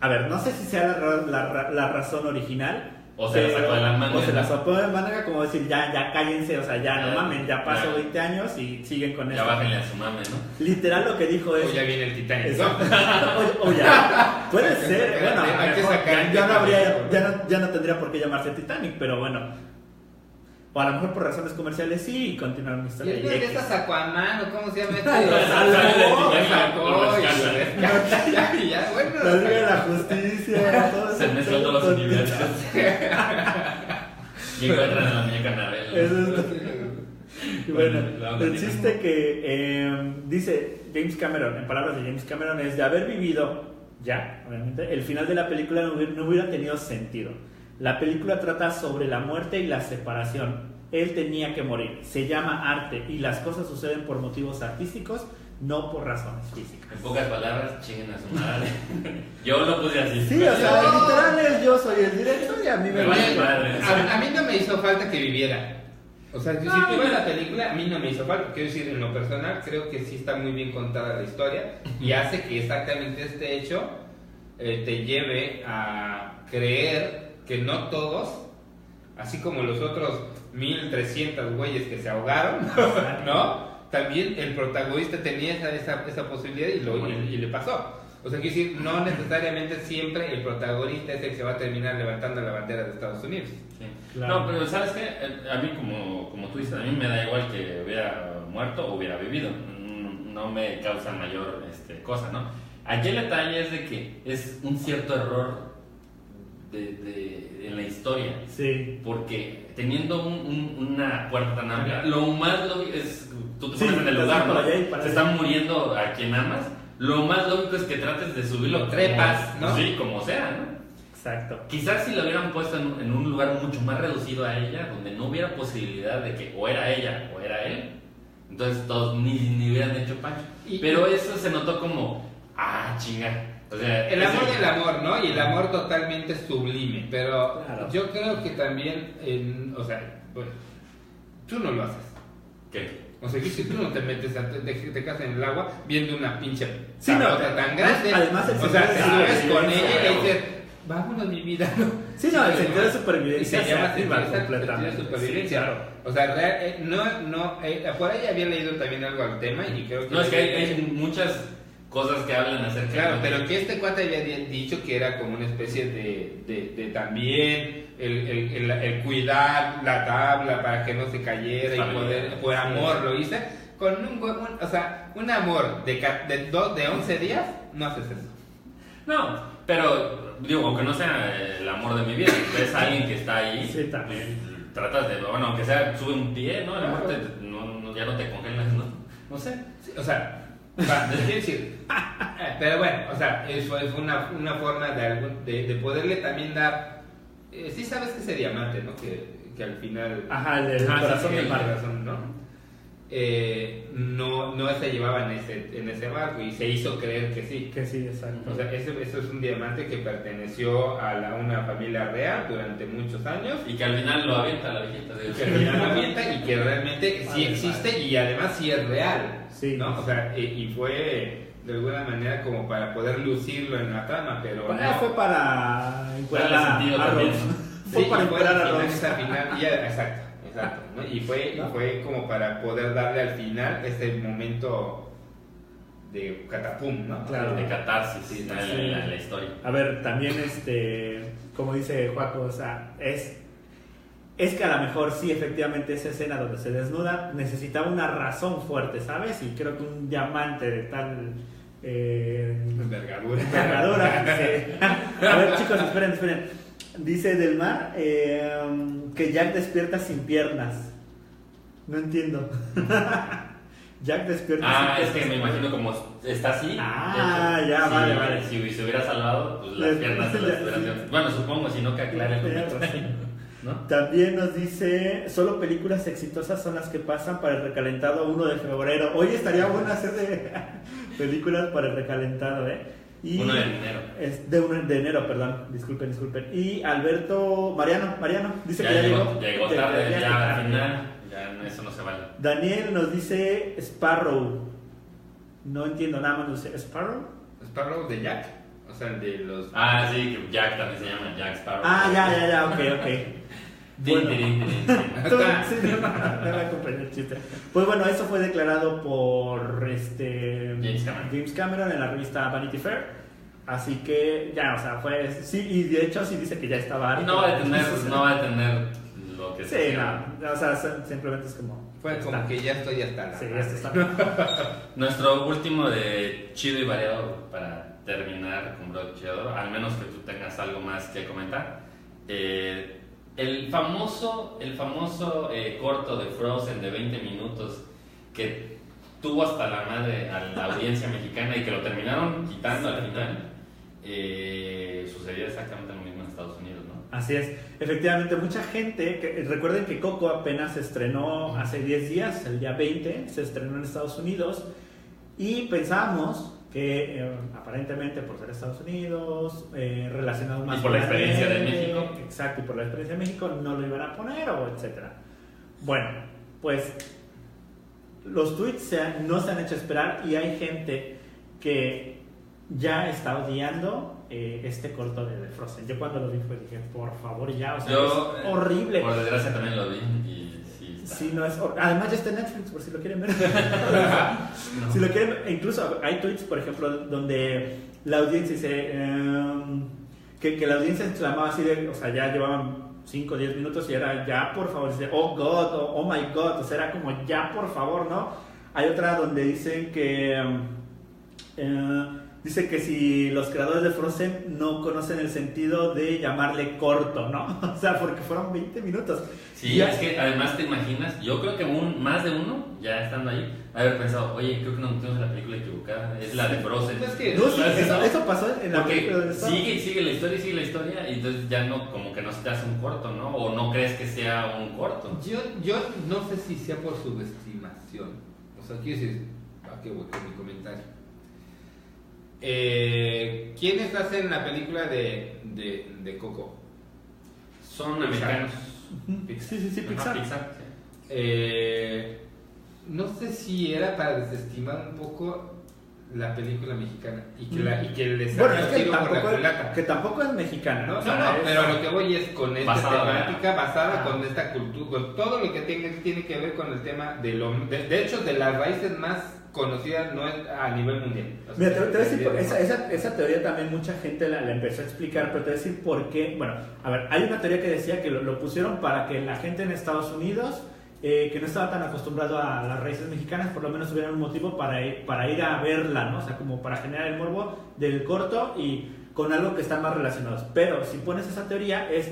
Speaker 2: A ver, no sé si sea la razón original.
Speaker 1: O se la sacó de la manga.
Speaker 2: O se la sacó de la manga, como decir, ya cállense, o sea, ya no
Speaker 1: Ya,
Speaker 2: mamen, ya pasó
Speaker 1: ya.
Speaker 2: 20 años y siguen con
Speaker 1: Ya
Speaker 2: esto.
Speaker 1: bájenle a su mame, ¿no?
Speaker 2: Literal lo que dijo es...
Speaker 3: O ya viene el Titanic.
Speaker 2: Exacto.
Speaker 3: ¿No?
Speaker 2: O ya. Puede ser,
Speaker 3: Espérate,
Speaker 2: bueno, a
Speaker 3: hay
Speaker 2: lo
Speaker 3: que
Speaker 2: mejor
Speaker 3: sacar
Speaker 2: ya no habría,
Speaker 3: Titanic.
Speaker 2: ya no tendría por qué llamarse Titanic, pero bueno. O a lo mejor por razones comerciales sí, y continuaron mi
Speaker 3: Y
Speaker 2: historia.
Speaker 3: después
Speaker 2: Y
Speaker 3: de
Speaker 2: X.
Speaker 3: estas Aquaman, o cómo se llama este. Ya, bueno.
Speaker 2: La Liga de la Justicia, todo
Speaker 1: Se
Speaker 2: eso,
Speaker 1: mezclan
Speaker 2: todo
Speaker 1: todos los
Speaker 2: con
Speaker 1: universos. Y encuentran a la muñeca
Speaker 2: Eso
Speaker 1: Anabel.
Speaker 2: es- Y bueno, el chiste que dice James Cameron, en palabras de James Cameron, es de haber vivido ya, obviamente, el final de la película no hubiera tenido sentido. La película trata sobre la muerte y la separación. Él tenía que morir. Se llama arte y las cosas suceden por motivos artísticos, no por razones físicas.
Speaker 1: En pocas palabras, chinguen a su madre. Yo lo puse así.
Speaker 2: Sí, o sea, literal es yo soy el director y a mí me
Speaker 1: Me vale
Speaker 2: gusta.
Speaker 1: madre.
Speaker 3: A mí no me hizo falta que viviera. O sea, si tú ves la película, a mí no me hizo falta. Quiero decir, en lo personal, creo que sí está muy bien contada la historia y hace que exactamente este hecho te lleve a creer que no todos, así como los otros 1300 güeyes que se ahogaron, ¿no? También el protagonista tenía esa posibilidad y le pasó. O sea, quiero decir, no necesariamente siempre el protagonista es el que va a terminar levantando la bandera de Estados Unidos.
Speaker 1: Sí.
Speaker 2: Claro.
Speaker 1: No, pero ¿sabes qué? A mí, como tú dices, a mí me da igual que hubiera muerto o hubiera vivido. No me causa mayor cosa, ¿no? Aquí el detalle es de que es un cierto error en la historia.
Speaker 2: Sí.
Speaker 1: Porque teniendo una puerta tan amplia, lo más lógico es. Tú te
Speaker 2: Sí,
Speaker 1: pones en el
Speaker 2: te
Speaker 1: lugar,
Speaker 2: vas
Speaker 1: ¿no?
Speaker 2: para allá y para
Speaker 1: Se
Speaker 2: allá.
Speaker 1: están muriendo a quien amas. Lo más lógico es que trates de subirlo.
Speaker 3: Lo trepas,
Speaker 1: como-
Speaker 3: ¿no?
Speaker 1: Sí, como sea, ¿no?
Speaker 2: Exacto.
Speaker 1: Quizás si lo hubieran puesto en un lugar mucho más reducido a ella, donde no hubiera posibilidad de que o era ella o era él, entonces todos ni hubieran hecho pancho. Pero eso se notó como, chinga. O sea,
Speaker 3: El amor
Speaker 1: ese-
Speaker 3: del amor, ¿no? Y el amor totalmente sublime. Pero
Speaker 2: Claro.
Speaker 3: yo creo que también, o sea, bueno, tú no lo haces.
Speaker 1: ¿Qué?
Speaker 3: O sea, que si tú no te metes, te casas en el agua viendo una pinche
Speaker 2: Sí, no,
Speaker 3: tablota tan grande.
Speaker 2: además el
Speaker 3: o sea,
Speaker 2: sentido
Speaker 3: te
Speaker 2: de
Speaker 3: subes con
Speaker 2: supervivencia,
Speaker 3: ella y dices, vámonos mi vida, ¿no?
Speaker 2: Sí, no, el sentido de
Speaker 3: Y
Speaker 2: supervivencia
Speaker 3: se
Speaker 2: se
Speaker 3: llama
Speaker 2: activa
Speaker 3: sentido de
Speaker 2: completamente.
Speaker 3: supervivencia.
Speaker 2: Sí, claro.
Speaker 3: O sea, por ahí había leído también algo al tema y creo que...
Speaker 1: No, es que hay muchas cosas que hablan acerca
Speaker 3: Claro,
Speaker 1: de...
Speaker 3: pero que este cuate había dicho que era como una especie de también el cuidar la tabla para que no se cayera y poder, por amor lo hice, con un amor de 11 días, no haces eso.
Speaker 1: No, pero digo, aunque no sea el amor de mi vida, ves a alguien que está ahí,
Speaker 2: Sí, también.
Speaker 1: tratas de, bueno, aunque sea, sube un pie, ¿no? A lo mejor ya no te congelas, ¿no? No sé.
Speaker 3: Sí, o sea, quiero decir, pero bueno, o sea, eso es una forma de poderle también dar, sí sabes que sería diamante, ¿no? Que al final...
Speaker 2: Ajá, el
Speaker 1: Ah, sí,
Speaker 2: corazón
Speaker 1: sí,
Speaker 2: del
Speaker 3: el
Speaker 2: mar.
Speaker 3: corazón, ¿no? no se llevaba en ese barco y se hizo creer que sí.
Speaker 2: Que sí, exacto.
Speaker 3: O sea, eso es un diamante que perteneció a una familia real durante muchos años.
Speaker 1: Y que al final lo avienta la viejita.
Speaker 3: Que al final lo avienta y que realmente sí existe y además sí es real.
Speaker 2: Sí.
Speaker 3: ¿No? O sea, y fue de alguna manera como para poder lucirlo en la trama, pero
Speaker 2: Fue para encuadrar
Speaker 1: Darle sentido
Speaker 2: a
Speaker 1: también,
Speaker 2: Rose.
Speaker 1: ¿no?
Speaker 2: Fue para encuadrar a
Speaker 3: final,
Speaker 2: Rose.
Speaker 3: esa final, exacto. ¿No? Y fue como para poder darle al final ese momento de catapum, ¿no?
Speaker 2: Claro.
Speaker 1: De catarsis
Speaker 3: Sí,
Speaker 1: en la historia.
Speaker 2: A ver, también como dice Joaco, o sea, es que a lo mejor sí, efectivamente, esa escena donde se desnuda necesitaba una razón fuerte, ¿sabes? Y creo que un diamante de tal
Speaker 3: Envergadura.
Speaker 2: sí. A ver, chicos, esperen. Dice Del Mar que Jack despierta sin piernas. No entiendo. Jack despierta sin piernas.
Speaker 1: Es que me imagino como está así.
Speaker 2: Ya,
Speaker 1: sí,
Speaker 2: vale.
Speaker 1: Si se hubiera salvado, pues las piernas se las hubieran... Bueno, supongo, si no que aclare el comentario, ¿no?
Speaker 2: También nos dice, solo películas exitosas son las que pasan para el recalentado 1 de febrero. Hoy estaría bueno hacer de películas para el recalentado, Y
Speaker 1: 1 de enero.
Speaker 2: Es de 1 de enero, perdón. Disculpen. Y Alberto, Mariano, dice
Speaker 1: Ya
Speaker 2: que ya
Speaker 1: llegó
Speaker 2: llegó.
Speaker 1: tarde,
Speaker 2: Ya
Speaker 1: ya al
Speaker 2: tarde.
Speaker 1: final. Ya eso no se vale.
Speaker 2: Daniel nos dice Sparrow. No entiendo nada más, nos dice Sparrow.
Speaker 3: Sparrow de Jack, o sea, el de los...
Speaker 1: Sí, que Jack también se llama Jack Sparrow.
Speaker 2: Ya, ok. Bueno. Tú, sí, no me acompañó el chiste. Pues bueno, eso fue declarado por James Cameron en la revista Vanity Fair. Así que ya, o sea, fue... Sí, y de hecho sí dice que ya estaba harto.
Speaker 1: No va a detener lo que se
Speaker 2: no, o sea, simplemente es como...
Speaker 3: Fue como que ya estoy hasta la...
Speaker 2: Sí, ya está.
Speaker 1: Nuestro último de chido y variado para terminar con Brocheador, al menos que tú tengas algo más que comentar. El famoso corto de Frozen de 20 minutos que tuvo hasta la madre a la audiencia mexicana y que lo terminaron quitando al final, sucedió exactamente lo mismo en Estados Unidos, ¿no?
Speaker 2: Así es, efectivamente mucha gente, recuerden que Coco apenas se estrenó hace 10 días, el día 20, se estrenó en Estados Unidos y pensábamos que aparentemente por ser Estados Unidos, relacionado más
Speaker 1: y por la experiencia de
Speaker 2: ley,
Speaker 1: México.
Speaker 2: Exacto, y por la experiencia de México no lo iban a poner o etcétera. Bueno, pues los tweets no se han hecho esperar y hay gente que ya está odiando este corto de Frozen. Yo cuando lo vi dije, por favor ya, o sea, es horrible.
Speaker 1: Por desgracia también lo vi y sí está.
Speaker 2: Sí, no es además ya está en Netflix por si lo quieren ver.
Speaker 1: No.
Speaker 2: Si lo quieren, incluso hay tweets, por ejemplo, donde la audiencia dice que la audiencia exclamaba así de, o sea, ya llevaban 5 o 10 minutos y era ya por favor, dice oh God, oh my God, o sea, era como ya por favor, ¿no? Hay otra donde dicen que dice que si los creadores de Frozen no conocen el sentido de llamarle corto, ¿no? O sea, porque fueron 20 minutos.
Speaker 1: Sí,
Speaker 2: ya.
Speaker 1: Es que además te imaginas, yo creo que más de uno, ya estando ahí, haber pensado, oye, creo que nos metimos en la película equivocada, es la de Frozen.
Speaker 3: Es que,
Speaker 2: No, sí, eso pasó en la película de Star Wars.
Speaker 1: sigue la historia, y entonces ya no, como que no se te hace un corto, ¿no? O no crees que sea un corto.
Speaker 3: Yo no sé si sea por subestimación. O sea, quiero decir, ¿a qué voy con mi comentario? ¿Quiénes hacen la película de Coco?
Speaker 1: Son
Speaker 3: Pixar.
Speaker 1: americanos.
Speaker 2: Sí, Pixar.
Speaker 1: Pixar, sí.
Speaker 3: No sé si era para desestimar un poco la película mexicana y que les
Speaker 2: Bueno,
Speaker 3: haya
Speaker 2: es que
Speaker 3: sido por la
Speaker 2: tampoco,
Speaker 3: culata.
Speaker 2: que tampoco es mexicana, ¿no?
Speaker 3: No,
Speaker 2: O sea,
Speaker 3: no,
Speaker 2: es-
Speaker 3: pero a lo que voy es con esta
Speaker 1: Basada,
Speaker 3: temática basada
Speaker 2: Ah.
Speaker 3: con esta cultura, con todo lo que tiene que ver con el tema de hecho, de las raíces más conocidas no es a nivel mundial. O sea,
Speaker 2: Mira, te voy a decir,
Speaker 3: de-
Speaker 2: esa teoría también mucha gente la empezó a explicar, pero te voy a decir por qué. Bueno, a ver, hay una teoría que decía que lo pusieron para que la gente en Estados Unidos, que no estaba tan acostumbrado a las raíces mexicanas, por lo menos tuviera un motivo para ir a verla, ¿no? O sea, como para generar el morbo del corto y con algo que están más relacionados. Pero si pones esa teoría es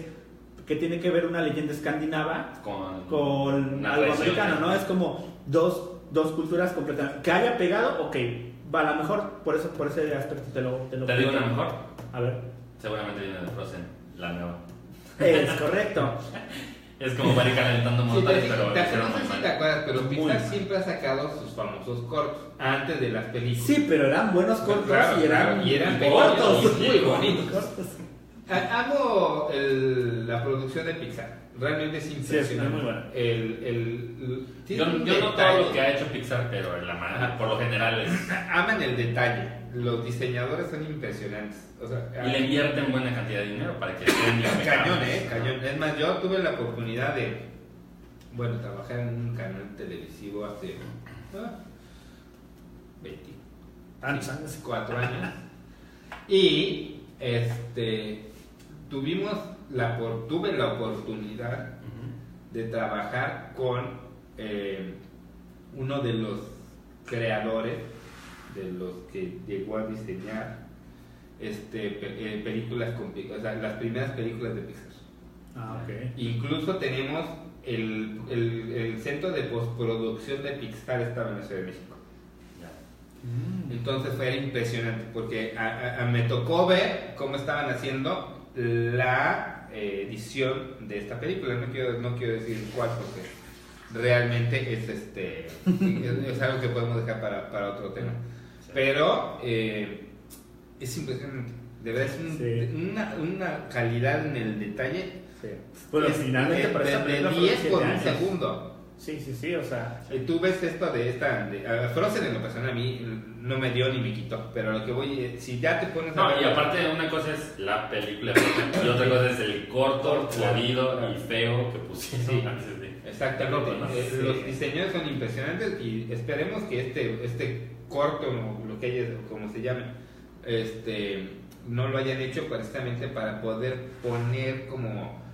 Speaker 2: que tiene que ver una leyenda escandinava con
Speaker 1: una
Speaker 2: algo
Speaker 1: tradición.
Speaker 2: americano, ¿no? Es como dos culturas completamente. Que haya pegado, ok, va, a lo mejor por ese aspecto te lo
Speaker 1: ¿Te digo una mejor?
Speaker 2: A ver.
Speaker 1: Seguramente viene de Frozen, la nueva.
Speaker 2: Es correcto.
Speaker 1: Es como para ir calentando
Speaker 3: Sí,
Speaker 1: motores,
Speaker 3: no
Speaker 1: pero
Speaker 3: sé si te acuerdas, pero
Speaker 2: Muy
Speaker 3: Pixar
Speaker 2: mal.
Speaker 3: siempre ha sacado sus famosos cortos antes de las películas.
Speaker 2: Sí, pero eran buenos cortos
Speaker 3: Claro,
Speaker 2: y eran,
Speaker 3: claro, y eran
Speaker 2: cortos.
Speaker 3: pequeños y muy bonitos.
Speaker 2: Cortos.
Speaker 3: Amo la producción de Pixar. Realmente es
Speaker 2: Sí, es
Speaker 3: impresionante.
Speaker 2: muy buena.
Speaker 3: Tiene
Speaker 1: yo
Speaker 3: un
Speaker 1: no todo
Speaker 3: detalle.
Speaker 1: lo que ha hecho Pixar, pero en la mano,
Speaker 3: Ajá.
Speaker 1: por lo general es.
Speaker 3: Aman el detalle. Los diseñadores son impresionantes. O sea,
Speaker 1: Y le invierten buena cantidad de dinero para que estén bien
Speaker 3: cañón,
Speaker 1: impecables.
Speaker 3: cañón. Es más, yo tuve la oportunidad de, bueno, trabajar en un canal televisivo hace 24 años. Y tuve la oportunidad de trabajar con uno de los creadores, de los que llegó a diseñar películas o sea, las primeras películas de Pixar.
Speaker 2: Ah, ok.
Speaker 3: Incluso tenemos el centro de postproducción de Pixar estaba en la Ciudad de México. Entonces fue impresionante porque me tocó ver cómo estaban haciendo la edición de esta película. No quiero decir cuál porque realmente es algo que podemos dejar para otro tema.
Speaker 1: Sí.
Speaker 3: Pero es impresionante. De verdad es una calidad en el detalle.
Speaker 2: Sí. Bueno, finalmente para esta
Speaker 3: de
Speaker 2: película
Speaker 3: 10
Speaker 2: fueron
Speaker 3: por
Speaker 2: 7
Speaker 3: un
Speaker 2: años.
Speaker 3: segundo.
Speaker 2: Sí, o sea.
Speaker 3: Tú ves esto de Frozen en lo personal a mí no me dio ni me quitó, pero lo que voy si ya te pones a
Speaker 1: No,
Speaker 3: ver-
Speaker 1: y aparte una cosa es la película y otra cosa es el corto, jodido y feo que pusieron
Speaker 3: Sí.
Speaker 1: antes de...
Speaker 3: Exactamente.
Speaker 1: ¿no? Sí.
Speaker 3: Los diseños son impresionantes y esperemos que este corto, o lo que haya, como se llame, no lo hayan hecho precisamente para poder poner como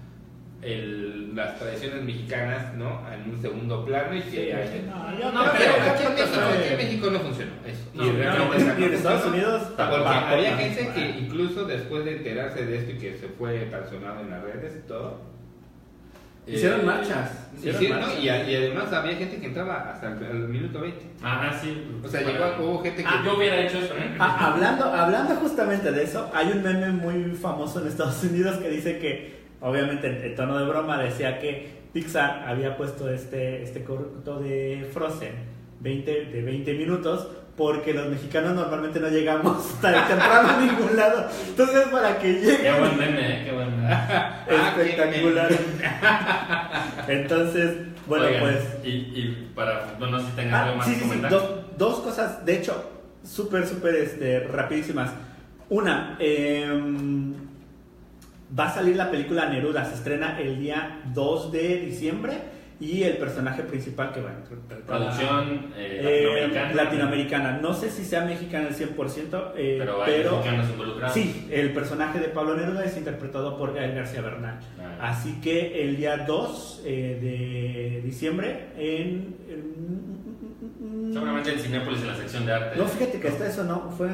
Speaker 3: las tradiciones mexicanas, ¿no? En un segundo plano y que haya...
Speaker 1: No,
Speaker 3: pero
Speaker 1: pero
Speaker 3: aquí en
Speaker 2: fue-
Speaker 3: México no funcionó eso.
Speaker 1: No,
Speaker 3: Y
Speaker 1: no,
Speaker 3: realmente
Speaker 2: y en Estados Unidos
Speaker 3: porque
Speaker 2: tampoco.
Speaker 3: había gente que incluso después de enterarse de esto y que se fue tan sonado en las redes y todo,
Speaker 2: Hicieron marchas.
Speaker 3: ¿no? Y además había gente que entraba hasta el minuto 20.
Speaker 1: Ajá, sí.
Speaker 3: O sea,
Speaker 1: Bueno.
Speaker 3: hubo gente que...
Speaker 1: Yo hubiera hecho eso, ¿eh?
Speaker 2: Hablando justamente de eso, hay un meme muy famoso en Estados Unidos que dice que, obviamente en tono de broma, decía que Pixar había puesto este corto de Frozen de 20 minutos porque los mexicanos normalmente no llegamos tan temprano a ningún lado. Entonces, para que
Speaker 1: Qué
Speaker 2: lleguen...
Speaker 1: buen meme, qué buen meme.
Speaker 2: Espectacular. Entonces, bueno,
Speaker 1: Oigan,
Speaker 2: pues...
Speaker 1: Y para... No sé si tengas algo más
Speaker 2: sí,
Speaker 1: que
Speaker 2: sí,
Speaker 1: comentar.
Speaker 2: dos cosas, de hecho, súper rapidísimas. Una, va a salir la película Neruda, se estrena el día 2 de diciembre y el personaje principal que va a
Speaker 1: Producción
Speaker 2: latinoamericana. No sé si sea mexicana al 100%,
Speaker 1: pero hay mexicanos involucrados.
Speaker 2: sí, el personaje de Pablo Neruda es interpretado por Gael García Bernal. Así que el día 2 de diciembre
Speaker 1: Seguramente en Cinépolis en la sección de arte.
Speaker 2: No, fíjate que hasta eso no fue...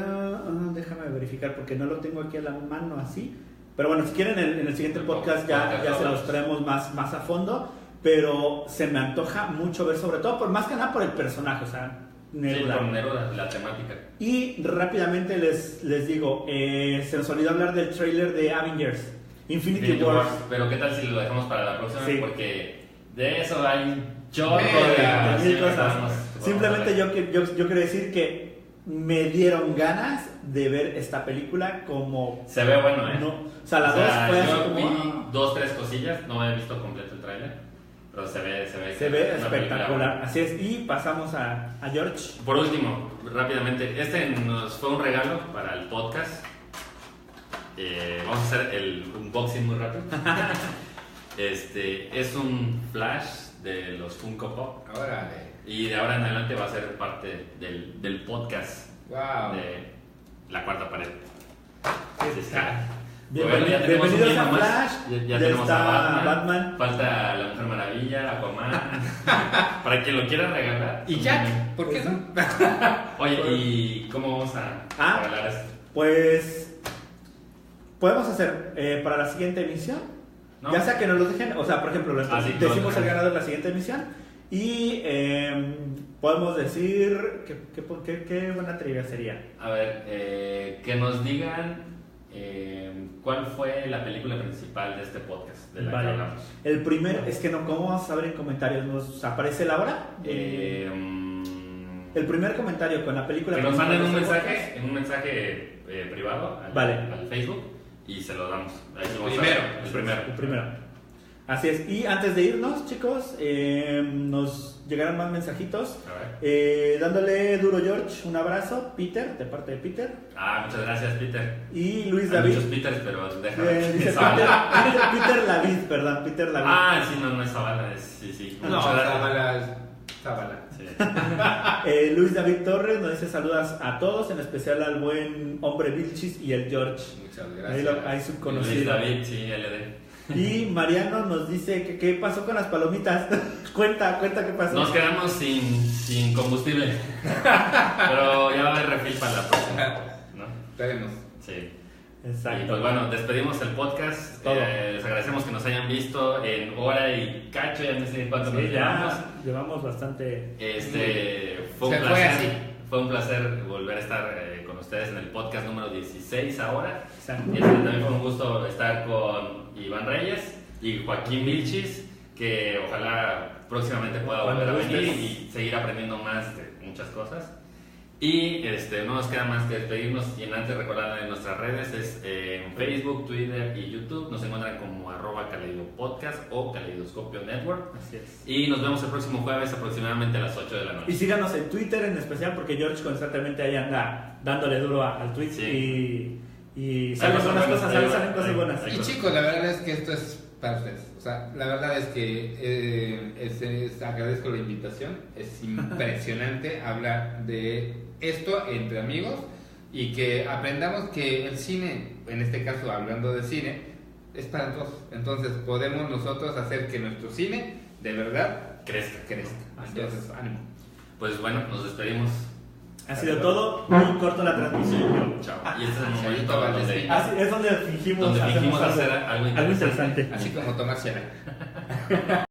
Speaker 2: déjame verificar porque no lo tengo aquí a la mano así. Pero bueno, si quieren en el siguiente podcast ya se los traemos más a fondo. Pero se me antoja mucho ver, sobre todo más que nada por el personaje, o sea, Neruda.
Speaker 1: Sí, por Neruda, la temática.
Speaker 2: Y rápidamente les digo, se nos olvidó hablar del trailer de Avengers, Infinity War.
Speaker 1: Pero qué tal si lo dejamos para la próxima,
Speaker 2: Sí.
Speaker 1: Porque de eso hay chorro
Speaker 2: De mil
Speaker 1: sí,
Speaker 2: cosas.
Speaker 1: vamos
Speaker 2: Simplemente
Speaker 1: a ver.
Speaker 2: yo quiero decir que me dieron ganas de ver esta película como...
Speaker 1: Se ve bueno, ¿eh?
Speaker 2: No, o sea, la 2 fue así
Speaker 1: yo
Speaker 2: como...
Speaker 1: vi 2-3 cosillas, no he visto completo el tráiler, pero se ve
Speaker 2: Se ve
Speaker 1: una película
Speaker 2: espectacular.
Speaker 1: buena.
Speaker 2: Así es. Y pasamos a George.
Speaker 1: Por último, rápidamente, nos fue un regalo para el podcast. Vamos a hacer el unboxing muy rápido. Es un flash de los Funko Pop.
Speaker 3: Órale.
Speaker 1: Y de ahora en adelante va a ser parte del podcast
Speaker 3: Wow.
Speaker 1: de La Cuarta Pared. Así es que,
Speaker 2: Bienvenidos,
Speaker 1: ya tenemos un
Speaker 2: bienvenidos a
Speaker 1: miembro más.
Speaker 2: Flash.
Speaker 1: Ya tenemos
Speaker 2: está
Speaker 1: a
Speaker 2: Batman.
Speaker 1: Falta la Mujer Maravilla, Aquaman. Para quien lo quiera regalar.
Speaker 3: ¿Y Jack? ¿Por qué no?
Speaker 1: Oye, ¿y cómo vamos a regalar esto?
Speaker 2: Pues podemos hacer para la siguiente emisión.
Speaker 1: ¿No?
Speaker 2: Ya sea que nos lo dejen, o sea, por ejemplo,
Speaker 1: sí,
Speaker 2: decimos
Speaker 1: no,
Speaker 2: el ganador de la siguiente emisión y podemos decir qué buena trivia sería.
Speaker 1: A ver, que nos digan ¿cuál fue la película principal de este podcast de la que
Speaker 2: Vale.
Speaker 1: hablamos?
Speaker 2: El primero, es que no, ¿cómo vamos a ver en comentarios? ¿Nos aparece la hora? El primer comentario con la película.
Speaker 1: Que nos manden un
Speaker 2: principal de
Speaker 1: mensaje,
Speaker 2: este
Speaker 1: en un mensaje privado
Speaker 2: Vale.
Speaker 1: al Facebook y se lo damos. Ahí sí vamos a
Speaker 3: Primero.
Speaker 1: ver. El primero.
Speaker 2: podcast. El primero. Así es. Y antes de irnos, chicos, nos llegaron más mensajitos.
Speaker 1: A ver.
Speaker 2: Dándole duro George un abrazo, Peter, de parte de Peter.
Speaker 1: Muchas gracias, Peter.
Speaker 2: Y Luis
Speaker 1: Hay
Speaker 2: David.
Speaker 1: muchos Peters, pero déjame.
Speaker 2: Dice Peter Lavid, perdón, Peter Lavid.
Speaker 1: Sí, no es Zavala, sí.
Speaker 3: No,
Speaker 1: Muchas gracias.
Speaker 3: Zavala.
Speaker 1: Sí.
Speaker 2: Luis David Torres nos dice saludas a todos, en especial al buen hombre Vilchis y el George.
Speaker 3: Muchas
Speaker 2: Ahí,
Speaker 3: gracias.
Speaker 2: ahí
Speaker 1: Luis
Speaker 2: subconocido.
Speaker 1: David, sí, LD.
Speaker 2: Y Mariano nos dice que qué pasó con las palomitas. cuenta qué pasó.
Speaker 1: Nos quedamos sin combustible. Pero ya va a haber refill para la próxima, ¿no?
Speaker 3: Esperemos.
Speaker 1: Sí.
Speaker 2: Exacto.
Speaker 1: Y pues bueno, despedimos el podcast.
Speaker 2: Todo.
Speaker 1: Les agradecemos que nos hayan visto en hora y cacho, ya no sé cuánto nos
Speaker 2: Sí,
Speaker 1: llevamos.
Speaker 2: ya llevamos bastante.
Speaker 1: Fue un
Speaker 3: Se fue
Speaker 1: placer.
Speaker 3: así.
Speaker 1: Fue un placer volver a estar con ustedes en el podcast número 16 ahora.
Speaker 2: Exacto.
Speaker 1: También fue un gusto estar con Iván Reyes y Joaquín Vilchis, que ojalá próximamente pueda
Speaker 2: Cuando
Speaker 1: volver a venir
Speaker 2: gustes.
Speaker 1: y seguir aprendiendo más de muchas cosas. Y no nos queda más que despedirnos y antes recordar en nuestras redes es en Facebook, Twitter y YouTube. Nos encuentran como @caleidopodcast o Caleidoscopio Network.
Speaker 2: Así es.
Speaker 1: Y nos vemos el próximo jueves aproximadamente a las 8 de la
Speaker 2: Y
Speaker 1: noche.
Speaker 2: síganos en Twitter en especial porque George constantemente ahí anda dándole duro al tweet
Speaker 1: Sí.
Speaker 2: y salen
Speaker 1: cosas
Speaker 2: buenas
Speaker 1: buenas,
Speaker 2: cosas,
Speaker 1: hay-
Speaker 2: salen cosas
Speaker 1: hay-
Speaker 2: buenas.
Speaker 1: hay-
Speaker 3: Y chicos, la verdad es que esto es perfecto. O sea, la verdad es que agradezco la invitación. Es impresionante hablar de esto entre amigos y que aprendamos que el cine, en este caso hablando de cine, es para todos. Entonces podemos nosotros hacer que nuestro cine de verdad
Speaker 1: Crezca.
Speaker 3: crezca.
Speaker 2: Así
Speaker 3: Entonces, ánimo.
Speaker 1: Pues bueno, nos despedimos.
Speaker 2: Ha sido todo, muy corto la transmisión.
Speaker 1: Chao. Y este es el
Speaker 3: Chavito
Speaker 1: momento
Speaker 3: Valdés.
Speaker 1: donde,
Speaker 2: Así es donde fingimos,
Speaker 1: donde fingimos
Speaker 2: hacemos
Speaker 1: hacer algo
Speaker 2: algo
Speaker 1: interesante.
Speaker 2: interesante.
Speaker 3: Así como tomar cena.